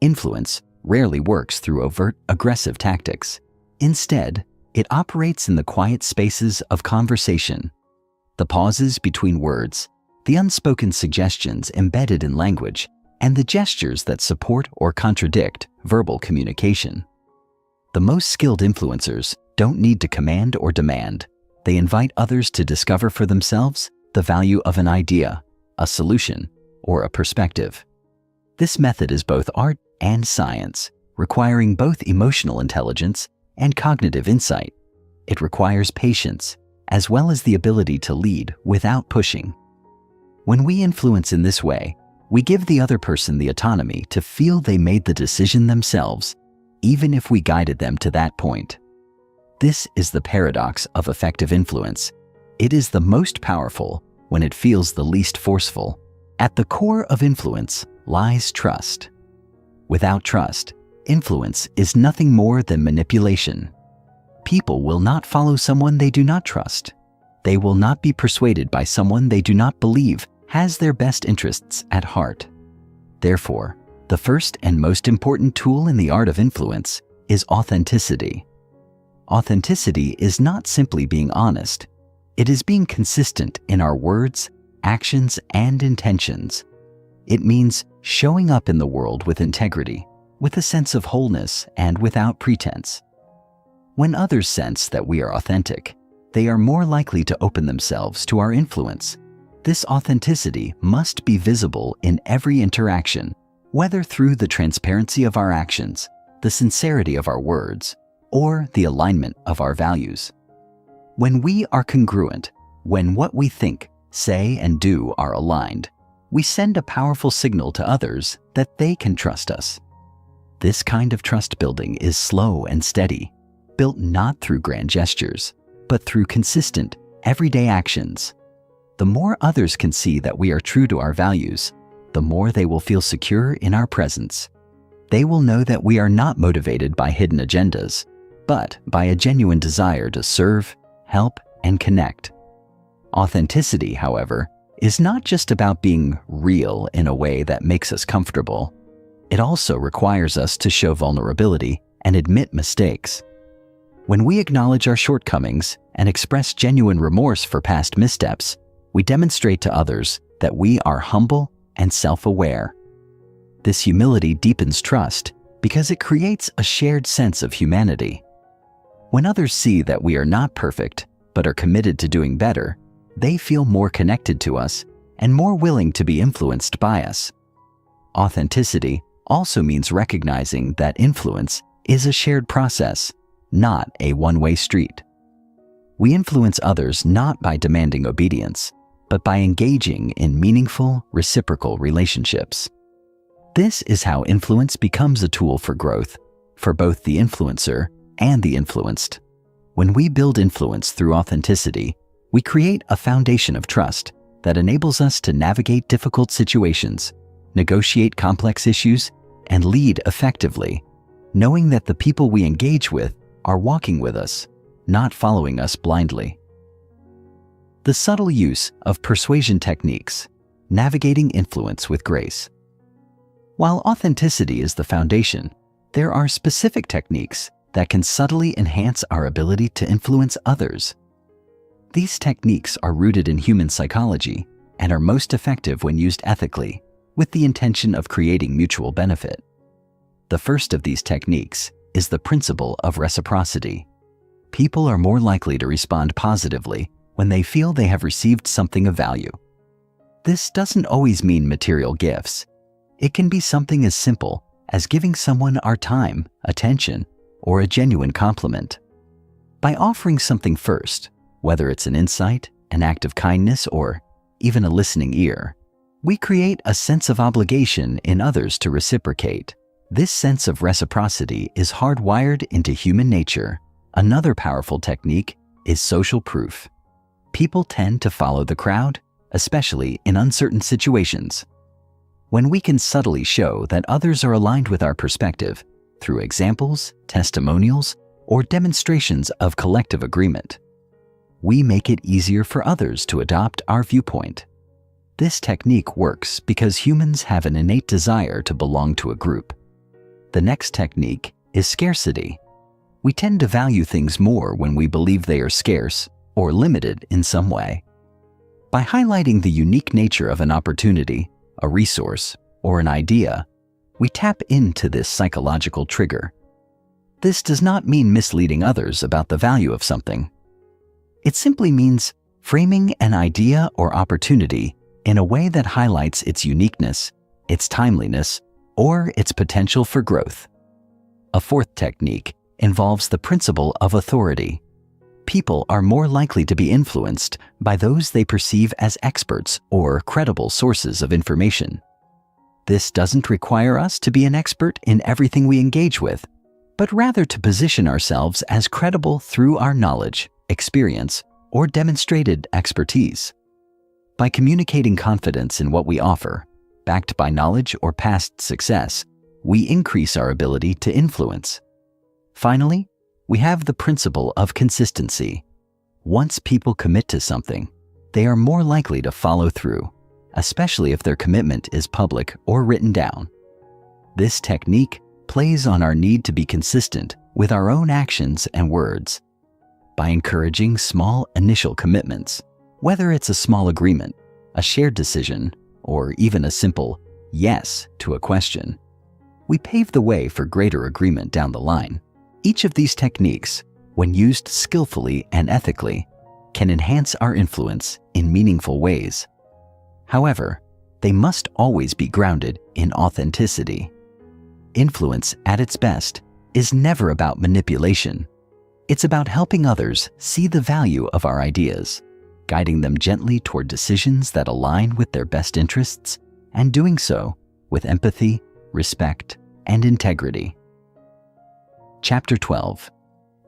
Influence rarely works through overt, aggressive tactics. Instead, it operates in the quiet spaces of conversation, the pauses between words, the unspoken suggestions embedded in language, and the gestures that support or contradict verbal communication. The most skilled influencers don't need to command or demand. They invite others to discover for themselves the value of an idea, a solution, or a perspective. This method is both art and science, requiring both emotional intelligence and cognitive insight. It requires patience, as well as the ability to lead without pushing. When we influence in this way, we give the other person the autonomy to feel they made the decision themselves, even if we guided them to that point. This is the paradox of effective influence. It is the most powerful when it feels the least forceful. At the core of influence lies trust. Without trust, influence is nothing more than manipulation. People will not follow someone they do not trust. They will not be persuaded by someone they do not believe has their best interests at heart. Therefore, the first and most important tool in the art of influence is authenticity. Authenticity is not simply being honest. It is being consistent in our words, actions, and intentions. It means showing up in the world with integrity, with a sense of wholeness, and without pretense. When others sense that we are authentic, they are more likely to open themselves to our influence. This authenticity must be visible in every interaction, whether through the transparency of our actions, the sincerity of our words, or the alignment of our values. When we are congruent, when what we think, say, and do are aligned, we send a powerful signal to others that they can trust us. This kind of trust building is slow and steady, built not through grand gestures, but through consistent, everyday actions. The more others can see that we are true to our values, the more they will feel secure in our presence. They will know that we are not motivated by hidden agendas, but by a genuine desire to serve, help, and connect. Authenticity, however, is not just about being real in a way that makes us comfortable. It also requires us to show vulnerability and admit mistakes. When we acknowledge our shortcomings and express genuine remorse for past missteps, we demonstrate to others that we are humble and self-aware. This humility deepens trust because it creates a shared sense of humanity. When others see that we are not perfect but are committed to doing better, they feel more connected to us and more willing to be influenced by us. Authenticity also means recognizing that influence is a shared process, not a one-way street. We influence others not by demanding obedience, but by engaging in meaningful, reciprocal relationships. This is how influence becomes a tool for growth, for both the influencer and the influenced. When we build influence through authenticity, we create a foundation of trust that enables us to navigate difficult situations, negotiate complex issues, and lead effectively, knowing that the people we engage with are walking with us, not following us blindly. The subtle use of persuasion techniques, navigating influence with grace. While authenticity is the foundation, there are specific techniques that can subtly enhance our ability to influence others. These techniques are rooted in human psychology and are most effective when used ethically, with the intention of creating mutual benefit. The first of these techniques is the principle of reciprocity. People are more likely to respond positively when they feel they have received something of value. This doesn't always mean material gifts. It can be something as simple as giving someone our time, attention, or a genuine compliment. By offering something first, whether it's an insight, an act of kindness, or even a listening ear, we create a sense of obligation in others to reciprocate. This sense of reciprocity is hardwired into human nature. Another powerful technique is social proof. People tend to follow the crowd, especially in uncertain situations. When we can subtly show that others are aligned with our perspective through examples, testimonials, or demonstrations of collective agreement, we make it easier for others to adopt our viewpoint. This technique works because humans have an innate desire to belong to a group. The next technique is scarcity. We tend to value things more when we believe they are scarce or limited in some way. By highlighting the unique nature of an opportunity, a resource, or an idea, we tap into this psychological trigger. This does not mean misleading others about the value of something. It simply means framing an idea or opportunity in a way that highlights its uniqueness, its timeliness, or its potential for growth. A fourth technique involves the principle of authority. People are more likely to be influenced by those they perceive as experts or credible sources of information. This doesn't require us to be an expert in everything we engage with, but rather to position ourselves as credible through our knowledge, experience, or demonstrated expertise. By communicating confidence in what we offer, backed by knowledge or past success, we increase our ability to influence. Finally, we have the principle of consistency. Once people commit to something, they are more likely to follow through, especially if their commitment is public or written down. This technique plays on our need to be consistent with our own actions and words. By encouraging small initial commitments, whether it's a small agreement, a shared decision, or even a simple yes to a question, we pave the way for greater agreement down the line. Each of these techniques, when used skillfully and ethically, can enhance our influence in meaningful ways. However, they must always be grounded in authenticity. Influence at its best is never about manipulation. It's about helping others see the value of our ideas, guiding them gently toward decisions that align with their best interests, and doing so with empathy, respect, and integrity. Chapter 12.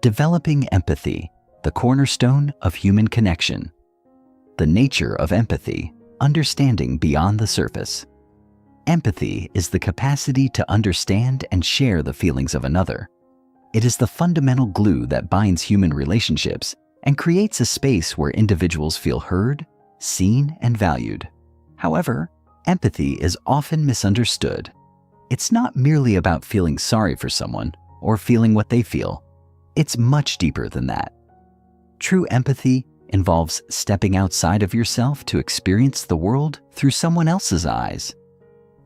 Developing Empathy, the cornerstone of human connection. The nature of empathy, understanding beyond the surface. Empathy is the capacity to understand and share the feelings of another. It is the fundamental glue that binds human relationships and creates a space where individuals feel heard, seen, and valued. However, empathy is often misunderstood. It's not merely about feeling sorry for someone or feeling what they feel. It's much deeper than that. True empathy involves stepping outside of yourself to experience the world through someone else's eyes.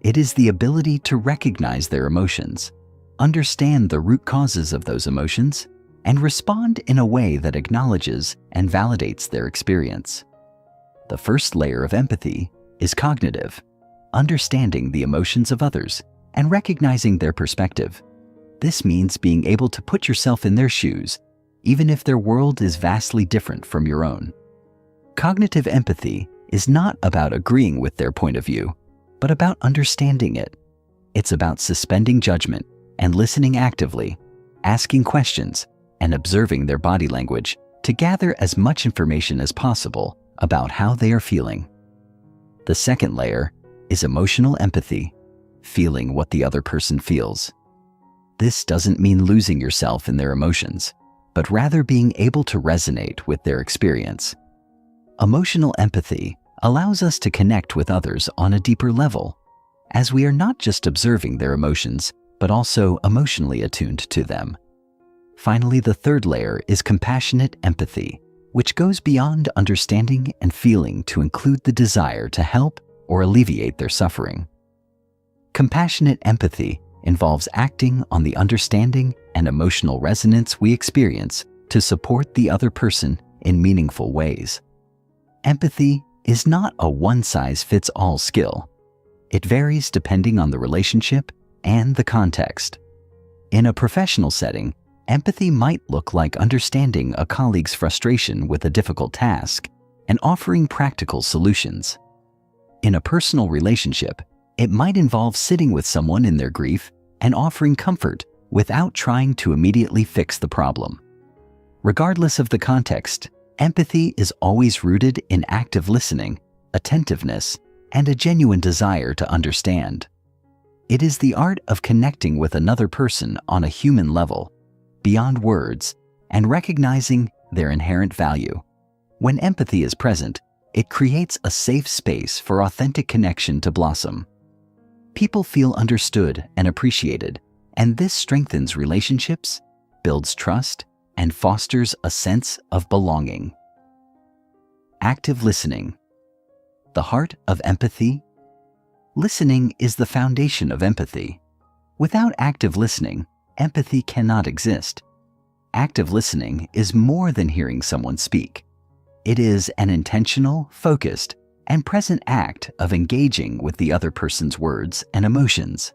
It is the ability to recognize their emotions, understand the root causes of those emotions, and respond in a way that acknowledges and validates their experience. The first layer of empathy is cognitive, understanding the emotions of others and recognizing their perspective. This means being able to put yourself in their shoes, even if their world is vastly different from your own. Cognitive empathy is not about agreeing with their point of view, but about understanding it. It's about suspending judgment and listening actively, asking questions, and observing their body language to gather as much information as possible about how they are feeling. The second layer is emotional empathy, feeling what the other person feels. This doesn't mean losing yourself in their emotions, but rather being able to resonate with their experience. Emotional empathy allows us to connect with others on a deeper level, as we are not just observing their emotions, but also emotionally attuned to them. Finally, the third layer is compassionate empathy, which goes beyond understanding and feeling to include the desire to help or alleviate their suffering. Compassionate empathy involves acting on the understanding and emotional resonance we experience to support the other person in meaningful ways. Empathy is not a one-size-fits-all skill. It varies depending on the relationship and the context. In a professional setting, empathy might look like understanding a colleague's frustration with a difficult task and offering practical solutions. In a personal relationship, it might involve sitting with someone in their grief and offering comfort without trying to immediately fix the problem. Regardless of the context, empathy is always rooted in active listening, attentiveness, and a genuine desire to understand. It is the art of connecting with another person on a human level, beyond words, and recognizing their inherent value. When empathy is present, it creates a safe space for authentic connection to blossom. People feel understood and appreciated, and this strengthens relationships, builds trust, and fosters a sense of belonging. Active listening. The heart of empathy. Listening is the foundation of empathy. Without active listening, empathy cannot exist. Active listening is more than hearing someone speak. It is an intentional, focused, and present act of engaging with the other person's words and emotions.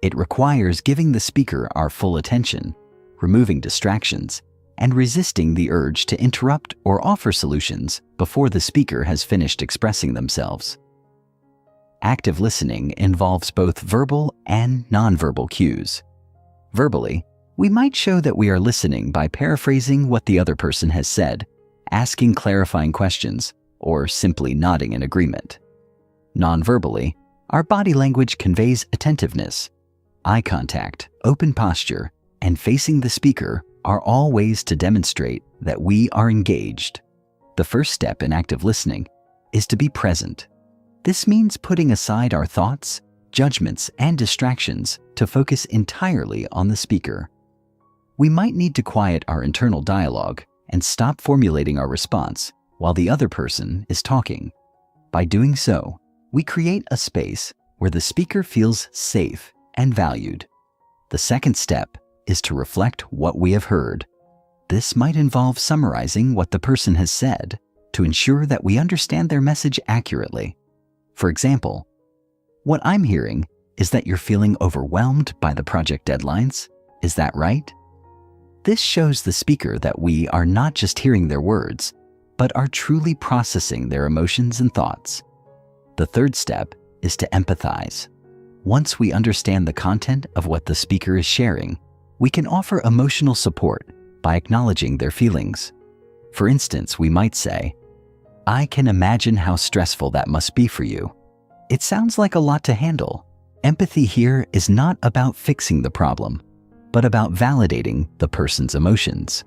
It requires giving the speaker our full attention, removing distractions, and resisting the urge to interrupt or offer solutions before the speaker has finished expressing themselves. Active listening involves both verbal and nonverbal cues. Verbally, we might show that we are listening by paraphrasing what the other person has said, asking clarifying questions, or simply nodding in agreement. Non-verbally, our body language conveys attentiveness. Eye contact, open posture, and facing the speaker are all ways to demonstrate that we are engaged. The first step in active listening is to be present. This means putting aside our thoughts, judgments, and distractions to focus entirely on the speaker. We might need to quiet our internal dialogue and stop formulating our response while the other person is talking. By doing so, we create a space where the speaker feels safe and valued. The second step is to reflect what we have heard. This might involve summarizing what the person has said to ensure that we understand their message accurately. For example, what I'm hearing is that you're feeling overwhelmed by the project deadlines. Is that right? This shows the speaker that we are not just hearing their words, but are truly processing their emotions and thoughts. The third step is to empathize. Once we understand the content of what the speaker is sharing, we can offer emotional support by acknowledging their feelings. For instance, we might say, "I can imagine how stressful that must be for you." It sounds like a lot to handle. Empathy here is not about fixing the problem, but about validating the person's emotions.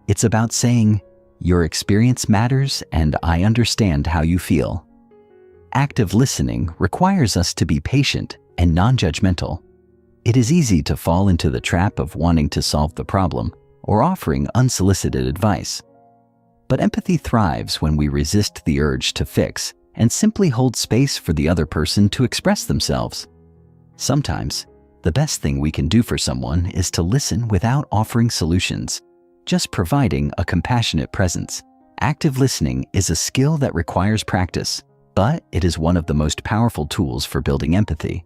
It's about saying, "Your experience matters and I understand how you feel." Active listening requires us to be patient and non-judgmental. It is easy to fall into the trap of wanting to solve the problem or offering unsolicited advice. But empathy thrives when we resist the urge to fix and simply hold space for the other person to express themselves. Sometimes, the best thing we can do for someone is to listen without offering solutions, just providing a compassionate presence. Active listening is a skill that requires practice, but it is one of the most powerful tools for building empathy.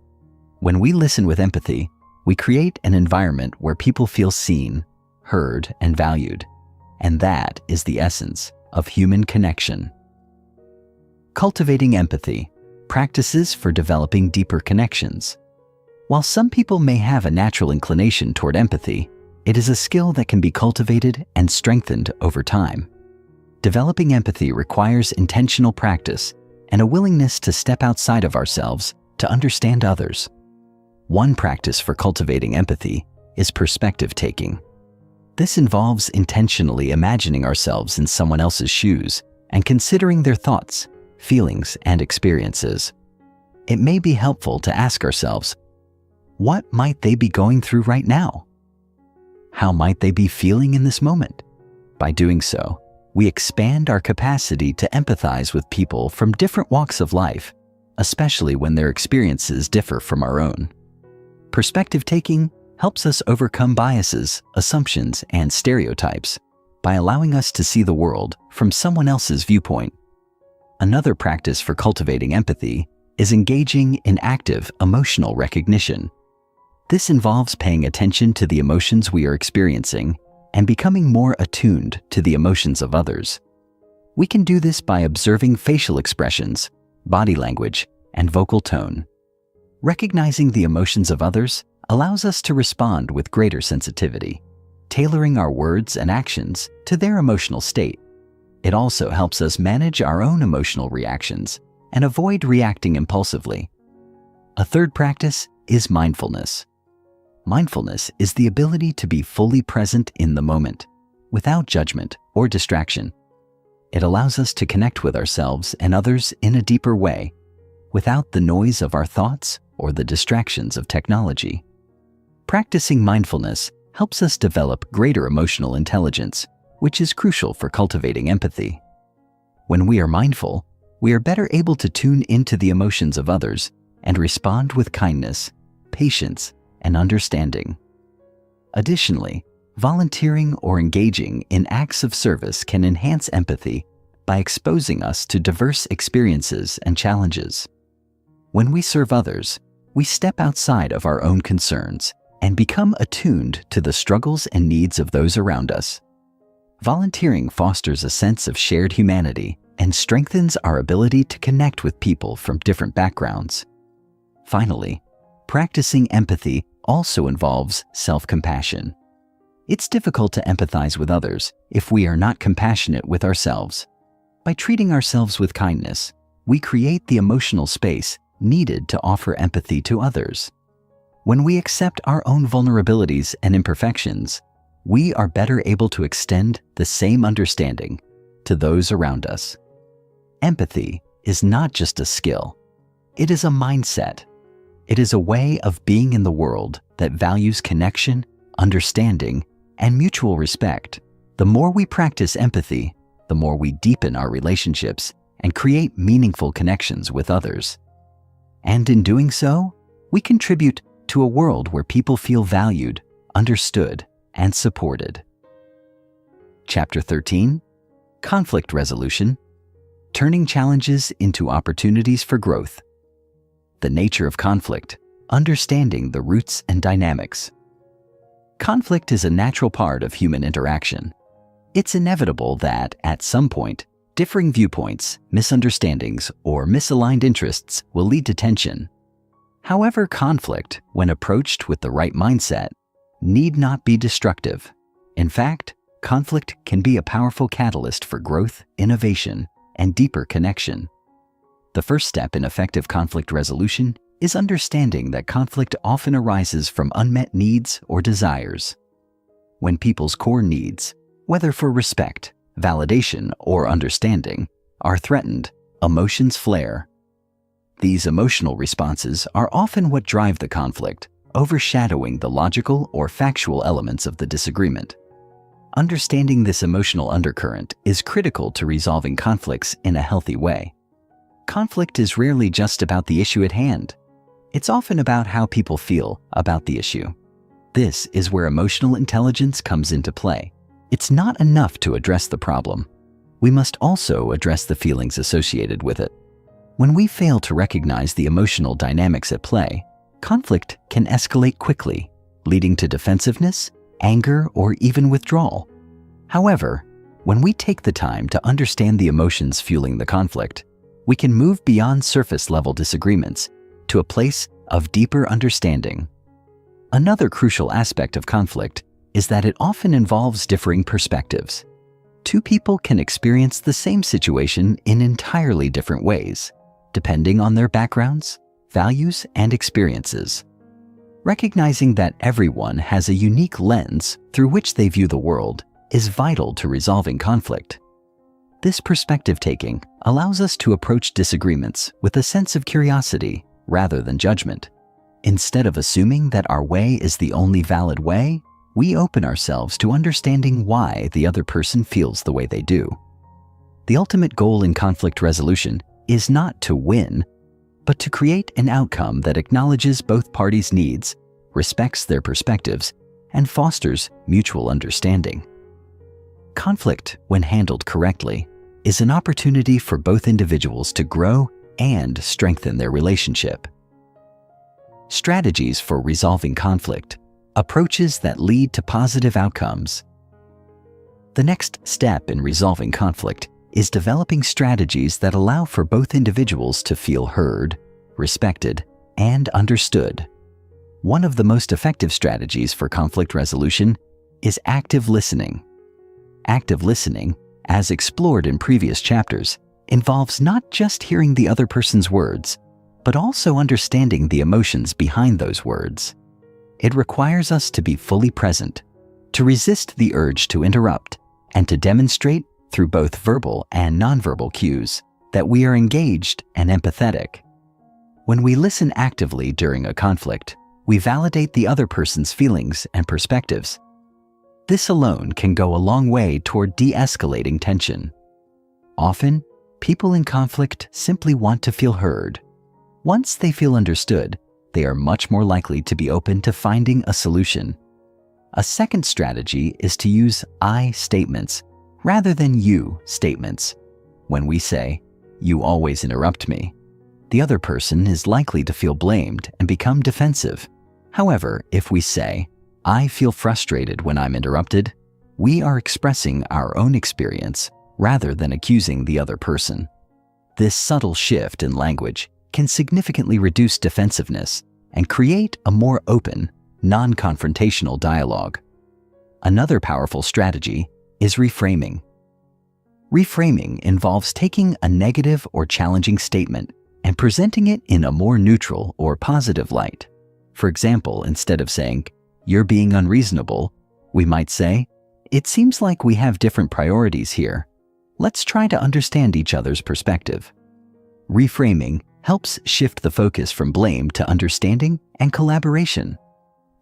When we listen with empathy, we create an environment where people feel seen, heard, and valued. And that is the essence of human connection. Cultivating empathy, practices for developing deeper connections. While some people may have a natural inclination toward empathy, it is a skill that can be cultivated and strengthened over time. Developing empathy requires intentional practice and a willingness to step outside of ourselves to understand others. One practice for cultivating empathy is perspective taking. This involves intentionally imagining ourselves in someone else's shoes and considering their thoughts, feelings, and experiences. It may be helpful to ask ourselves, what might they be going through right now? How might they be feeling in this moment? By doing so, we expand our capacity to empathize with people from different walks of life, especially when their experiences differ from our own. Perspective taking helps us overcome biases, assumptions, and stereotypes by allowing us to see the world from someone else's viewpoint. Another practice for cultivating empathy is engaging in active emotional recognition. This involves paying attention to the emotions we are experiencing and becoming more attuned to the emotions of others. We can do this by observing facial expressions, body language, and vocal tone. Recognizing the emotions of others allows us to respond with greater sensitivity, tailoring our words and actions to their emotional state. It also helps us manage our own emotional reactions and avoid reacting impulsively. A third practice is mindfulness. Mindfulness is the ability to be fully present in the moment, without judgment or distraction. It allows us to connect with ourselves and others in a deeper way, without the noise of our thoughts or the distractions of technology. Practicing mindfulness helps us develop greater emotional intelligence, which is crucial for cultivating empathy. When we are mindful, we are better able to tune into the emotions of others and respond with kindness, patience, and understanding. Additionally, volunteering or engaging in acts of service can enhance empathy by exposing us to diverse experiences and challenges. When we serve others, we step outside of our own concerns and become attuned to the struggles and needs of those around us. Volunteering fosters a sense of shared humanity and strengthens our ability to connect with people from different backgrounds. Finally, practicing empathy also involves self-compassion. It's difficult to empathize with others if we are not compassionate with ourselves. By treating ourselves with kindness, we create the emotional space needed to offer empathy to others. When we accept our own vulnerabilities and imperfections, we are better able to extend the same understanding to those around us. Empathy is not just a skill. It is a mindset. It is a way of being in the world that values connection, understanding, and mutual respect. The more we practice empathy, the more we deepen our relationships and create meaningful connections with others. And in doing so, we contribute to a world where people feel valued, understood, and supported. Chapter 13, Conflict Resolution, Turning Challenges into Opportunities for Growth. The nature of conflict, understanding the roots and dynamics. Conflict is a natural part of human interaction. It's inevitable that, at some point, differing viewpoints, misunderstandings, or misaligned interests will lead to tension. However, conflict, when approached with the right mindset, need not be destructive. In fact, conflict can be a powerful catalyst for growth, innovation, and deeper connection. The first step in effective conflict resolution is understanding that conflict often arises from unmet needs or desires. When people's core needs, whether for respect, validation, or understanding, are threatened, emotions flare. These emotional responses are often what drive the conflict, overshadowing the logical or factual elements of the disagreement. Understanding this emotional undercurrent is critical to resolving conflicts in a healthy way. Conflict is rarely just about the issue at hand. It's often about how people feel about the issue. This is where emotional intelligence comes into play. It's not enough to address the problem. We must also address the feelings associated with it. When we fail to recognize the emotional dynamics at play, conflict can escalate quickly, leading to defensiveness, anger, or even withdrawal. However, when we take the time to understand the emotions fueling the conflict, we can move beyond surface-level disagreements to a place of deeper understanding. Another crucial aspect of conflict is that it often involves differing perspectives. Two people can experience the same situation in entirely different ways, depending on their backgrounds, values, and experiences. Recognizing that everyone has a unique lens through which they view the world is vital to resolving conflict. This perspective taking allows us to approach disagreements with a sense of curiosity rather than judgment. Instead of assuming that our way is the only valid way, we open ourselves to understanding why the other person feels the way they do. The ultimate goal in conflict resolution is not to win, but to create an outcome that acknowledges both parties' needs, respects their perspectives, and fosters mutual understanding. Conflict, when handled correctly, is an opportunity for both individuals to grow and strengthen their relationship. Strategies for resolving conflict, approaches that lead to positive outcomes. The next step in resolving conflict is developing strategies that allow for both individuals to feel heard, respected, and understood. One of the most effective strategies for conflict resolution is active listening. Active listening, as explored in previous chapters, involves not just hearing the other person's words, but also understanding the emotions behind those words. It requires us to be fully present, to resist the urge to interrupt, and to demonstrate through both verbal and nonverbal cues that we are engaged and empathetic. When we listen actively during a conflict, we validate the other person's feelings and perspectives. This alone can go a long way toward de-escalating tension. Often, people in conflict simply want to feel heard. Once they feel understood, they are much more likely to be open to finding a solution. A second strategy is to use I statements rather than you statements. When we say, "You always interrupt me," the other person is likely to feel blamed and become defensive. However, if we say, "I feel frustrated when I'm interrupted," we are expressing our own experience rather than accusing the other person. This subtle shift in language can significantly reduce defensiveness and create a more open, non-confrontational dialogue. Another powerful strategy is reframing. Reframing involves taking a negative or challenging statement and presenting it in a more neutral or positive light. For example, instead of saying, "You're being unreasonable," we might say, "It seems like we have different priorities here. Let's try to understand each other's perspective." Reframing helps shift the focus from blame to understanding and collaboration.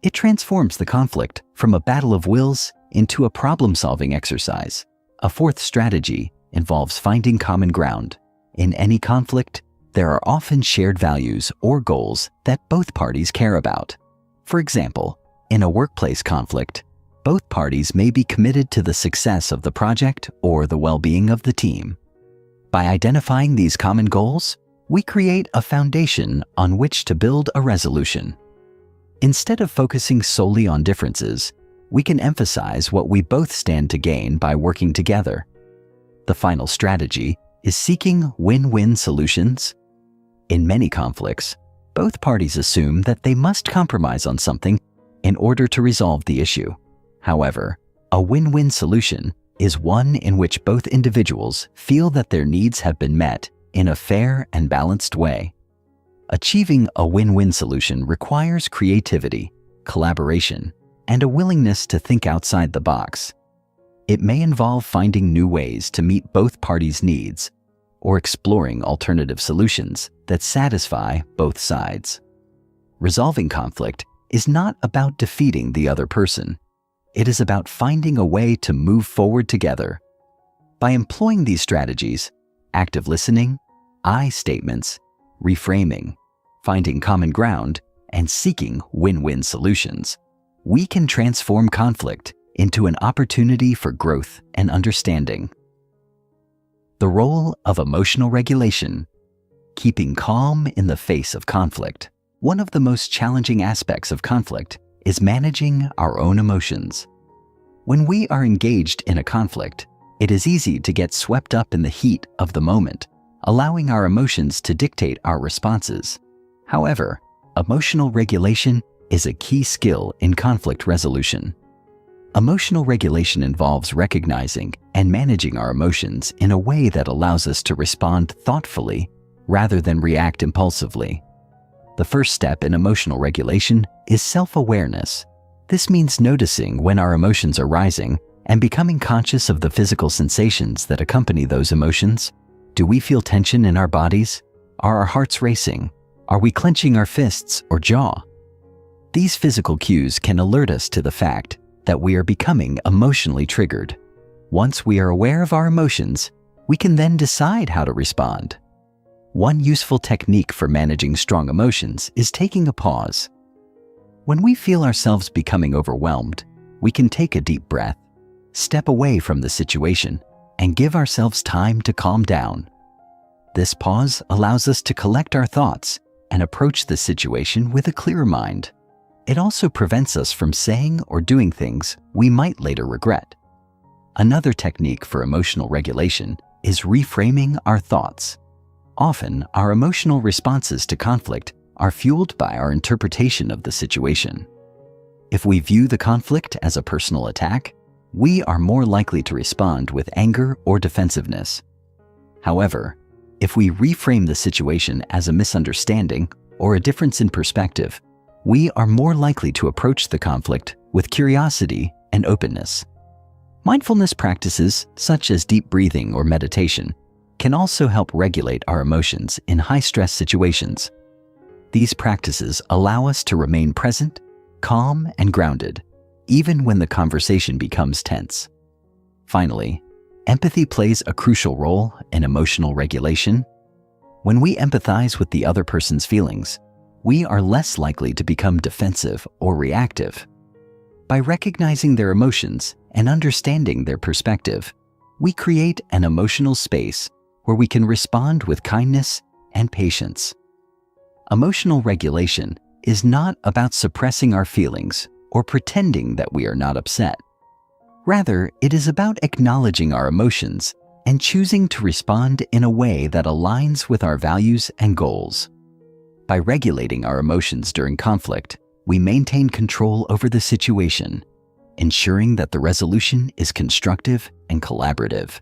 It transforms the conflict from a battle of wills into a problem-solving exercise. A fourth strategy involves finding common ground. In any conflict, there are often shared values or goals that both parties care about. For example, in a workplace conflict, both parties may be committed to the success of the project or the well-being of the team. By identifying these common goals, we create a foundation on which to build a resolution. Instead of focusing solely on differences, we can emphasize what we both stand to gain by working together. The final strategy is seeking win-win solutions. In many conflicts, both parties assume that they must compromise on something in order to resolve the issue. However, A win-win solution is one in which both individuals feel that their needs have been met in a fair and balanced way. Achieving a win-win solution requires creativity, collaboration, and a willingness to think outside the box. It may involve finding new ways to meet both parties' needs or exploring alternative solutions that satisfy both sides. Resolving conflict is not about defeating the other person. It is about finding a way to move forward together. By employing these strategies, active listening, I statements, reframing, finding common ground, and seeking win-win solutions, we can transform conflict into an opportunity for growth and understanding. The role of emotional regulation. Keeping calm in the face of conflict. One of the most challenging aspects of conflict is managing our own emotions. When we are engaged in a conflict, it is easy to get swept up in the heat of the moment, allowing our emotions to dictate our responses. However, emotional regulation is a key skill in conflict resolution. Emotional regulation involves recognizing and managing our emotions in a way that allows us to respond thoughtfully rather than react impulsively. The first step in emotional regulation is self-awareness. This means noticing when our emotions are rising and becoming conscious of the physical sensations that accompany those emotions. Do we feel tension in our bodies? Are our hearts racing? Are we clenching our fists or jaw? These physical cues can alert us to the fact that we are becoming emotionally triggered. Once we are aware of our emotions, we can then decide how to respond. One useful technique for managing strong emotions is taking a pause. When we feel ourselves becoming overwhelmed, we can take a deep breath, step away from the situation, and give ourselves time to calm down. This pause allows us to collect our thoughts and approach the situation with a clearer mind. It also prevents us from saying or doing things we might later regret. Another technique for emotional regulation is reframing our thoughts. Often, our emotional responses to conflict are fueled by our interpretation of the situation. If we view the conflict as a personal attack, we are more likely to respond with anger or defensiveness. However, if we reframe the situation as a misunderstanding or a difference in perspective, we are more likely to approach the conflict with curiosity and openness. Mindfulness practices, such as deep breathing or meditation, can also help regulate our emotions in high-stress situations. These practices allow us to remain present, calm, and grounded, even when the conversation becomes tense. Finally, empathy plays a crucial role in emotional regulation. When we empathize with the other person's feelings, we are less likely to become defensive or reactive. By recognizing their emotions and understanding their perspective, we create an emotional space where we can respond with kindness and patience. Emotional regulation is not about suppressing our feelings or pretending that we are not upset. Rather, it is about acknowledging our emotions and choosing to respond in a way that aligns with our values and goals. By regulating our emotions during conflict, we maintain control over the situation, ensuring that the resolution is constructive and collaborative.